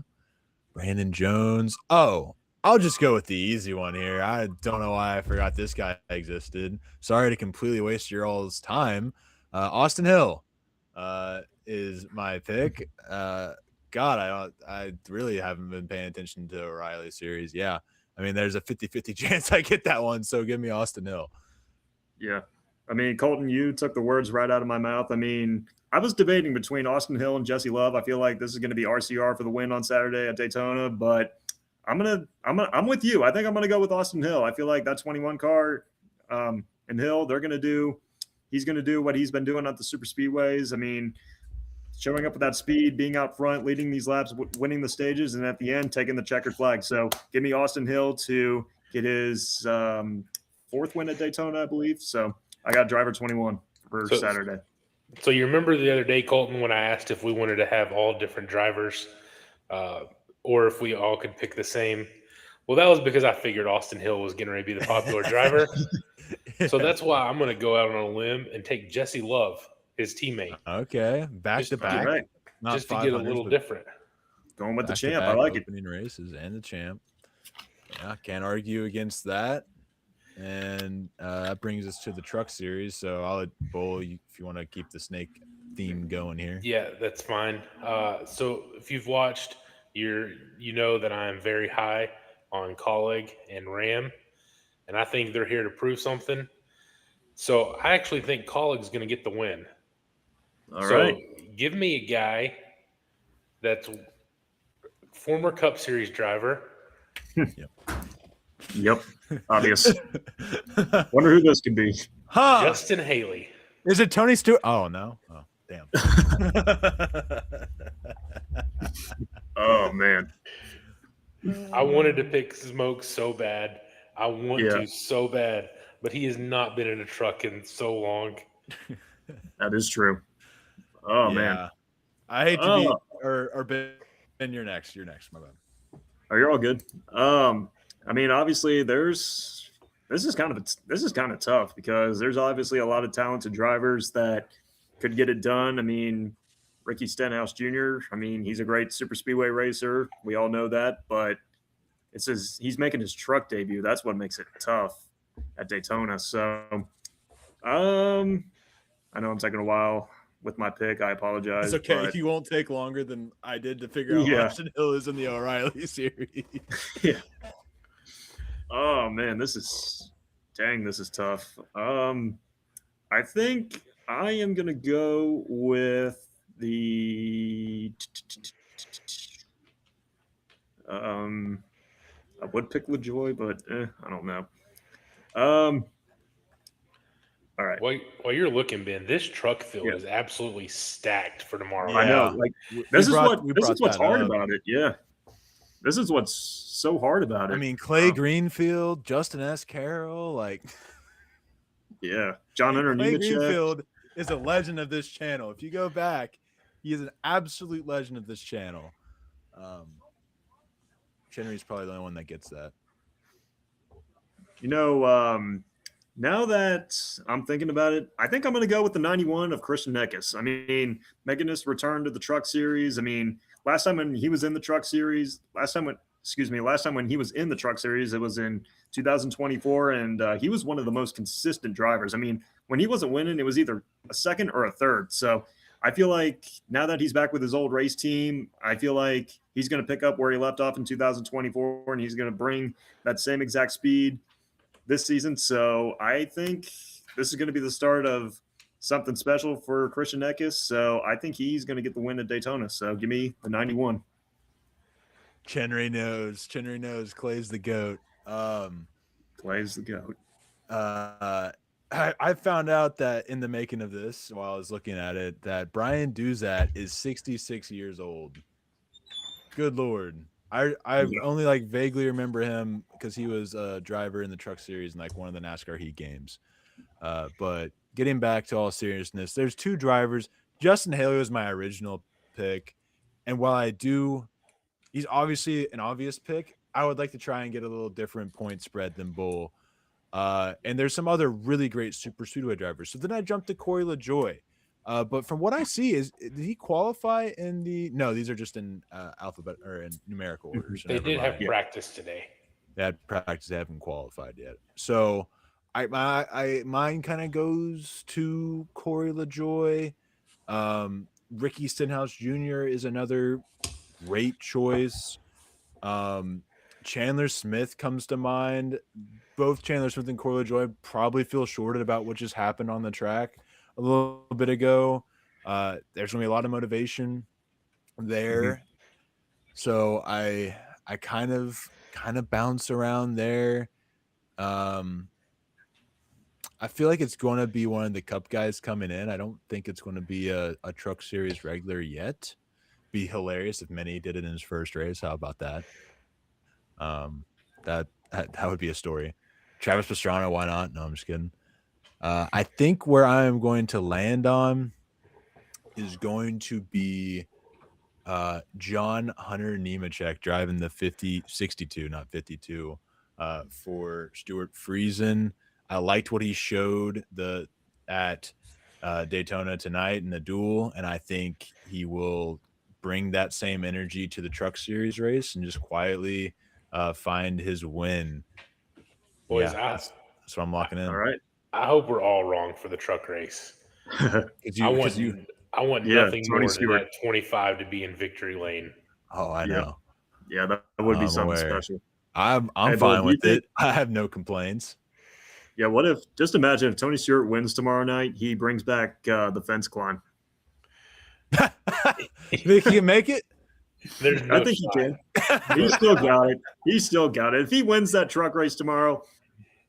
Brandon Jones. Oh, I'll just go with the easy one here. I don't know why I forgot this guy existed. Sorry to completely waste your all's time. Austin Hill is my pick. God, I really haven't been paying attention to O'Reilly series. Yeah. I mean, there's a 50-50 chance I get that one, so give me Austin Hill. Yeah. I mean, Colton, you took the words right out of my mouth. I mean, I was debating between Austin Hill and Jesse Love. I feel like this is going to be RCR for the win on Saturday at Daytona, but I'm with you. I think I'm gonna go with Austin Hill. I feel like that 21 car and Hill, he's gonna do what he's been doing at the super speedways. I mean, showing up with that speed, being out front, leading these laps, winning the stages, and at the end taking the checkered flag. So give me Austin Hill to get his fourth win at Daytona, I believe. So I got driver 21 for Saturday. So you remember the other day, Colton, when I asked if we wanted to have all different drivers or if we all could pick the same? Well, that was because I figured Austin Hill was getting ready to be the popular driver. So that's why I'm going to go out on a limb and take Jesse Love, his teammate. Okay, back to back. Right. Just to get a little different. Going with the champ. I like it. Opening races and the champ. Yeah, can't argue against that. And that brings us to the truck series. So I'll let Bull, if you want to keep the snake theme going here. Yeah, that's fine. So if you've watched, you know that I'm very high on Colleague and Ram, and I think they're here to prove something. So I actually think Colleague's going to get the win. All right. Give me a guy that's former Cup Series driver. Yep. Obvious. Wonder who this could be. Huh. Justin Haley. Is it Tony Stewart? Oh, no. Oh, damn. Oh, man. I wanted to pick Smoke so bad. I want to so bad, but he has not been in a truck in so long. That is true. Oh, man. I hate to be or Ben, you're next. You're next, my bad. Oh, you're all good. I mean, obviously, this is kind of tough because there's obviously a lot of talented drivers that could get it done. I mean, Ricky Stenhouse Jr. I mean, he's a great super speedway racer. We all know that, but he's making his truck debut. That's what makes it tough at Daytona. So, I know I'm taking a while with my pick. I apologize. It's okay. You won't take longer than I did to figure out Austin Hill is in the O'Reilly series. Yeah. Oh man, this is tough. I think I am gonna go with the. I would pick LaJoy, but I don't know. All right. While you're looking, Ben, this truck field is absolutely stacked for tomorrow. I know. Like this is what's hard about it. Yeah. This is what's so hard about it. I mean, Clay Greenfield, Justin S. Carroll, John Hunter Clay Greenfield is a legend of this channel. If you go back, he is an absolute legend of this channel. Chenry's probably the only one that gets that. Now that I'm thinking about it, I think I'm going to go with the 91 of Christian Neckes. I mean, Meganist returned to the Truck Series. I mean, last time when he was in the Truck Series, last time when he was in the Truck Series, it was in 2024, and he was one of the most consistent drivers. I mean, when he wasn't winning, it was either a second or a third. So I feel like now that he's back with his old race team, I feel like he's going to pick up where he left off in 2024, and he's going to bring that same exact speed this season. So I think this is going to be the start of something special for Christian Eckes. So I think he's going to get the win at Daytona. So give me the 91. Chenry knows. Clay's the GOAT. Clay's the GOAT. I found out that in the making of this, while I was looking at it, that Brian Duzat is 66 years old. Good Lord. I only like vaguely remember him because he was a driver in the Truck Series in like one of the NASCAR Heat games. But getting back to all seriousness, there's two drivers. Justin Haley was my original pick, and while he's obviously an obvious pick, I would like to try and get a little different point spread than Bull. And there's some other really great super speedway drivers. So then I jumped to Corey LaJoy. But from what I see, did he qualify in the? No, these are just in alphabet or in numerical order. So they did have mind. practice today. They had practice. They haven't qualified yet. So mine kind of goes to Corey LaJoy. Ricky Stenhouse Jr. is another great choice. Chandler Smith comes to mind. Both Chandler Smith and Corey LaJoy probably feel shorted about what just happened on the track a little bit ago. There's going to be a lot of motivation there. Mm-hmm. So I kind of bounce around there. I feel like it's going to be one of the Cup guys coming in. I don't think it's going to be a Truck Series regular yet. Be hilarious if Minnie did it in his first race. How about that? That would be a story. Travis Pastrana, why not? No, I'm just kidding. I think where I am going to land on is going to be John Hunter Nemechek driving the 62, not 52, for Stuart Friesen. I liked what he showed at Daytona tonight in the duel, and I think he will bring that same energy to the Truck Series race and just quietly find his win. Boys, that's what I'm locking in. All right. I hope we're all wrong for the truck race. I want nothing more than that 25 to be in victory lane. Oh, I know. Yeah, that would be something special. I'm fine with it. I have no complaints. Yeah, just imagine if Tony Stewart wins tomorrow night, he brings back the fence climb. Think he can make it? I think he can. He's still got it. If he wins that truck race tomorrow,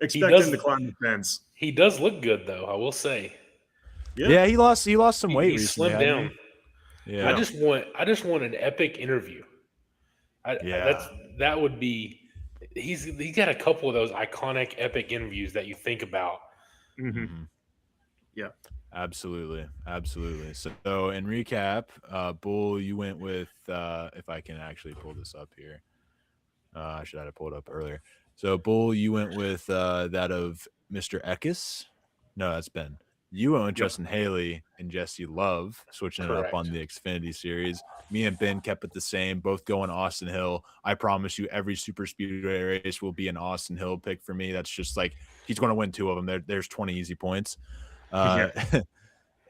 expect him to climb the fence. He does look good, though, I will say. Yeah, he lost some weight recently. He slimmed down. Yeah. I just want an epic interview. That would be. He's got a couple of those iconic epic interviews that you think about. Mm-hmm. Yeah. Absolutely. So in recap, Bull, you went with if I can actually pull this up here. I should have pulled it up earlier. So Bull, you went with that of Mr. Eckes. No, that's Ben. You went with Justin Haley and Jesse Love, switching it up on the Xfinity Series. Me and Ben kept it the same, both going Austin Hill. I promise you, every super speedway race will be an Austin Hill pick for me. That's just like he's going to win 2 of them. There's 20 easy points. And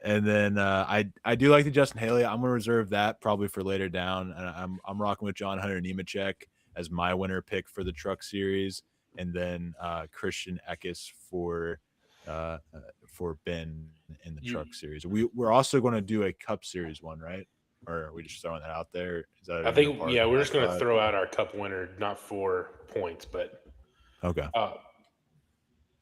then I do like the Justin Haley. I'm going to reserve that probably for later down. And I'm rocking with John Hunter Nemechek as my winner pick for the Truck Series, and then Christian Eckes for Ben in the Truck Series. We're also going to do a Cup Series one, right? Or are we just throwing that out there? I think we're just going to throw out our Cup winner, not for points, but okay.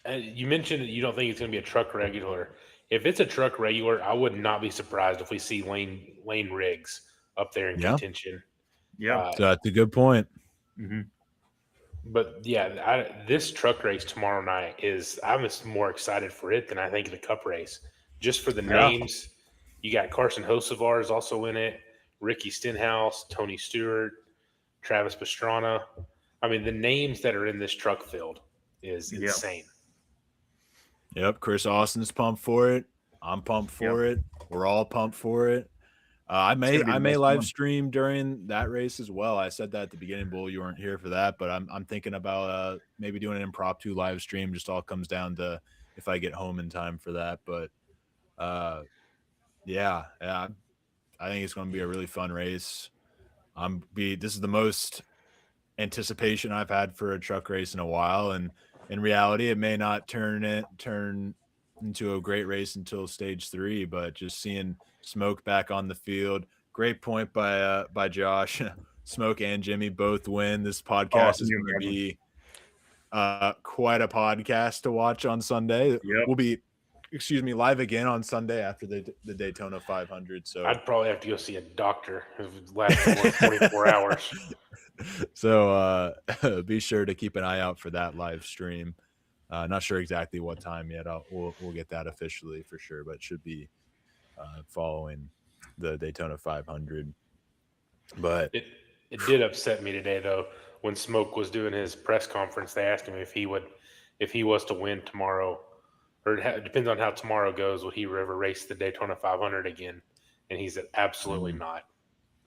And you mentioned that you don't think it's going to be a truck regular. If it's a truck regular, I would not be surprised if we see Lane Riggs up there in contention. Yeah, so that's a good point. Mm-hmm. But this truck race tomorrow night I'm more excited for it than I think the Cup race. Just for the names, you got Carson Hocevar is also in it, Ricky Stenhouse, Tony Stewart, Travis Pastrana. I mean, the names that are in this truck field is insane. Yep, Chris Austin's pumped for it. I'm pumped for it. We're all pumped for it. I may live stream during that race as well. I said that at the beginning, Bull. You weren't here for that, but I'm thinking about maybe doing an impromptu live stream. Just all comes down to if I get home in time for that. But I think it's going to be a really fun race. This is the most anticipation I've had for a truck race in a while, and in reality, it may not turn into a great race until stage 3, but just seeing Smoke back on the field. Great point by Josh. Smoke and Jimmy both win. This Oh, podcast can is you going to imagine? be quite a podcast to watch on Sunday. Yep. We'll be, live again on Sunday after the Daytona 500. So I'd probably have to go see a doctor if it lasts more than 24 hours. So be sure to keep an eye out for that live stream. Not sure exactly what time yet. We'll get that officially for sure, but it should be following the Daytona 500. But it did upset me today though when Smoke was doing his press conference. They asked him if he was to win tomorrow, or it depends on how tomorrow goes. Would he ever race the Daytona 500 again? And he said absolutely not.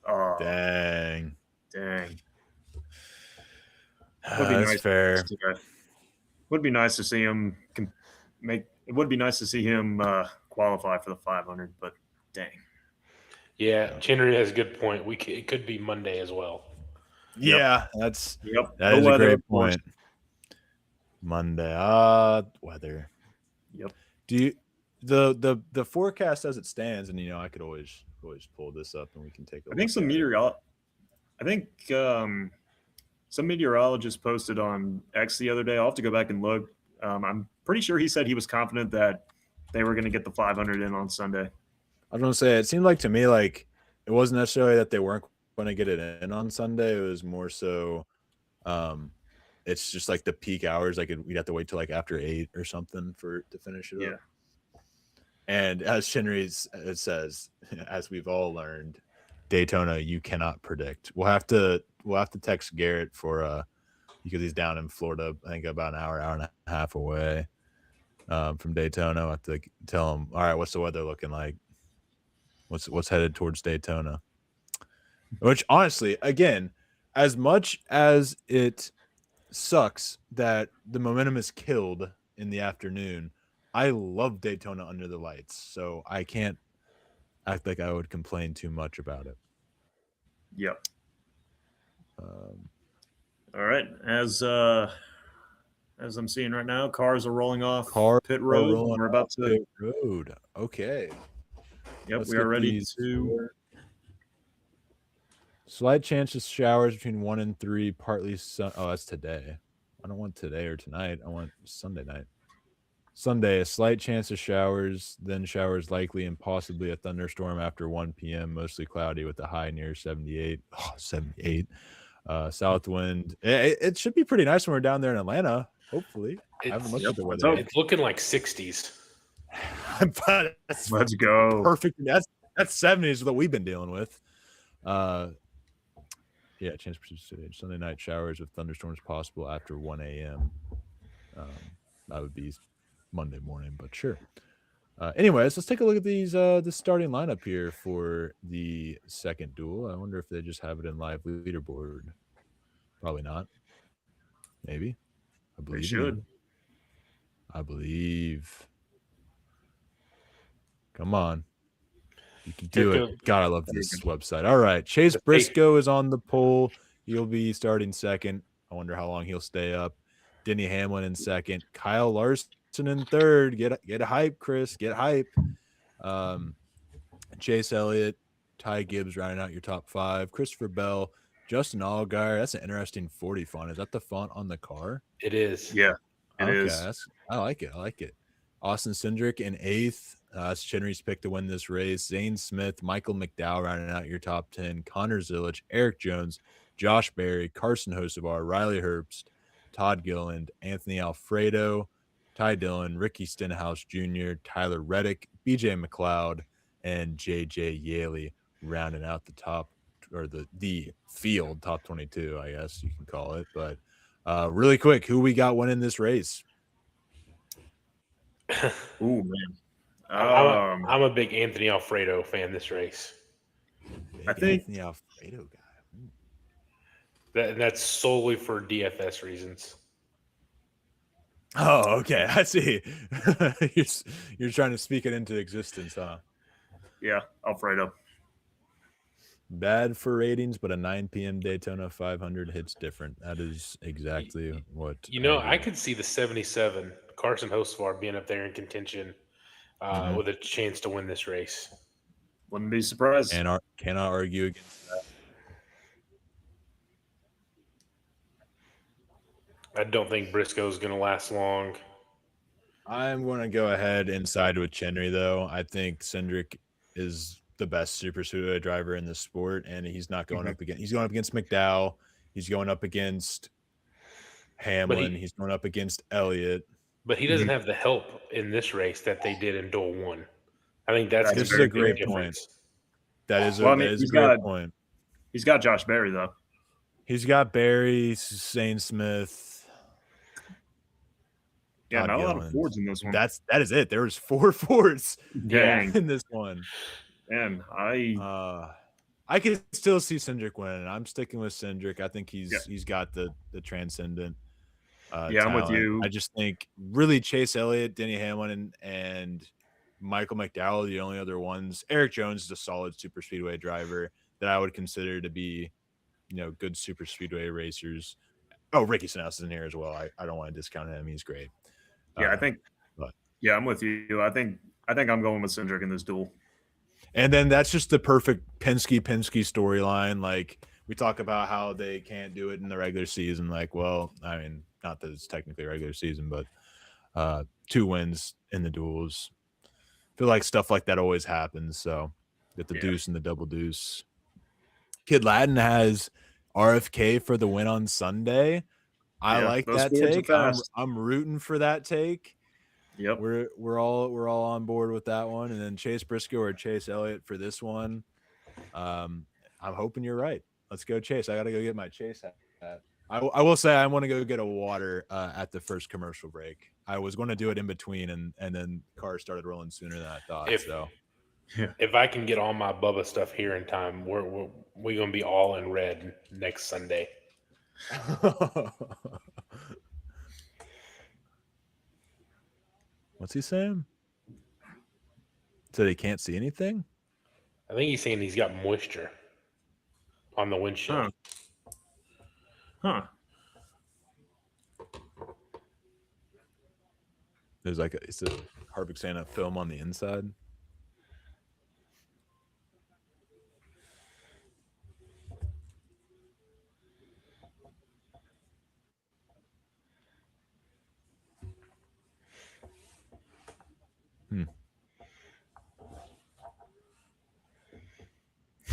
Oh, dang. Would be That's nice fair. Would be nice to see him make. It would be nice to see him qualify for the 500, but dang. Yeah, Chenry has a good point. It could be Monday as well. Yeah, that is No a great of course. point. Monday, weather. Yep. Do you the forecast as it stands, and I could always pull this up and we can take a look. I think some meteorologist posted on X the other day. I'll have to go back and look. I'm pretty sure he said he was confident that they were going to get the 500 in on Sunday. I was going to say, it seemed like to me like it wasn't necessarily that they weren't going to get it in on Sunday. It was more so it's just like the peak hours. Like we'd have to wait till like after 8 or something to finish it up. And as Henry says, as we've all learned, Daytona you cannot predict. We'll have to text Garrett for because he's down in Florida, I think about an hour and a half away from Daytona. I'll have to tell him, all right, what's the weather looking like? What's headed towards Daytona? Which honestly, again, as much as it sucks that the momentum is killed in the afternoon, I love Daytona under the lights, so I can't act like I would complain too much about it. Yep. All right, as I'm seeing right now, cars are rolling off pit road. We're about to pit road. Okay. Yep, we are ready to. Slight chance of showers between 1 and 3, partly sun. Oh, that's today. I don't want today or tonight. I want Sunday night. Sunday, a slight chance of showers, then showers likely and possibly a thunderstorm after 1 p.m. Mostly cloudy with a high near 78. Oh, 78. South wind. It should be pretty nice when we're down there in Atlanta. Hopefully, I haven't looked at the weather. It's looking like 60s. Let's go. Perfect. That's 70s is what we've been dealing with. Yeah, chance of precipitation. Sunday night showers with thunderstorms possible after 1 a.m. That would be Monday morning, but sure. Anyways, let's take a look at the starting lineup here for the second duel. I wonder if they just have it in live leaderboard. Probably not. Maybe. I believe they should. I believe. Come on. You can do it. God, I love this website. All right. Chase Briscoe is on the pole. He'll be starting second. I wonder how long he'll stay up. Denny Hamlin in second. Kyle Larson in third. Get a hype, Chris. Get hype. Chase Elliott, Ty Gibbs rounding out your top 5. Christopher Bell, Justin Allgaier. That's an interesting 40 font. Is that the font on the car? It is. Yeah, it is. I like it. Austin Cindric in 8th. That's Chenry's pick to win this race. Zane Smith, Michael McDowell rounding out your top 10. Connor Zilic, Eric Jones, Josh Berry, Carson Hocevar, Riley Herbst, Todd Gilliland, Anthony Alfredo, Ty Dillon, Ricky Stenhouse Jr., Tyler Reddick, BJ McLeod, and JJ Yaley rounding out the top, or the field top 22, I guess you can call it. But really quick, who we got winning this race? Ooh, man. I'm a big Anthony Alfredo fan this race. I think Anthony Alfredo guy. That's solely for DFS reasons. Oh, okay. I see. You're trying to speak it into existence, huh? Yeah, Alfredo. Bad for ratings, but a 9 p.m. Daytona 500 hits different. That is exactly what. I could see the 77 Carson Hocevar being up there in contention with a chance to win this race. Wouldn't be surprised. And cannot argue against that. I don't think Briscoe's going to last long. I'm going to go ahead and side with Chenry, though. I think Cindric is the best super speedway driver in the sport, and he's not going up against. He's going up against McDowell. He's going up against Hamlin. He's going up against Elliott. But he doesn't have the help in this race that they did in Duel 1. I think that's this is a great point. That is a great point. He's got Josh Berry, though. He's got Berry, Zane Smith. Yeah, not a lot of Fords in this one. That is it. There was 4 Fords in this one. And I can still see Cindric winning. I'm sticking with Cindric. I think he's got the transcendent I'm talent. with you. I just think really Chase Elliott, Denny Hamlin, and Michael McDowell are the only other ones. Eric Jones is a solid super speedway driver that I would consider to be, good super speedway racers. Oh, Ricky Stenhouse is in here as well. I don't want to discount him. He's great. Yeah, I'm with you. I think I'm going with Cindric in this duel. And then that's just the perfect Penske storyline. Like, we talk about how they can't do it in the regular season. Like, well, I mean, not that it's technically regular season, but 2 wins in the duels. I feel like stuff like that always happens. So get the deuce and the double deuce. Kid Latin has RFK for the win on Sunday. I like that take. I'm rooting for that take. Yep. We're all on board with that one. And then Chase Briscoe or Chase Elliott for this one. I'm hoping you're right. Let's go, Chase. I got to go get my Chase hat. I will say I want to go get a water at the first commercial break. I was going to do it in between, and then cars started rolling sooner than I thought. If I can get all my Bubba stuff here in time, we're going to be all in red next Sunday. What's he saying? So he can't see anything? I think he's saying he's got moisture on the windshield. Huh. There's it's a Harvick saying a film on the inside.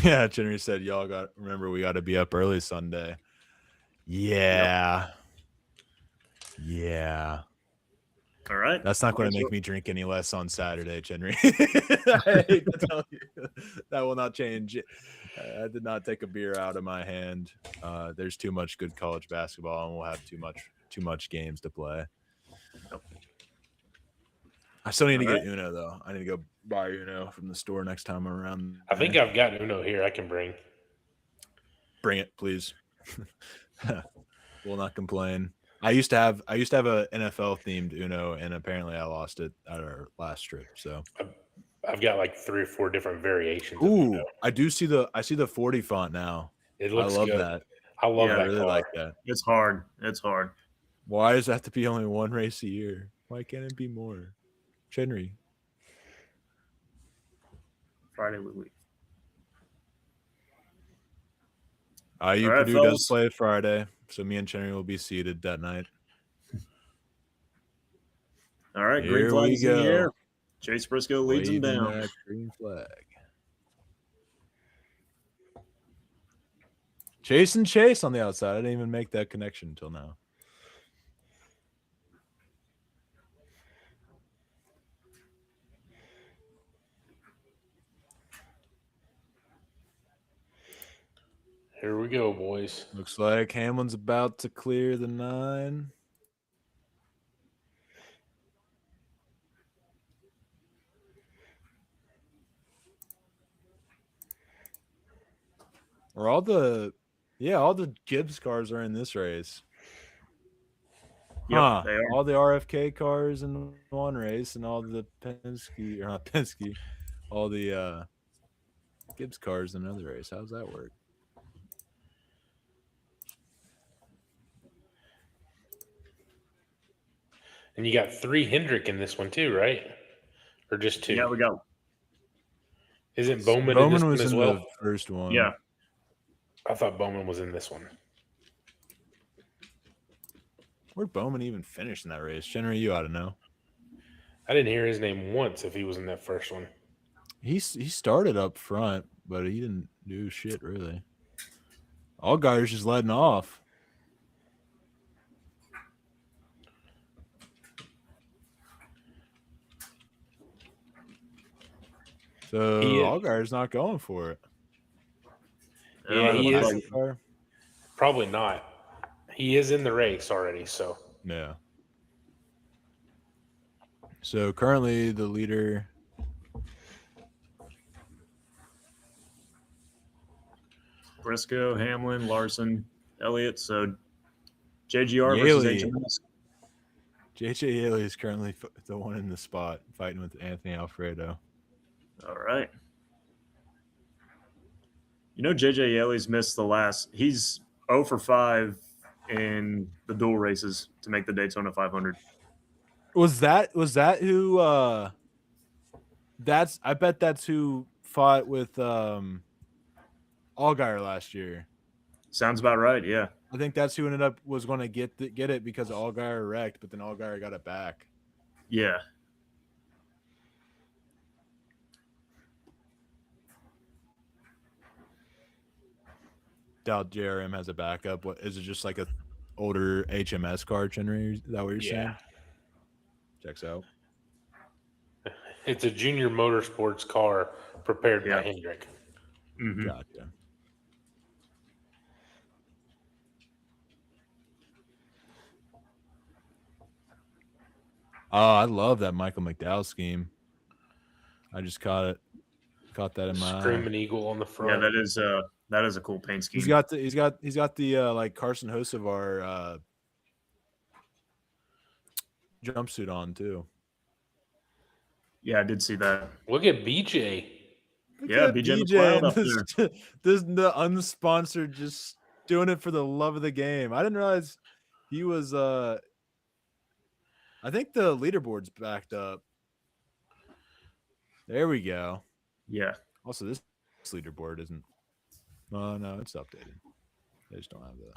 Yeah, Jenny said, y'all remember we got to be up early Sunday. Yeah. Yep. Yeah. All right. That's not going to make me drink any less on Saturday, Chenry. I hate to tell you. That will not change. I did not take a beer out of my hand. There's too much good college basketball, and we'll have too much games to play. Nope. I still need to get Uno, though. I need to go buy Uno from the store next time I'm around. I think I've got Uno here I can bring. Bring it, please. Will not complain. I used to have a NFL themed Uno, and apparently I lost it at our last trip. So I've got like 3 or 4 different variations. Ooh, I see the 40 font now. It looks I love good. that. I love that. I really like that. It's hard. Why does that have to be only 1 race a year? Why can't it be more? Chenry. Friday we leave. Purdue does play Friday, so me and Chenry will be seated that night. All right, Here green flag is in the air. Chase Briscoe leads him down. That green flag. Chase on the outside. I didn't even make that connection until now. Here we go, boys. Looks like Hamlin's about to clear the 9. Or all the Gibbs cars are in this race. Yep, they are. All the RFK cars in one race, and all the all the Gibbs cars in another race. How does that work? And you got 3 Hendrick in this one too, right? Or just 2? Yeah, we got. Isn't Bowman in this Bowman one was as in well? the first one. Yeah. I thought Bowman was in this one. Where'd Bowman even finish in that race? Generally, you ought to know. I didn't hear his name once if he was in that first one. He started up front, but he didn't do shit really. Allgaier's just letting off. So Allgaier's not going for it. Yeah, he is. Car? Probably not. He is in the race already, so. Yeah. So currently the leader. Briscoe, Hamlin, Larson, Elliott. So JGR Yaley. versus HMS. JJ Yaley is currently the one in the spot fighting with Anthony Alfredo. All right. You know, JJ Yaley's missed the last. He's 0 for 5 in the dual races to make the Daytona 500. Was that who? I bet that's who fought with Allgaier last year. Sounds about right. Yeah. I think that's who was going to get it because Allgaier wrecked, but then Allgaier got it back. Yeah. Doubt JRM has a backup. What is it? Just like a older HMS car generator? Is that what you're saying? Checks out. It's a junior motorsports car prepared by Hendrick. Mm-hmm. Gotcha. Oh, I love that Michael McDowell scheme. I just caught that in my Screaming eagle on the front. Yeah, that is a cool paint scheme. He's got the like Carson Hocevar jumpsuit on too. Yeah, I did see that. Look at BJ. BJ up there. This the unsponsored, just doing it for the love of the game. I didn't realize he was. I think the leaderboard's backed up. There we go. Yeah. Also, this leaderboard isn't. Oh no, it's updated. They just don't have the.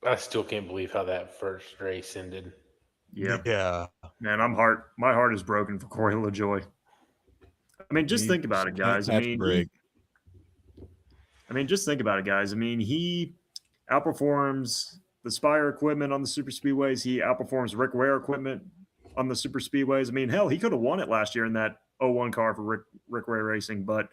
I still can't believe how that first race ended. Yeah. Man, my heart is broken for Corey LaJoy. I mean, just think about it, guys. Just think about it, guys. I mean, he outperforms the Spire equipment on the super speedways. He outperforms Rick Ware equipment on the super speedways. I mean, hell, he could have won it last year in that 01 car for Rick Ware Racing. But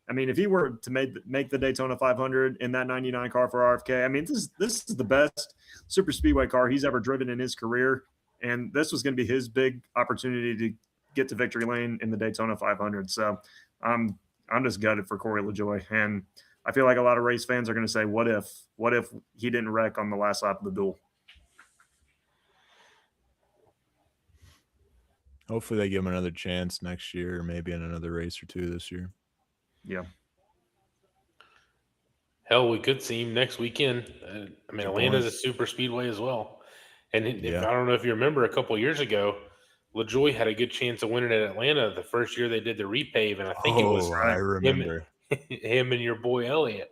I mean, if he were to make the Daytona 500 in that 99 car for RFK, I mean, this is the best super speedway car he's ever driven in his career. And this was going to be his big opportunity to get to victory lane in the Daytona 500. So I'm just gutted for Corey LaJoy. And I feel like a lot of race fans are going to say, what if he didn't wreck on the last lap of the duel? Hopefully they give him another chance next year, or maybe in another race or two this year. Yeah. Hell, we could see him next weekend. I mean, Atlanta's a super speedway as well. And I don't know if you remember, a couple of years ago, LaJoy had a good chance of winning at Atlanta the first year they did the repave, and I think it was I remember him and your boy Elliott.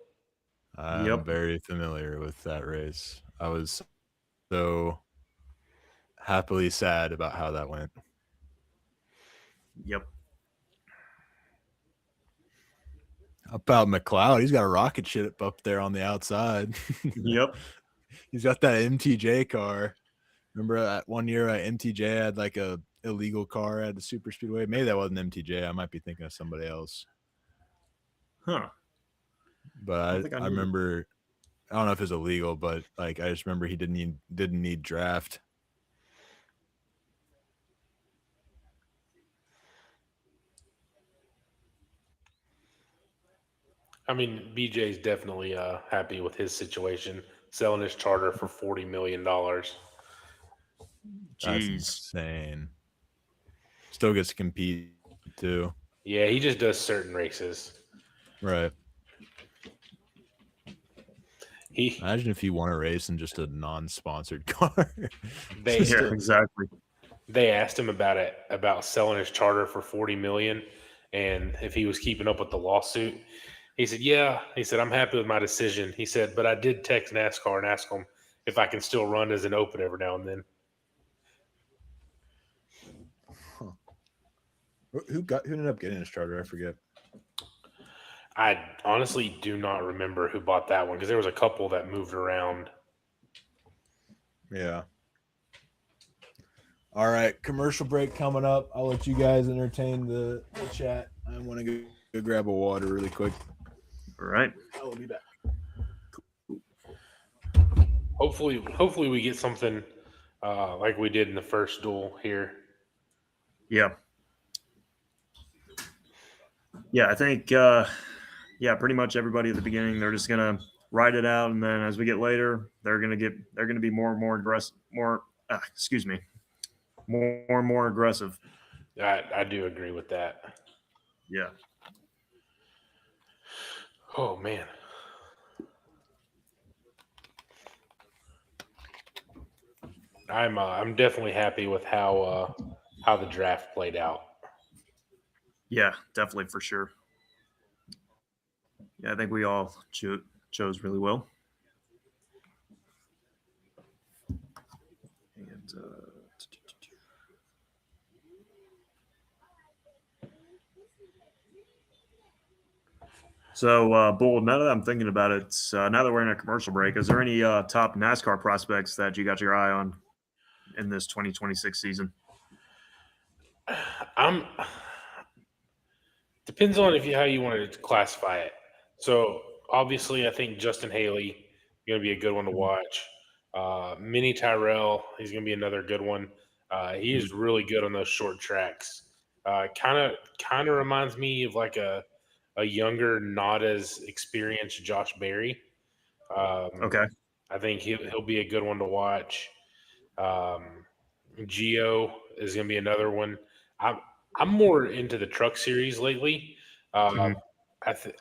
I'm very familiar with that race. I was so happily sad about how that went. Yep. About McLeod, he's got a rocket ship up there on the outside. Yep. He's got that MTJ car. Remember that one year MTJ had like a illegal car at the super speedway? Maybe that wasn't MTJ. I might be thinking of somebody else. Huh. But I remember I don't know if it's illegal, but like I just remember he didn't need draft. I mean, BJ's definitely happy with his situation, selling his charter for $40 million. That's Jeez. insane. Still gets to compete too. Yeah, he just does certain races. Right. He Imagine if you won a race in just a non-sponsored car. they Yeah, exactly. they asked him about selling his charter for 40 million and if he was keeping up with the lawsuit. He said, "Yeah." He said, "I'm happy with my decision." He said, "But I did text NASCAR and ask them if I can still run as an open every now and then." Who ended up getting his charter? I forget. I honestly do not remember who bought that one because there was a couple that moved around. Yeah. All right, commercial break coming up. I'll let you guys entertain the chat. I want to go grab a water really quick. All right. I'll be back. Hopefully we get something like we did in the first duel here. Yeah. Yeah, I think pretty much everybody at the beginning, they're just gonna ride it out, and then as we get later, they're gonna be more and more aggressive, more and more aggressive. I do agree with that. Yeah. Oh man. I'm definitely happy with how the draft played out. Yeah, definitely for sure. Yeah, I think we all chose really well. And so, Bull, now that I'm thinking about it, now that we're in a commercial break, is there any top NASCAR prospects that you got your eye on in this 2026 season? I'm depends on how you want to classify it. So obviously, I think Justin Haley is going to be a good one to watch. Minnie Tyrell, he's going to be another good one. He is really good on those short tracks. Kind of reminds me of like a younger, not as experienced Josh Berry. Okay. I think he'll be a good one to watch. Geo is going to be another one. I'm more into the truck series lately. Uh, Mhm.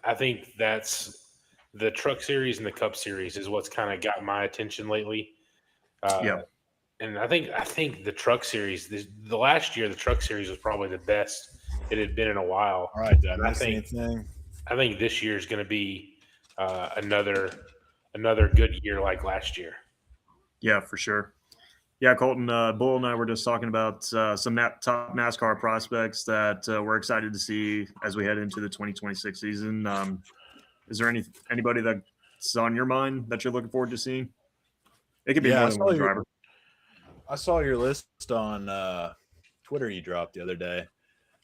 I think that's the truck series and the Cup series is what's kind of got my attention lately. Yeah. And I think the truck series the last year the truck series was probably the best it had been in a while. All right, did I And miss anything? I think this year is going to be another good year like last year. Yeah, for sure. Yeah, Colton, Bull and I were just talking about some top NASCAR prospects that we're excited to see as we head into the 2026 season. Is there anybody that's on your mind that you're looking forward to seeing? It could be Yeah, more than one driver. I saw your list on Twitter you dropped the other day.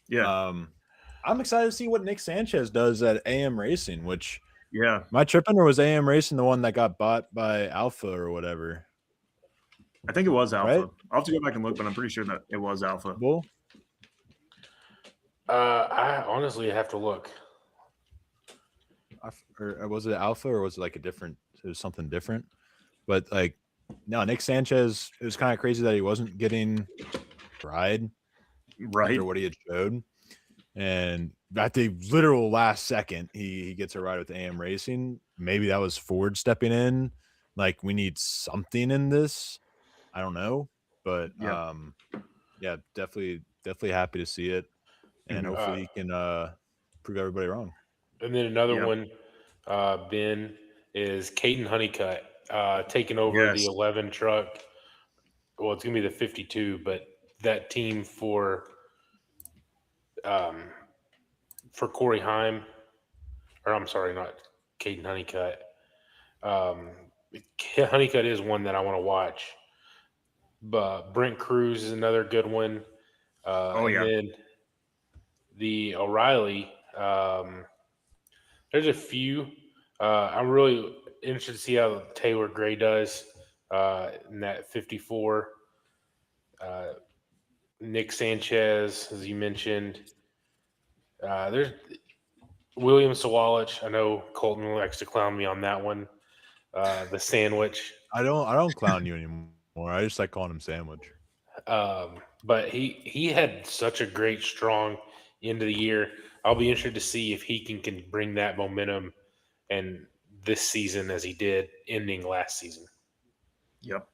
Yeah, I'm excited to see what Nick Sanchez does at AM Racing, which yeah. my tripping or was AM Racing the one that got bought by Alpha or whatever, I think it was Alpha. right? I'll have to go back and look, but I'm pretty sure that it was Alpha. Bull? I honestly have to look. Or was it Alpha or was it like it was something different? But like, no, Nick Sanchez, it was kind of crazy that he wasn't getting ride Right. after what he had showed. And at the literal last second, he gets a ride with AM Racing. Maybe that was Ford stepping in. Like, we need something in this. I don't know. But Yeah. yeah, definitely happy to see it. And Mhm. hopefully he can prove everybody wrong. And then another Yeah. one, Ben, is Caden Honeycutt taking over the Yes. 11 truck. Well, it's going to be the 52, but that team for Corey Heim, or I'm sorry, not Caden Honeycutt. Honeycutt is one that I want to watch. But Brent Cruz is another good one. Oh, And yeah. then the O'Reilly, there's a few. I'm really interested to see how Taylor Gray does in that 54. Uh, Nick Sanchez, as you mentioned. There's William Sawalich. I know Colton likes to clown me on that one. The sandwich. I don't clown you anymore. I just like calling him Sandwich. But he had such a great, strong end of the year. I'll be interested to see if he can bring that momentum and this season as he did ending last season. Yep.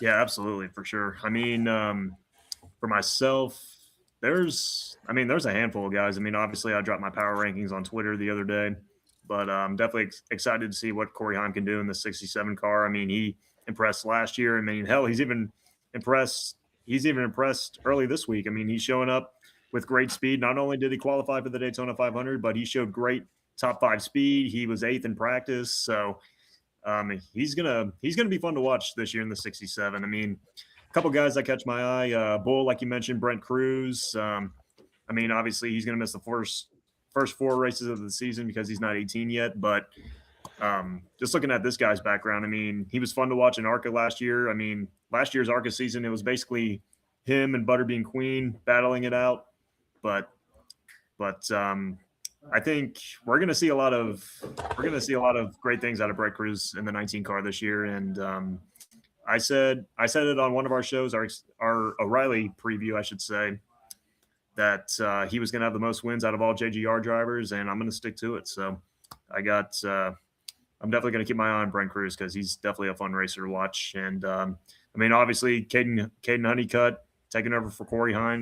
Yeah, absolutely, for sure. I mean, for myself, there's a handful of guys. I mean, obviously, I dropped my power rankings on Twitter the other day, but I'm definitely excited to see what Corey Heim can do in the 67 car. I mean, he impressed last year. I mean, hell, he's even impressed. He's even impressed early this week. I mean, he's showing up with great speed. Not only did he qualify for the Daytona 500, but he showed great top five speed. He was eighth in practice, so he's gonna be fun to watch this year in the 67. I mean, a couple guys that catch my eye. Bull, like you mentioned, Brent Cruz. I mean, obviously he's gonna miss the first four races of the season because he's not 18 yet. But just looking at this guy's background, I mean, he was fun to watch in ARCA last year. I mean, last year's ARCA season, it was basically him and Butterbean Queen battling it out. But I think we're going to see a lot of great things out of Brett Cruz in the 19 car this year. And I said it on one of our shows, our O'Reilly preview, I should say, that he was going to have the most wins out of all JGR drivers, and I'm going to stick to it. So I'm definitely going to keep my eye on Brent Cruz because he's definitely a fun racer to watch. And I mean, obviously, Caden Honeycutt taking over for Corey Heim.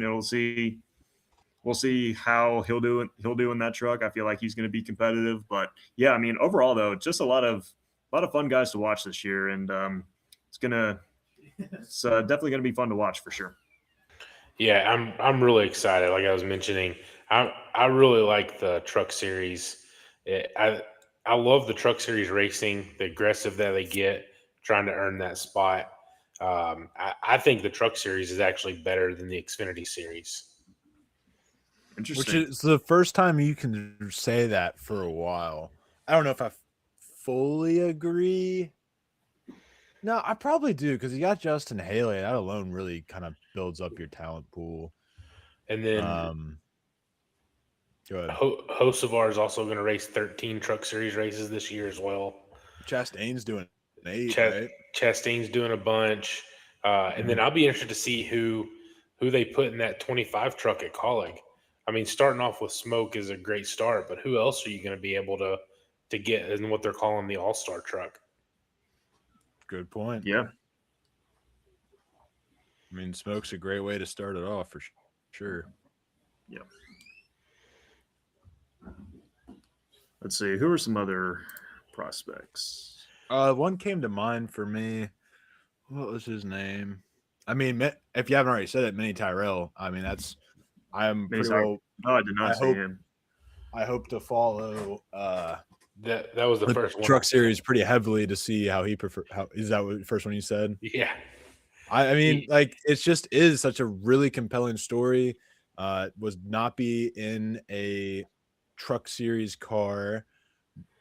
We'll see how he'll do in that truck. I feel like he's going to be competitive. But yeah, I mean, overall though, just a lot of fun guys to watch this year, and it's definitely going to be fun to watch for sure. Yeah, I'm really excited. Like I was mentioning, I really like the Truck Series. I love the Truck Series racing, the aggressive that they get, trying to earn that spot. I think the Truck Series is actually better than the Xfinity Series. Which Interesting. is the first time you can say that for a while. I don't know if I fully agree. No, I probably do because you got Justin Haley. That alone really kind of builds up your talent pool. And then go ahead. Hocevar is also going to race 13 Truck Series races this year as well. Chastain's doing 8, right? Chastain's doing a bunch. And then I'll be interested to see who they put in that 25 truck at Colleague. I mean, starting off with Smoke is a great start, but who else are you going to be able to get in what they're calling the All-Star truck? Good point. Yeah. I mean, Smoke's a great way to start it off for sure. Yeah. Let's see. Who are some other prospects? One came to mind for me. What was his name? I mean, if you haven't already said it, Minnie Tyrell. I mean, I'm pretty well. No, I did not see him. I hope to follow that was the first one. Truck Series pretty heavily to see how he prefer. How is that the first one you said? Yeah. I mean, like it just is such a really compelling story. Was not be in a Truck Series car,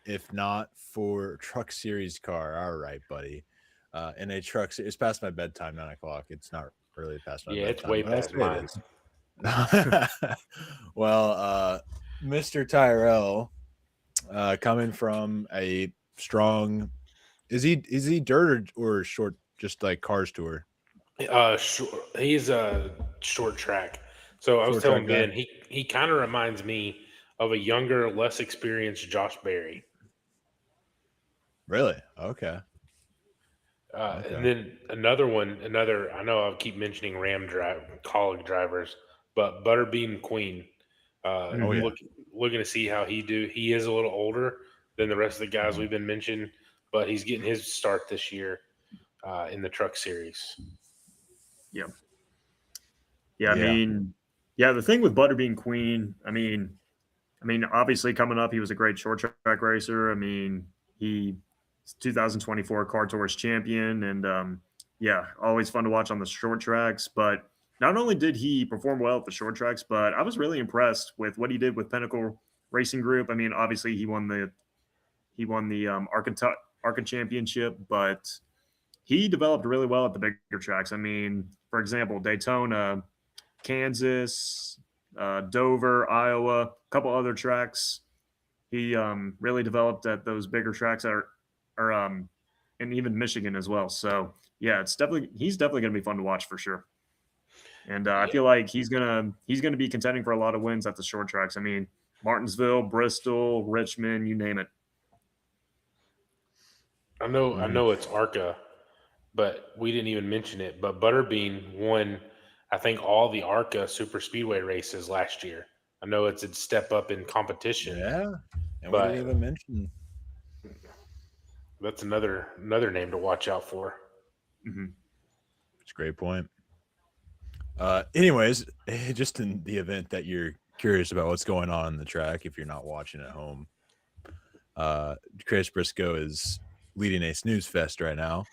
if not for Truck Series car. All right, buddy. In a truck, it's past my bedtime, 9 o'clock. It's not really past my bedtime. It's way past mine. Well, Mr. Tyrell, coming from a strong, is he dirt or short, just like cars tour? He's a short track. So I was telling Ben, he kind of reminds me of a younger, less experienced Josh Berry. Really? Okay. And then I know I'll keep mentioning Colleague drivers, but Butterbean Queen. Looking to see how he is a little older than the rest of the guys we've been mentioning, but he's getting his start this year in the Truck Series. Yeah. I mean, the thing with Butterbean Queen, I mean, obviously coming up, he was a great short track racer. I mean, he's 2024 Car Tours champion, and always fun to watch on the short tracks. But not only did he perform well at the short tracks, but I was really impressed with what he did with Pinnacle Racing Group. I mean, obviously he won He won the ARCA championship, but he developed really well at the bigger tracks. I mean, for example, Daytona, Kansas, Dover, Iowa, a couple other tracks. He really developed at those bigger tracks and even Michigan as well. So yeah, he's definitely going to be fun to watch for sure. And I feel like he's gonna be contending for a lot of wins at the short tracks. I mean, Martinsville, Bristol, Richmond, you name it. I know it's ARCA, but we didn't even mention it. But Butterbean won, I think, all the ARCA super speedway races last year. I know it's a step up in competition. Yeah, and but we didn't even mention. That's another name to watch out for. Mm-hmm. It's a great point. Anyways, just in the event that you're curious about what's going on in the track, if you're not watching at home, Chris Briscoe is leading a snooze fest right now.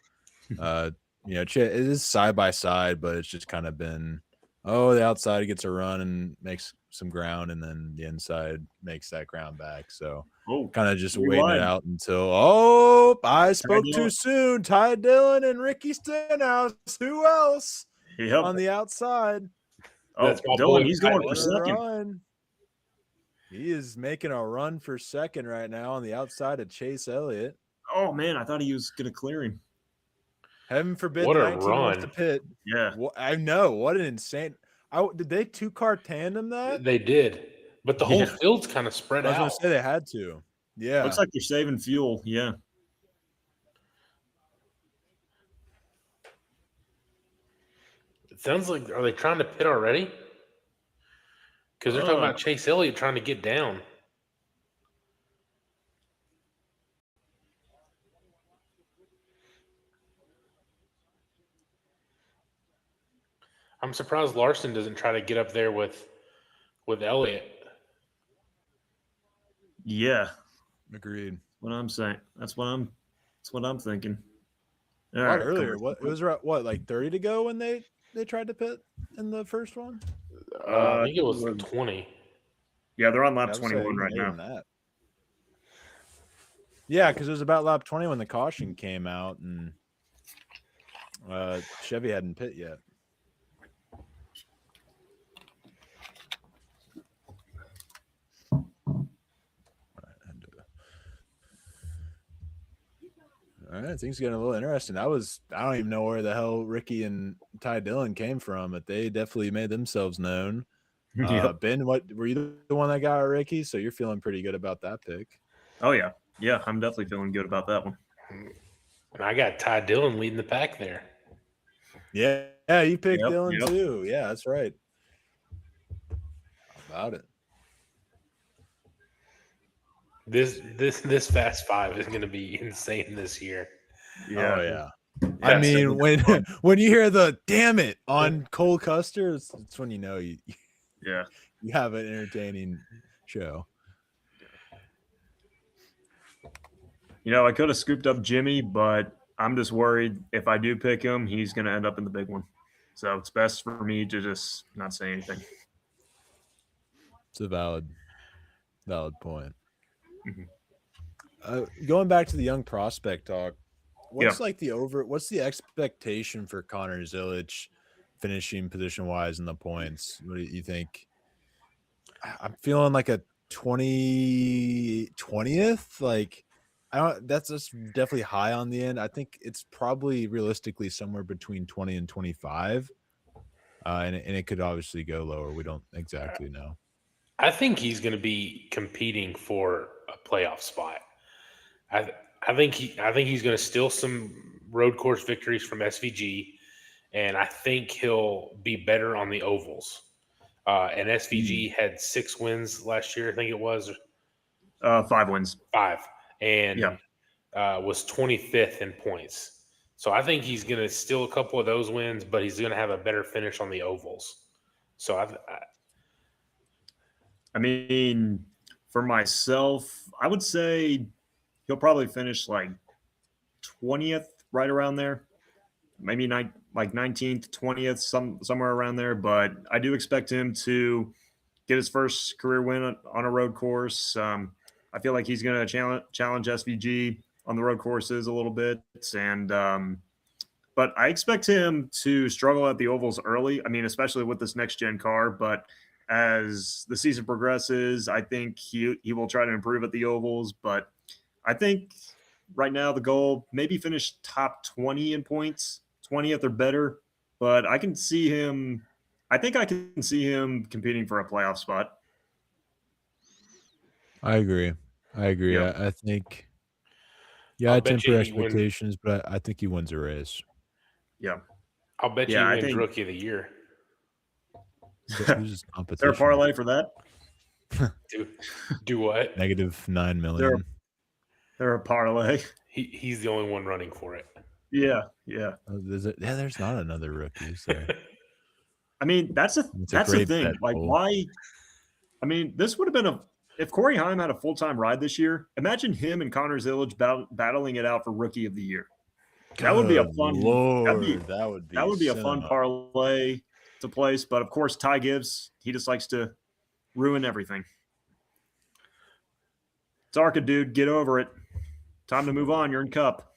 It is side by side, but it's just kind of been, the outside gets a run and makes some ground, and then the inside makes that ground back. So kind of just waiting it out until, I spoke too soon. Ty Dillon and Ricky Stenhouse. Who else? On the outside. Dylan, he's going for second. Run. He is making a run for second right now on the outside of Chase Elliott. Oh, man, I thought he was going to clear him. Heaven forbid what 19 run. wants to pit. Yeah. I know. What an insane. Did they two-car tandem that? They did. But the whole field's kind of spread out. I was going to say they had to. Yeah. Looks like they're saving fuel. Yeah. It sounds like, are they trying to pit already? Because they're talking about Chase Elliott trying to get down. I'm surprised Larson doesn't try to get up there with Elliott. Yeah. Agreed. What I'm saying. That's what I'm thinking. All right, earlier. It was like 30 to go when they tried to pit in the first one? I think it was 20. Yeah, they're on lap 21 right now. Yeah, because it was about lap 20 when the caution came out, and Chevy hadn't pit yet. All right, things getting a little interesting. I don't even know where the hell Ricky and Ty Dillon came from, but they definitely made themselves known. Ben, what were you the one that got Ricky? So you're feeling pretty good about that pick. Oh yeah. Yeah, I'm definitely feeling good about that one. And I got Ty Dillon leading the pack there. Yeah, you picked Dillon too. Yeah, that's right. How about it? This Fast Five is going to be insane this year. Yeah. Oh yeah. I mean, when you hear the "damn it" on Cole Custer, it's when you know you have an entertaining show. I could have scooped up Jimmy, but I'm just worried if I do pick him, he's going to end up in the big one. So it's best for me to just not say anything. It's a valid point. Mm-hmm. Going back to the young prospect talk, what's the expectation for Connor Zilic finishing position wise in the points? What do you think? I'm feeling like a 20th. Like, that's just definitely high on the end. I think it's probably realistically somewhere between 20 and 25. And it could obviously go lower. We don't exactly know. I think he's going to be competing for a playoff spot. I think he's going to steal some road course victories from SVG, and I think he'll be better on the ovals. And SVG had 6 wins last year, I think it was. 5 wins. 5. And was 25th in points. So I think he's going to steal a couple of those wins, but he's going to have a better finish on the ovals. So I mean, for myself, I would say he'll probably finish like 20th, right around there. Maybe like 19th, 20th, somewhere around there. But I do expect him to get his first career win on a road course. I I feel like he's going to challenge SVG on the road courses a little bit, and but I expect him to struggle at the ovals early. I mean, especially with this next gen car. But as the season progresses, I think he will try to improve at the ovals. But I think right now the goal maybe finish top 20 in points, 20th or better. But I can see him. I think I can see him competing for a playoff spot. I agree. Yep. I think, I'll I bet you temper he wins. expectations, but I think he wins a race. Yeah. I'll bet you Yeah, he I wins think. Rookie of the Year. Who's his Is there a competition? parlay for that? Do what? -9 Is million. there a parlay? He's the only one running for it. Yeah. Yeah, there's not another rookie, is there? I mean, that's the great thing. bet, Like, Cole. why? I mean, this would have been if Corey Heim had a full-time ride this year. Imagine him and Connor Zillage battling it out for Rookie of the Year. That would be a Good fun. Lord, that would be a fun cinema. parlay to place. But of course, Ty Gibbs, he just likes to ruin everything. It's Arca, dude. Get over it. Time to move on. You're in Cup.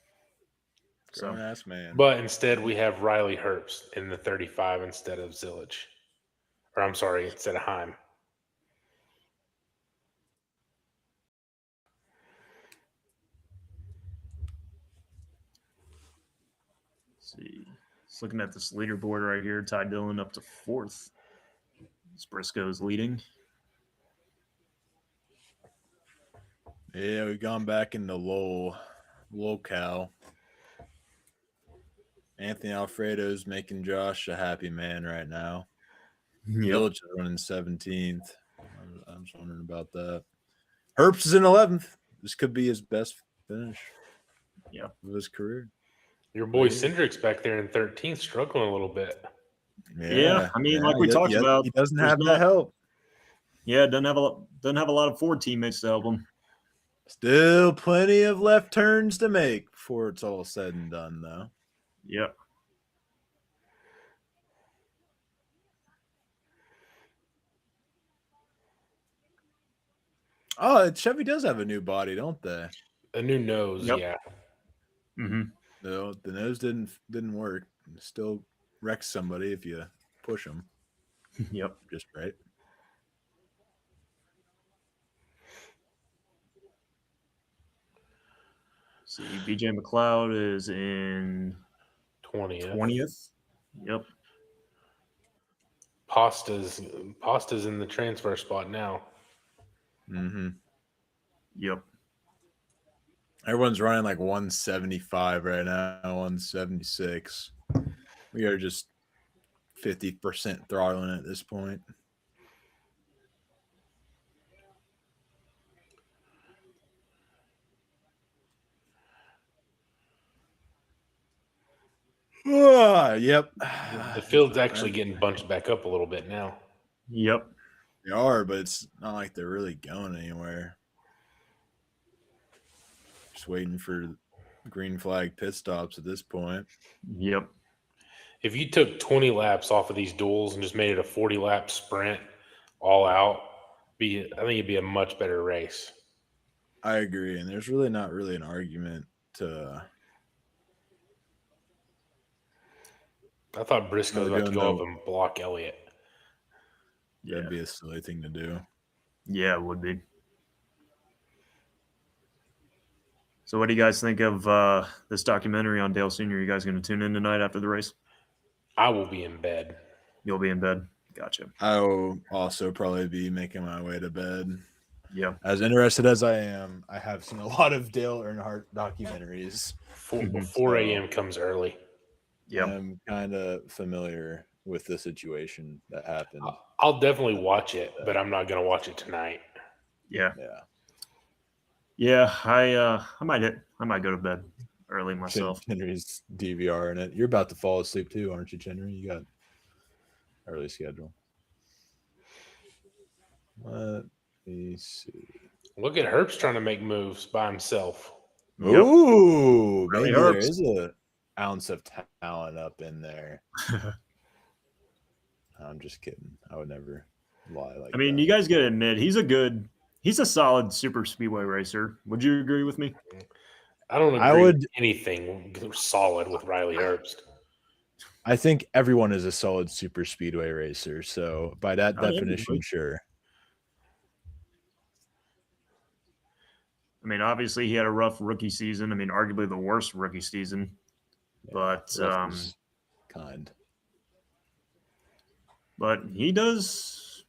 So Grown-ass man. But instead, we have Riley Herbst in the 35 instead of Zillage. Or I'm sorry, instead of Heim. let's see. Just looking at this leaderboard right here. Ty Dillon up to 4th. Briscoe's leading. Yeah, we've gone back into locale. Anthony Alfredo's making Josh a happy man right now. Village is running 17th. I'm just wondering about that. Herbst is in 11th. This could be his best finish of his career. Your boy Cindric's back there in 13th, struggling a little bit. Yeah, I mean, like we talked about, he doesn't have that help. Yeah, doesn't have a lot of Ford teammates to help him. Still plenty of left turns to make before it's all said and done, though. Yep. Oh, Chevy does have a new body, don't they? A new nose, yeah. Mm-hmm. No, the nose didn't work. It still wrecks somebody if you push them. Yep. Just right. See, BJ McLeod is in 20th. Yep. Pasta's in the transfer spot now. Mm-hmm. Yep. Everyone's running like 175 right now, 176. We are just 50% throttling at this point. Yep. The field's actually getting bunched back up a little bit now. Yep. They are, but it's not like they're really going anywhere. Just waiting for green flag pit stops at this point. Yep. If you took 20 laps off of these duels and just made it a 40-lap sprint all out, I think it'd be a much better race. I agree, and there's really not an argument to. I thought Briscoe was about to go up and block Elliott. That'd be a silly thing to do. Yeah, it would be. So what do you guys think of this documentary on Dale Sr.? You guys going to tune in tonight after the race? I will be in bed. You'll be in bed? Gotcha. I will also probably be making my way to bed. Yeah. As interested as I am, I have seen a lot of Dale Earnhardt documentaries. 4 a.m. comes early. Yeah. I'm kind of familiar with the situation that happened. I'll definitely watch it, but I'm not going to watch it tonight. Yeah. Yeah. Yeah. I might go to bed early myself. Henry's DVR in it. You're about to fall asleep too, aren't you, Henry? You got early schedule. Let me see. Look at Herbst trying to make moves by himself. Yep. Ooh, Really maybe there is an ounce of talent up in there. I'm just kidding. I would never lie like that. I mean, you guys got to admit, he's a good He's a solid super speedway racer. Would you agree with me? I don't I agree would- with anything solid with Riley Herbst. I think everyone is a solid super speedway racer. So by that Not definition, everybody. sure. I mean, obviously he had a rough rookie season. I mean, arguably the worst rookie season. But Rough is kind. but he does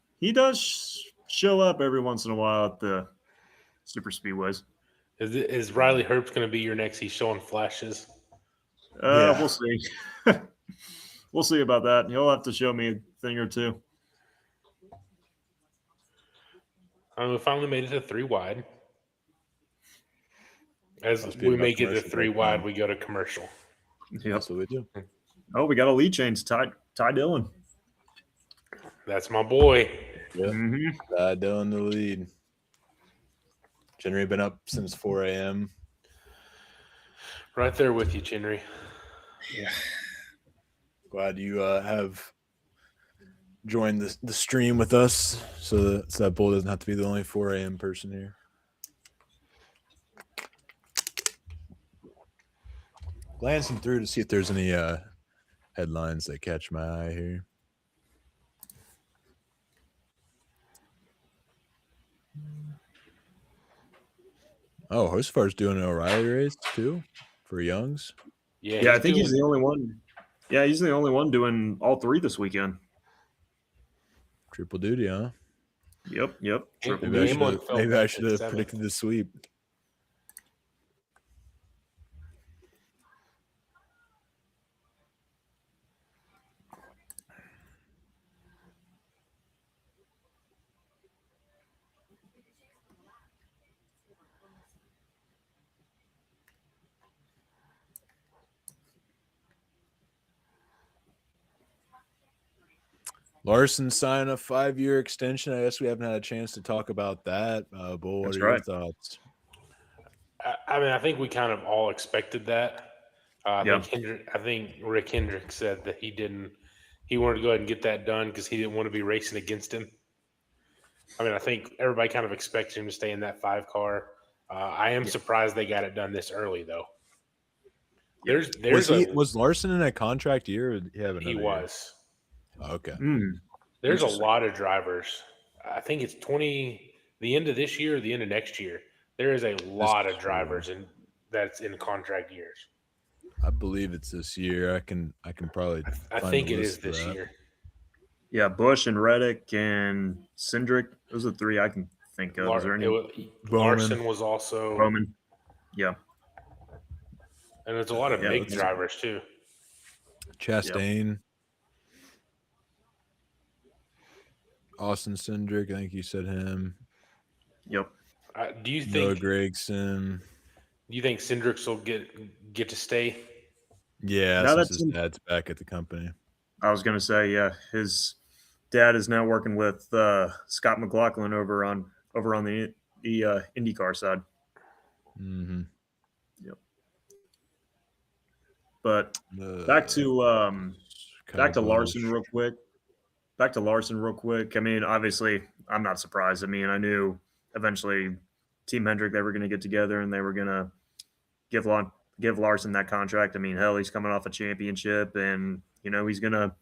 show up every once in a while at the super speedways. Is Riley Herbst going to be your next? He's showing flashes. Yeah. We'll see. We'll see about that. He'll have to show me a thing or two. We finally made it to 3 wide. As Must be we about make it to commercial 3 break wide, time. we go to commercial. Yep. That's what we do. Oh, we got a lead change. Ty Dillon. That's my boy. Yep. Mm-hmm. Dylan the lead. Generally been up since 4 a.m. Right there with you, Chinry. Yeah. Glad you have joined the stream with us, so that Bull doesn't have to be the only 4 a.m. person here. Glancing through to see if there's any headlines that catch my eye here. Oh, Hocefar's doing an O'Reilly race too for Youngs. Yeah, I think he's the only one. Yeah, he's the only one doing all 3 this weekend. Triple duty, huh? Yep. Triple Maybe duty. I should have predicted the sweep. Larson signed a 5-year extension. I guess we haven't had a chance to talk about that. Bull, what are your thoughts? I mean, I think we kind of all expected that. I think Rick Hendrick said that he wanted to go ahead and get that done because he didn't want to be racing against him. I mean, I think everybody kind of expects him to stay in that 5 car. I am surprised they got it done this early, though. Was Larson in a contract year? Or did he have another he year? was. Okay. There's a lot of drivers. I think it's the end of this year or the end of next year. There is a lot of drivers that's in contract years. I believe it's this year. I can probably. I think it is this year. Yeah, Bush and Reddick and Cindric. Those are 3 I can think of. Is there any? Larson was also Bowman. Yeah. And there's a lot of big drivers too. Chastain. Yep. Austin Cindric, I think you said him. Yep. Do you think Noah Gragson? Do you think Cindric will get to stay? Yeah, since his dad's back at the company. I was gonna say, yeah, his dad is now working with Scott McLaughlin over on the IndyCar side. Mm-hmm. Yep. But back to Larson real quick. I mean, obviously, I'm not surprised. I mean, I knew eventually Team Hendrick, they were going to get together and they were going to give Larson that contract. I mean, hell, he's coming off a championship, and he's gonna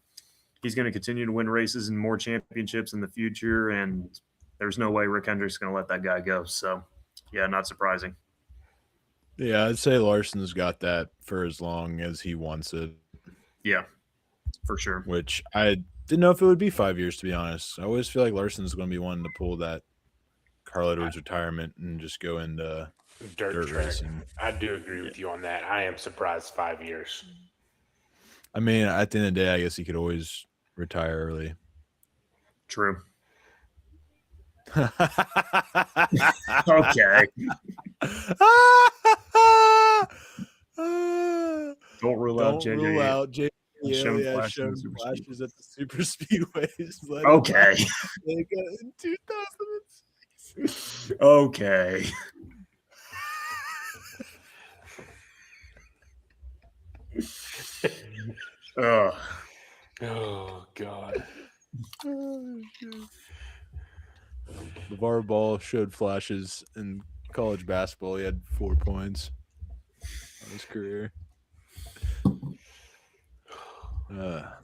continue to win races and more championships in the future. And there's no way Rick Hendrick's going to let that guy go. So, yeah, not surprising. Yeah, I'd say Larson's got that for as long as he wants it. Yeah, for sure. Which I didn't know if it would be 5 years, to be honest. I always feel like Larson's going to be wanting to pull that Carl Edwards retirement and just go into dirt racing. I do agree with you on that. I am surprised 5 years. I mean, at the end of the day, I guess he could always retire early. True. Okay. Don't rule out JJ. Shown flashes at the super speedways. Okay. In 2006. Okay. Oh God. LeVar Ball showed flashes in college basketball. He had 4 points on his career.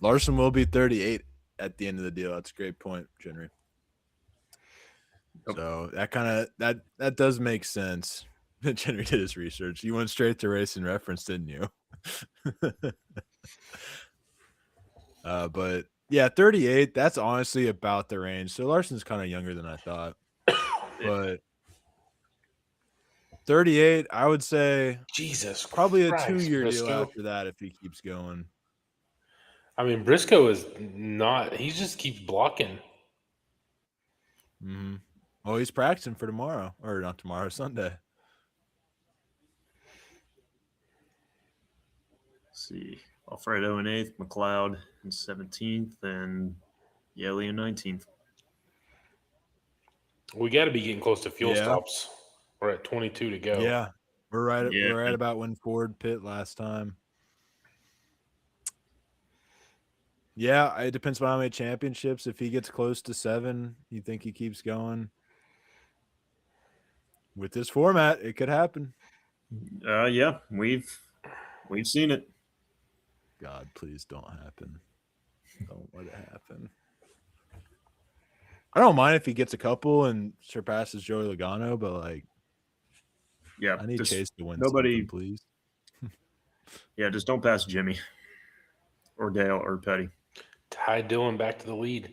Larson will be 38 at the end of the deal. That's a great point, Henry. Yep. So that does make sense. Henry did his research. You went straight to Race and Reference, didn't you? But yeah, 38. That's honestly about the range. So Larson's kind of younger than I thought. But 38, I would say Jesus, probably Christ, a 2-year deal Briscoe. after that if he keeps going. I mean, Briscoe is not. He just keeps blocking. Mm-hmm. Oh, he's practicing for tomorrow, or not tomorrow, Sunday. Let's see. Alfredo in 8th, McLeod in 17th, and Yelly in 19th. We got to be getting close to fuel Yeah. stops. We're at 22 to go. Yeah, we're right. Yeah. We're right about when Ford pit last time. Yeah, it depends on how many championships. If he gets close to 7, you think he keeps going? With this format, it could happen. Yeah, we've seen it. God, please don't happen. Don't let it happen. I don't mind if he gets a couple and surpasses Joey Logano, but like, Yeah, I need just Chase to win nobody- something, please. Yeah, just don't pass Jimmy or Dale or Petty. Ty Dillon back to the lead.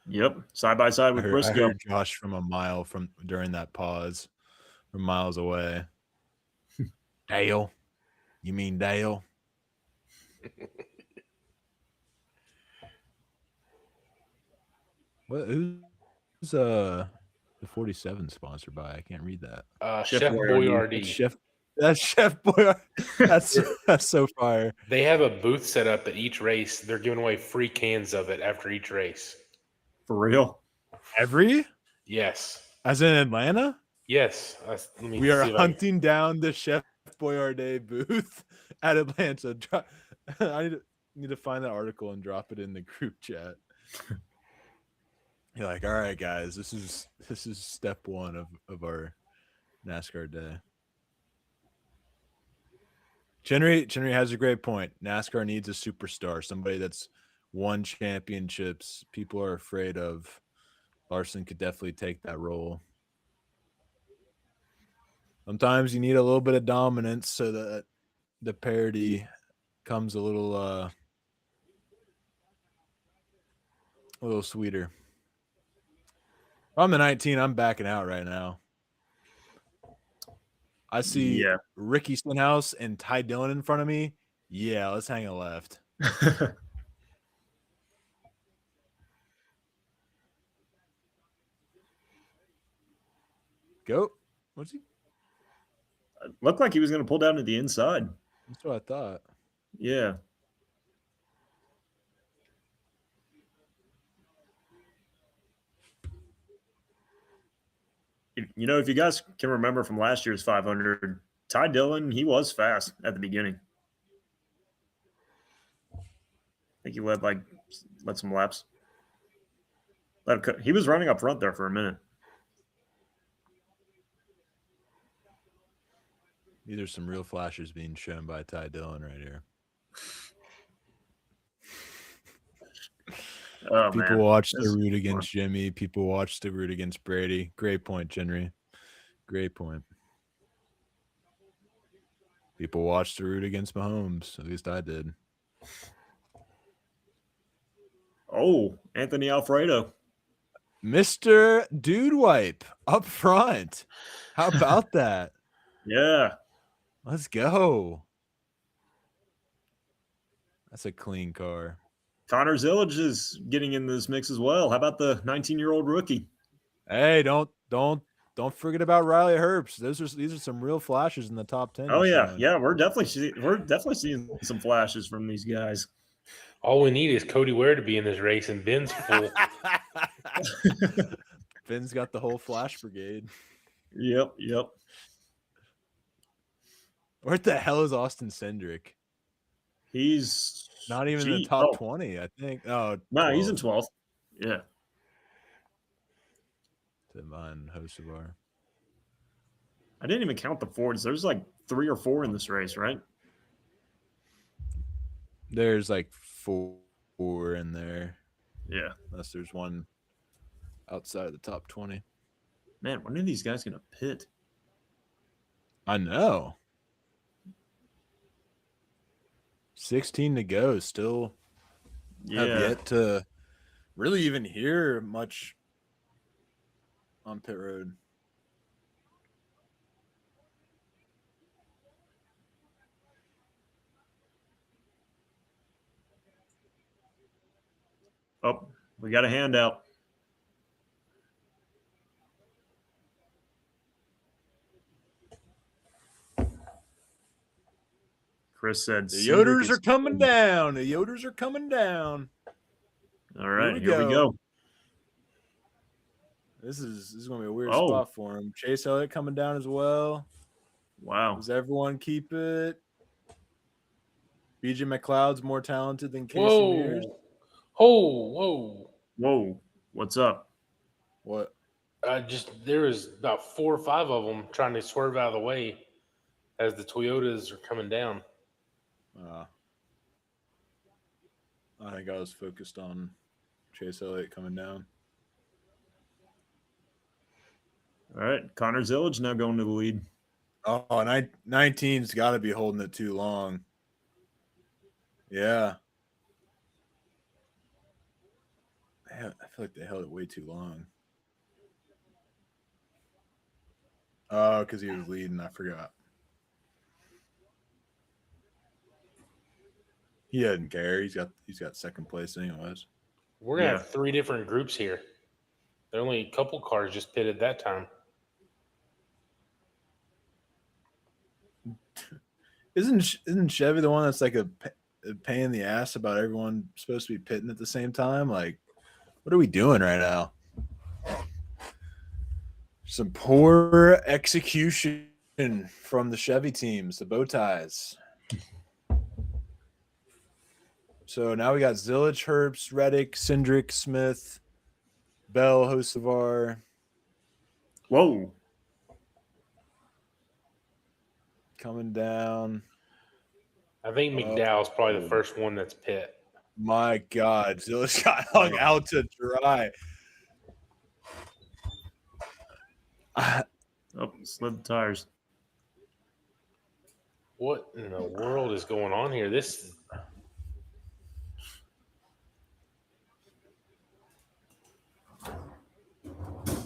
Yep, side by side with I Briscoe. heard Josh from a mile from during that pause, from miles away. Dale, you mean Dale? What? Who's the 47 sponsored by? I can't read that. Chef Chef Boyardee. That's Chef Boyardee. That's so fire. They have a booth set up at each race. They're giving away free cans of it after each race. For real? Every? Yes. As in Atlanta? Yes. We are hunting down the Chef Boyardee booth at Atlanta. I need to find that article and drop it in the group chat. You're like, all right, guys, this is step 1 of our NASCAR day. Chenry has a great point. NASCAR needs a superstar, somebody that's won championships. People are afraid of. Larson could definitely take that role. Sometimes you need a little bit of dominance so that the parity comes a little sweeter. I'm the 19. I'm backing out right now. I see Ricky Stenhouse and Ty Dillon in front of me. Yeah, let's hang a left. Go. What's he? Looked like he was going to pull down to the inside. That's what I thought. Yeah. You know, if you guys can remember from last year's 500, Ty Dillon, he was fast at the beginning. I think he led some laps. He was running up front there for a minute. These are some real flashes being shown by Ty Dillon right here. Oh, People watch the root against Jimmy. People watch the root against Brady. Great point, Henry. Great point. People watch the root against Mahomes. At least I did. Oh, Anthony Alfredo. Mr. Dude Wipe up front. How about that? Yeah. Let's go. That's a clean car. Connor Zillage is getting in this mix as well. How about the 19-year-old rookie? Hey, don't forget about Riley Herbst. These are some real flashes in the top 10. Oh yeah, yeah, we're definitely seeing some flashes from these guys. All we need is Cody Ware to be in this race, and Ben's full. Ben's got the whole Flash Brigade. Yep. Where the hell is Austin Cindric? He's not even in the top 20, I think. Oh, no, he's in 12th. Yeah. behind Hocevar. I didn't even count the Fords. There's like 3 or 4 in this race, right? There's like 4 in there, Yeah. unless there's one outside of the top 20. Man, when are these guys going to pit? I know. 16 to go. Still have yet to really even hear much on pit road. Oh, we got a handout. Chris said the Yoders are coming down. The Yoders are coming down. All right, here we go. This is going to be a weird spot for him. Chase Elliott coming down as well. Wow. Does everyone keep it? BJ McLeod's more talented than Casey Mears. Whoa. What's up? What? There was about 4 or 5 of them trying to swerve out of the way as the Toyotas are coming down. I think I was focused on Chase Elliott coming down. All right, Connor Zillage now going to the lead. Oh, 19's got to be holding it too long. Yeah. I feel like they held it way too long. Oh, because he was leading. I forgot. He doesn't care. He's got second place anyways. We're gonna have 3 different groups here. There are only a couple cars just pitted that time. Isn't Chevy the one that's like a pain in the ass about everyone supposed to be pitting at the same time? Like, what are we doing right now? Some poor execution from the Chevy teams, the bow ties. So now we got Zillage, Herbst, Reddick, Cindric, Smith, Bell, Hocevar. Whoa. Coming down. I think McDowell's probably the first one that's pit. My God, Zillage got hung out to dry. Slid the tires. What in the world is going on here?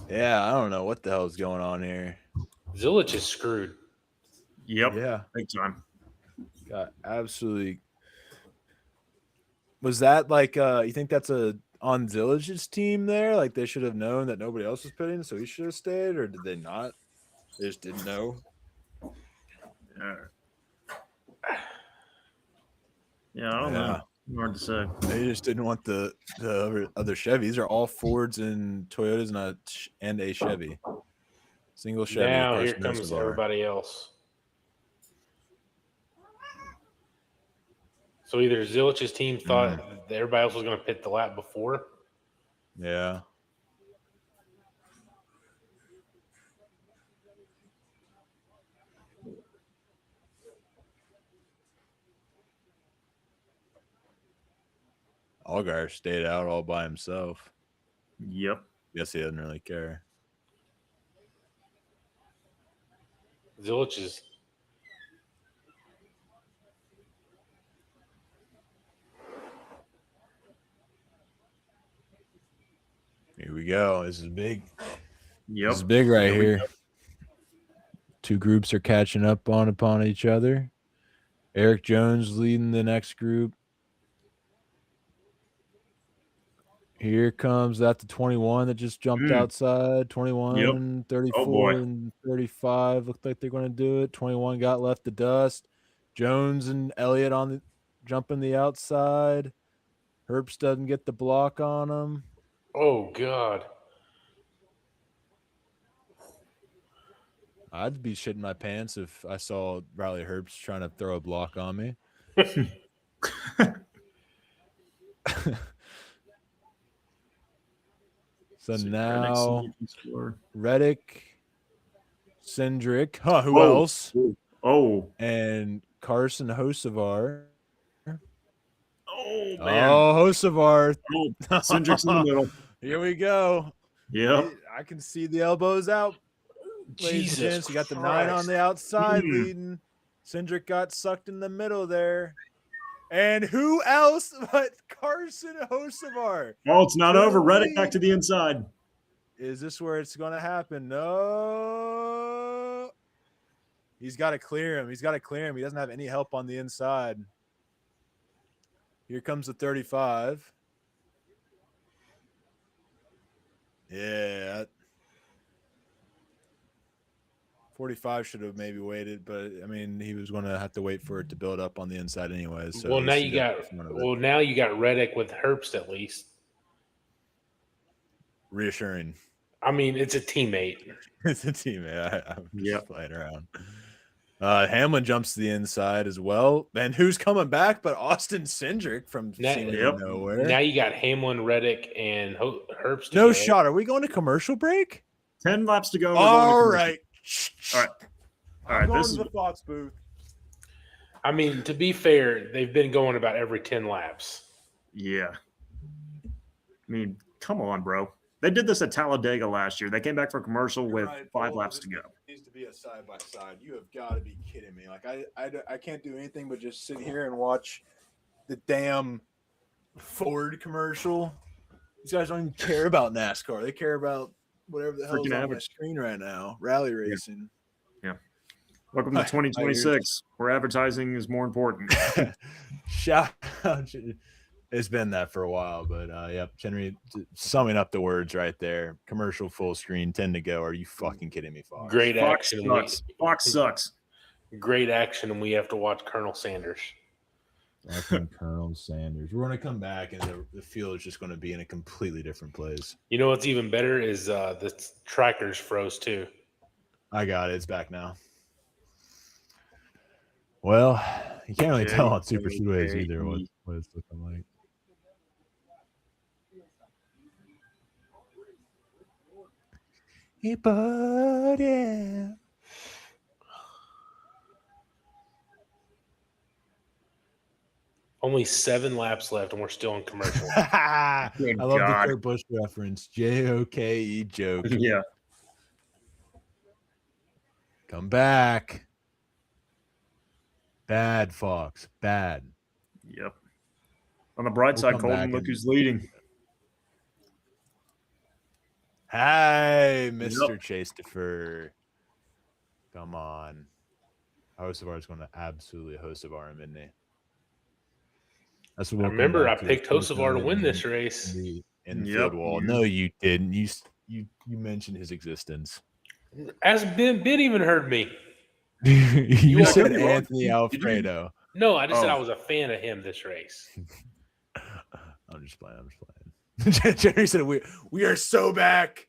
Yeah, I don't know what the hell is going on here. Zillage is screwed. Yep. Yeah. Big time. Got absolutely. Was that like you think that's on Zillage's team there? Like they should have known that nobody else was pitting, so he should have stayed, or did they not? They just didn't know. Yeah, I don't know. Hard to say. They just didn't want the other Chevy. These are all Fords and Toyotas and a Chevy. Single Chevy. Now here comes everybody else. So either Zillage's team thought that everybody else was going to pit the lap before. Yeah. Allgaier stayed out all by himself. Yep. Guess he doesn't really care. Zillage is. Here we go. This is big. Yep. This is big right here. 2 groups are catching up upon each other. Eric Jones leading the next group. Here comes that the 21 that just jumped outside. 21, 34, and 35. Looked like they're going to do it. 21 got left to dust. Jones and Elliott jumping the outside. Herbst doesn't get the block on him. Oh, God. I'd be shitting my pants if I saw Riley Herbst trying to throw a block on me. So So now Reddick, score. Reddick, Cindric, who Oh, else? Oh, And Carson Hocevar. oh man. Oh, Hocevar. Oh, Cindric's in the middle. Here we go. Yep. I can see the elbows out, ladies and Jesus gents. You got the 9 on Christ. the outside Hmm. leading. Cindric got sucked in the middle there. And who else but Carson Hocevar? Oh, it's not over. Reddick Really? back to the inside. Is this where it's going to happen? No. He's got to clear him. He doesn't have any help on the inside. Here comes the 35. Yeah. 45 should have maybe waited, but I mean, he was going to have to wait for it to build up on the inside anyway. So Well, he now should you just got in front of it. now you got Reddick with Herbst at least. Reassuring. I mean, it's a teammate. It's a teammate. I'm just Yep. playing around. Hamlin jumps to the inside as well. And who's coming back but Austin Cindric from seemingly Yep. nowhere? Now you got Hamlin, Reddick, and Herbst. No together. shot. Are we going to commercial break? 10 laps to go. We're All going to right. All right. All I'm right. going This to is the Fox booth. I mean, to be fair, they've been going about every 10 laps. yeah. I mean, come on, bro. They did this at Talladega last year. They came back for a commercial with Right, 5 Bull, laps this to go. Needs to be a side by side. You have got to be kidding me. Like I can't do anything but just sit here and watch the damn Ford commercial. These guys don't even care about NASCAR. They care about whatever the hell's Freaking on my average. screen right now. Rally racing. Welcome to I hear you. 2026, where advertising is more important. Shout out. It's been that for a while, but yep. Henry, summing up the words right there. Commercial full screen, 10 to go. Are you fucking kidding me, Fox? Great Fox action. sucks. Fox sucks. Great action, and we have to watch Colonel Sanders. Fucking Colonel Sanders. We're going to come back, and the field is just going to be in a completely different place. You know what's even better is the trackers froze too. I got it. It's back now. Well, you can't really tell on Super Speedways either what it's looking like. Hey, buddy. Only 7 laps left, and we're still in commercial. I love God. the Kurt Busch reference. J-O-K-E joke. Yeah. Come back. Bad, Fox. Bad. Yep. On the bright We'll side, come Colton, back look and- who's leading. Hey, Mr. Chase Defer. Come on. Hocevar is going to absolutely Hocevar him, isn't he? That's what I remember I picked Hocevar to win this race. The infield Yep. wall. No, you didn't. You mentioned his existence. As Ben even heard me. you are said good, bro. Anthony Did you- Alfredo. No, I just said Oh. I was a fan of him this race. I'm just playing. Jerry said we are so back.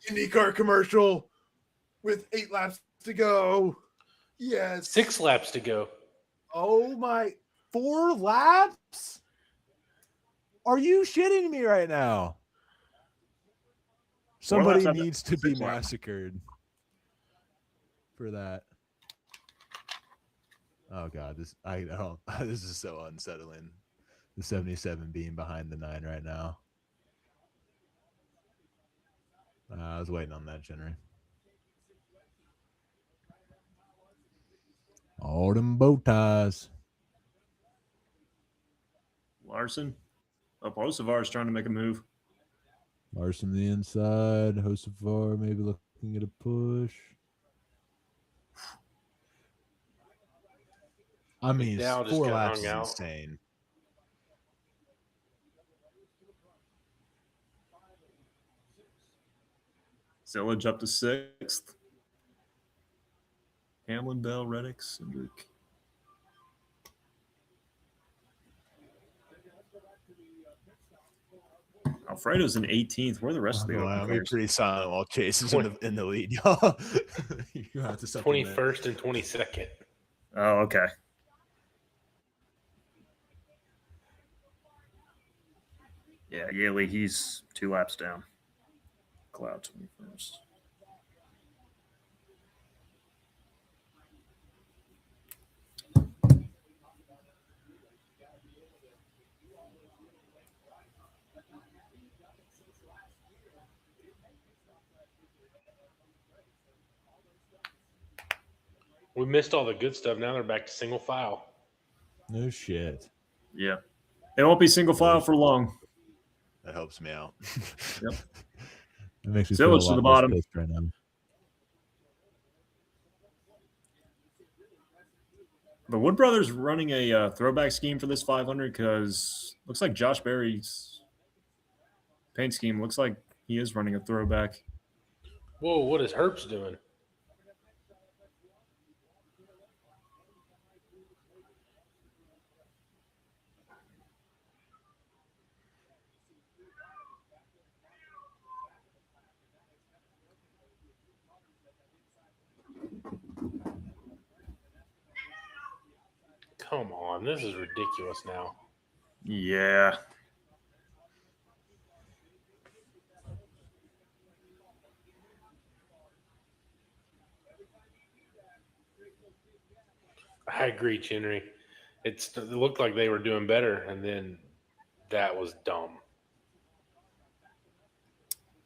IndyCar commercial with 8 laps to go. Yes. 6 laps to go. Oh my, 4 laps? Are you shitting me right now? 4 laps Somebody after needs to be 6 laps. massacred for that. Oh god, this this is so unsettling. The 77 being behind the 9 right now. I was waiting on that, Henry. All them bow ties. Larson. Hocevar is trying to make a move. Larson the inside. Hocevar maybe looking at a push. I mean, McDowell just 4 got laps hung is out. insane. Zillage up to 6th. Hamlin, Bell, Reddick, Cindric. Alfredo's in 18th. Where are the rest of the open I'll be cars? pretty silent while Chase is in the lead, y'all. You have to supplement. 21st and 22nd. Oh, okay. Yeah, Yaley, he's 2 laps down. Cloud 21st. We missed all the good stuff. Now they're back to single file. No shit. Yeah. They won't be single file for long. That helps me out. Yep. It makes me feel a Silage to lot the less bottom. pissed right now. The Wood Brothers running a throwback scheme for this 500 because looks like Josh Berry's paint scheme looks like he is running a throwback. Whoa, what is Herbst doing? Come on, this is ridiculous now. Yeah. I agree, Chinry. It looked like they were doing better, and then that was dumb.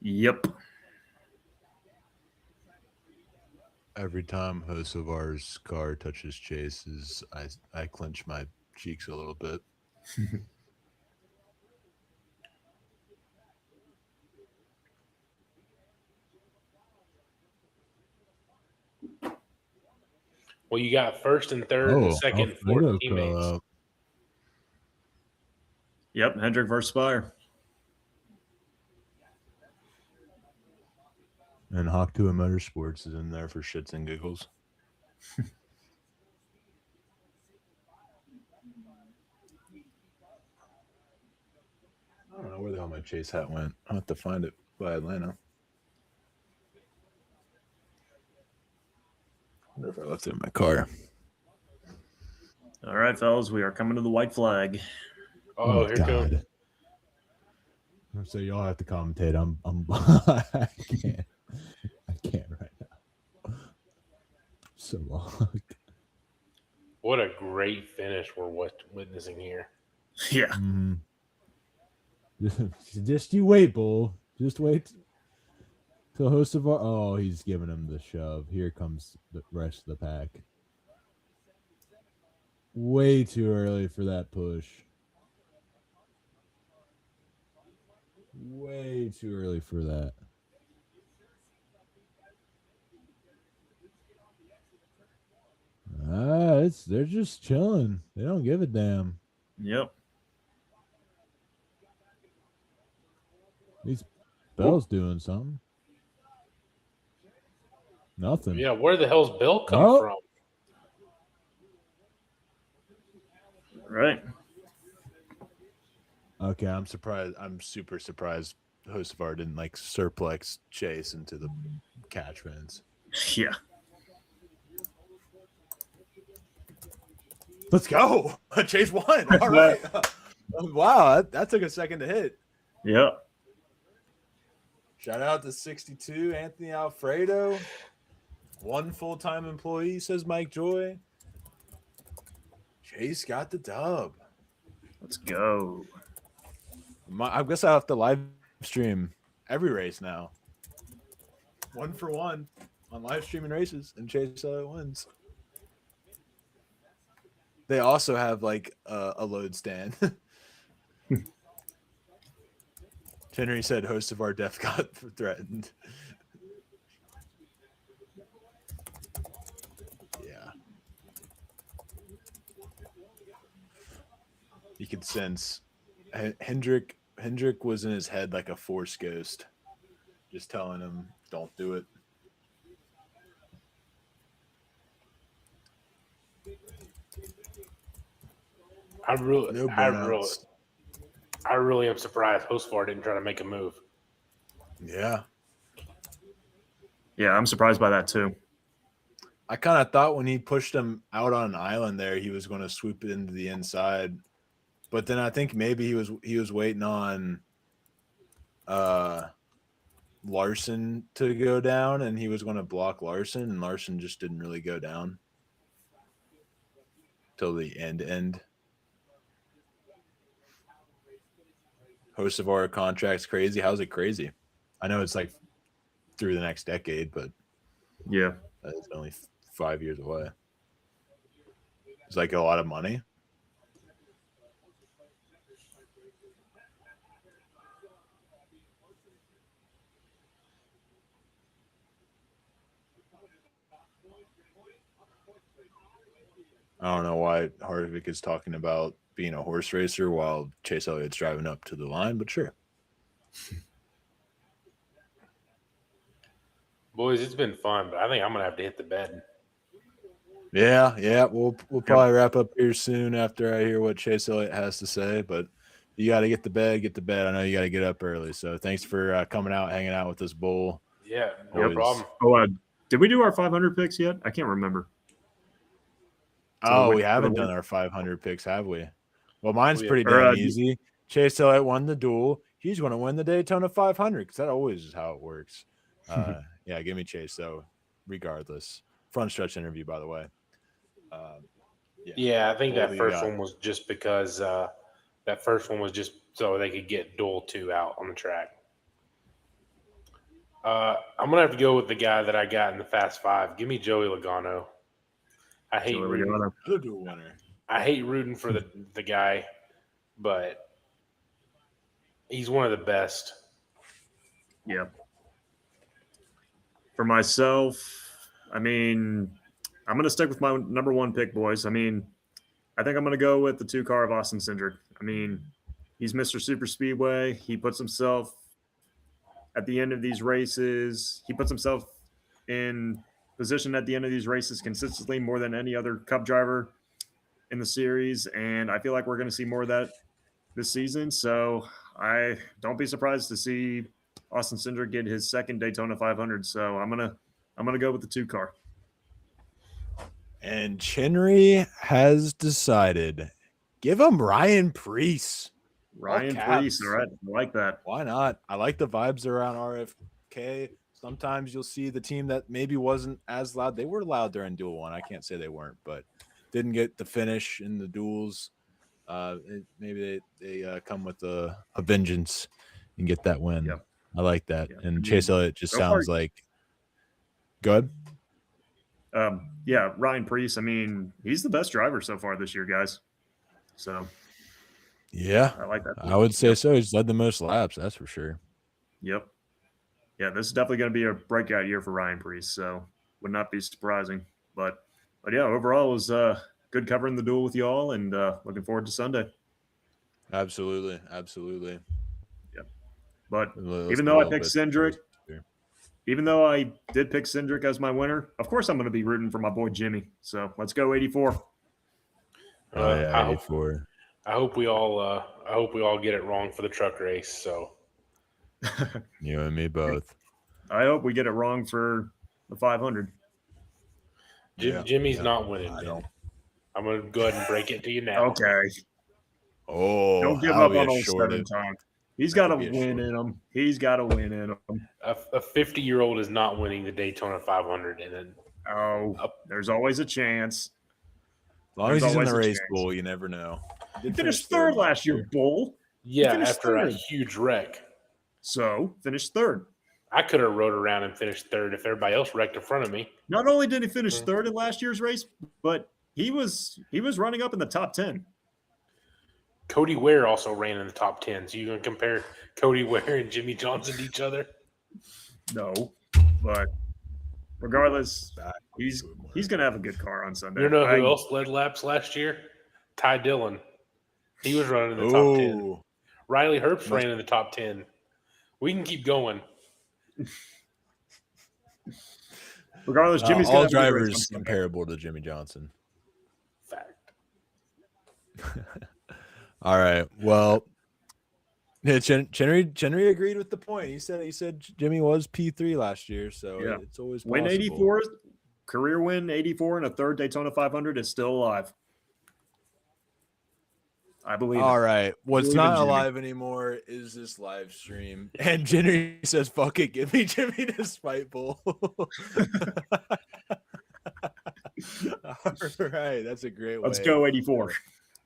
Yep. Every time Hosovar's car touches Chase's, I clench my cheeks a little bit. Well, you got first and third and second, fourth teammates. Yep. Hendrick versus Spire. And Hawk 2 Motorsports is in there for shits and giggles. I don't know where the hell my Chase hat went. I'll have to find it by Atlanta. I wonder if I left it in my car. All right, fellas, we are coming to the white flag. Oh, here comes. So y'all have to commentate. I'm I can't right now. So long. What a great finish we're witnessing here. Yeah. Mm-hmm. Just you wait, Bull. Just wait till host of our. Oh, he's giving him the shove. Here comes the rest of the pack. Way too early for that push. Way too early for that. They're just chilling. They don't give a damn. Yep. These Bell's doing something. Nothing. Yeah, where the hell's Bill come from? Right. Okay, I'm surprised. I'm super surprised Hocevar didn't like surplex Chase into the catch fence. Yeah. Let's go. Chase won. All right. Wow, that took a second to hit. Yeah. Shout out to 62 Anthony Alfredo. One full-time employee, says Mike Joy. Chase got the dub. Let's go. I guess I'll have to live stream every race now. 1 for 1 on live streaming races, and Chase wins. They also have like a load stand. Henry said host of our death got threatened. Yeah. You could sense Hendrick was in his head like a force ghost, just telling him, don't do it. I really am surprised Hostvar didn't try to make a move. Yeah. Yeah, I'm surprised by that too. I kind of thought when he pushed him out on an island there, he was going to swoop it into the inside. But then I think maybe he was waiting on Larson to go down, and he was going to block Larson, and Larson just didn't really go down till the end. Hocevar contract's crazy. How's it crazy? I know it's like through the next decade, but Yeah. it's only 5 years away. It's like a lot of money. I don't know why Harvick is talking about being a horse racer while Chase Elliott's driving up to the line, but sure. Boys, it's been fun, but I think I'm gonna have to hit the bed. Yeah. We'll probably wrap up here soon after I hear what Chase Elliott has to say, but you got to get to bed. I know you got to get up early. So thanks for coming out, hanging out with us, Bull. Yeah, no problem. Oh, did we do our 500 picks yet? I can't remember. We haven't done our 500 picks, have we? Well, mine's pretty damn easy. Chase Elliott won the duel. He's going to win the Daytona 500 because that always is how it works. Yeah, give me Chase. So regardless, front stretch interview, by the way. I think that first one was just because so they could get Duel 2 out on the track. I'm gonna have to go with the guy that I got in the Fast Five. Give me Joey Logano. I hate rooting for the guy, but he's one of the best. Yeah. For myself, I mean, I'm going to stick with my number one pick, boys. I mean, I think I'm going to go with the 2-car of Austin Cindric. I mean, he's Mr. Super Speedway. He puts himself at the end of these races. He puts himself in position at the end of these races consistently more than any other Cup driver in the series. And I feel like we're going to see more of that this season. So I don't be surprised to see Austin Cindric get his second Daytona 500. So I'm gonna go with the 2-car. And Chinry has decided, give him Ryan Preece. Ryan Preece, all right, I like that. Why not? I like the vibes around RFK. Sometimes you'll see the team that maybe wasn't as loud. They were loud during Duel 1. I can't say they weren't, but didn't get the finish in the duels. Maybe they come with a vengeance and get that win. Yep. I like that. Yep. And Chase Elliott just sounds like good. Ryan Preece. I mean, he's the best driver so far this year, guys. So yeah, I like that. I would say so. He's led the most laps, that's for sure. Yep. Yeah, this is definitely going to be a breakout year for Ryan Preece. So would not be surprising. But yeah, overall it was good covering the duel with y'all, and looking forward to Sunday. Absolutely. Yeah. But even though I picked Cindric, even though I did pick Cindric as my winner, of course I'm going to be rooting for my boy Jimmy. So let's go 84. Oh yeah, 84. I hope we all get it wrong for the truck race. So you and me both. I hope we get it wrong for the 500. Jimmy's not winning. I'm going to go ahead and break it to you now. Okay. Oh, don't give up on old Seven Time. He's got to win in him. He's got to win in him. A 50-year-old is not winning the Daytona 500. And then there's always a chance. As long as he's in the race, Bull, you never know. He finished third last year, Bull. Yeah, after a huge wreck. So, finished third. I could have rode around and finished third if everybody else wrecked in front of me. Not only did he finish third in last year's race, but he was running up in the top 10. Cody Ware also ran in the top 10. So you're going to compare Cody Ware and Jimmy Johnson to each other? No, but regardless, he's going to have a good car on Sunday. You know who else led laps last year? Ty Dillon. He was running in the top 10. Riley Herbst ran in the top 10. We can keep going. Regardless, Jimmy's all drivers comparable to Jimmy Johnson. Fact. All right. Well, yeah, Chenry agreed with the point. He said Jimmy was P3 last year, so it's always possible. Win 84, career win 84 and a third Daytona 500 is still alive. I believe All it. right. What's Believe in not Jimmy. alive anymore is this live stream. And Jenny says, fuck it, give me Jimmy despite Bull. All right. That's a great way Let's go 84.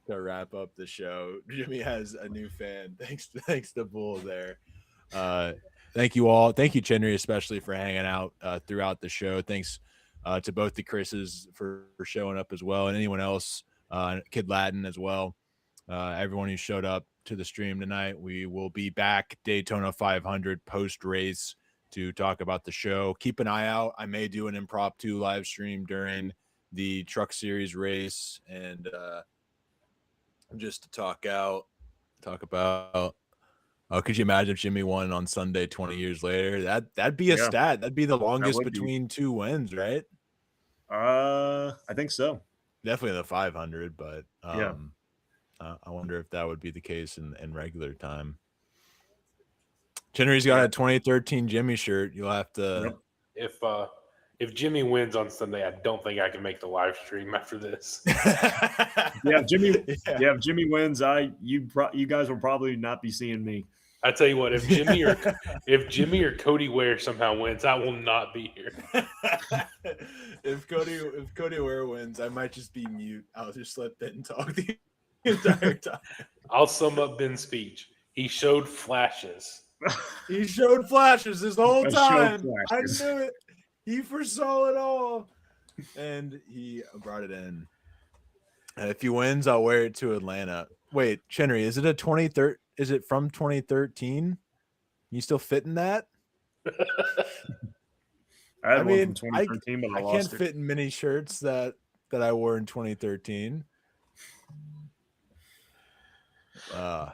to wrap up the show. Jimmy has a new fan. Thanks to Bull there. Thank you all. Thank you, Chenry, especially for hanging out throughout the show. Thanks to both the Chris's for showing up as well, and anyone else, Kid Latin as well. Everyone who showed up to the stream tonight. We will be back Daytona 500 post race to talk about the show. Keep an eye out. I may do an impromptu live stream during the Truck Series race and just to talk about. Oh, could you imagine if Jimmy won on Sunday 20 years later? That'd be a stat. That'd be the longest between two wins, right? I think so. Definitely the 500, but I wonder if that would be the case in regular time. Chenry's got a 2013 Jimmy shirt. You'll have to. Yep. If Jimmy wins on Sunday, I don't think I can make the live stream after this. If Jimmy wins, you guys will probably not be seeing me. I tell you what, if Jimmy or Cody Ware somehow wins, I will not be here. If Cody Ware wins, I might just be mute. I'll just let Ben talk the entire time. I'll sum up Ben's speech. He showed flashes. He showed flashes this whole time. I knew it. He foresaw it all, and he brought it in. And if he wins, I'll wear it to Atlanta. Wait, Chenry, is it a 2013? Is it from 2013? You still fit in that? I mean, 2013, but I can't fit in many shirts that I wore in 2013. All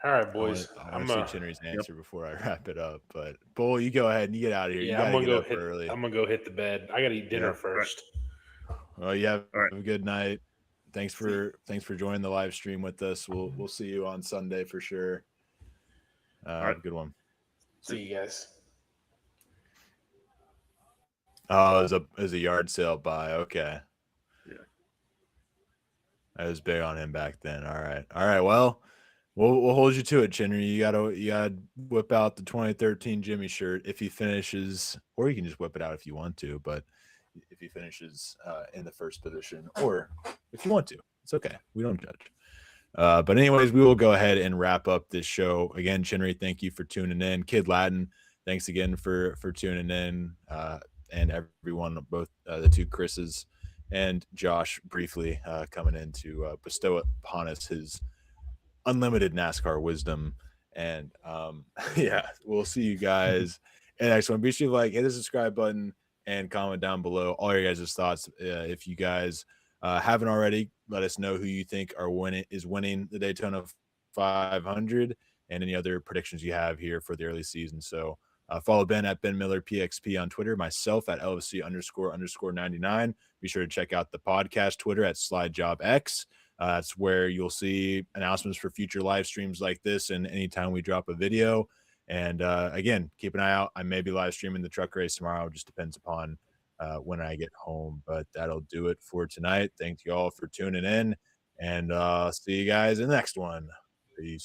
right, boys. I'm going to see Chenry's answer before I wrap it up. But Bull, you go ahead and you get out of here. Yeah, I'm gonna go hit the bed. I gotta eat dinner first. Well, have a good night. Thanks for joining the live stream with us. We'll see you on Sunday for sure. Have a good one. See you guys. Oh, it was a yard sale buy. Okay. Yeah. I was big on him back then. All right. Well, we'll hold you to it, Chenry. You gotta whip out the 2013 Jimmy shirt if he finishes, or you can just whip it out if you want to. But if he finishes in the first position, or if you want to, it's okay. We don't judge. But anyways, we will go ahead and wrap up this show. Again, Chenry, thank you for tuning in. Kid Latin, thanks again for tuning in. And everyone, both the two Chris's and Josh briefly coming in to bestow upon us his unlimited NASCAR wisdom. And we'll see you guys in the next one. Be sure to hit the subscribe button and comment down below all your guys' thoughts. If you guys haven't already, let us know who you think is winning the Daytona 500 and any other predictions you have here for the early season. So follow Ben at Ben Miller PXP on Twitter, myself at LFC__99. Be sure to check out the podcast Twitter at SlideJobX. That's where you'll see announcements for future live streams like this and anytime we drop a video. And again, keep an eye out. I may be live streaming the truck race tomorrow. It just depends upon when I get home. But that'll do it for tonight. Thank you all for tuning in. And see you guys in the next one. Peace.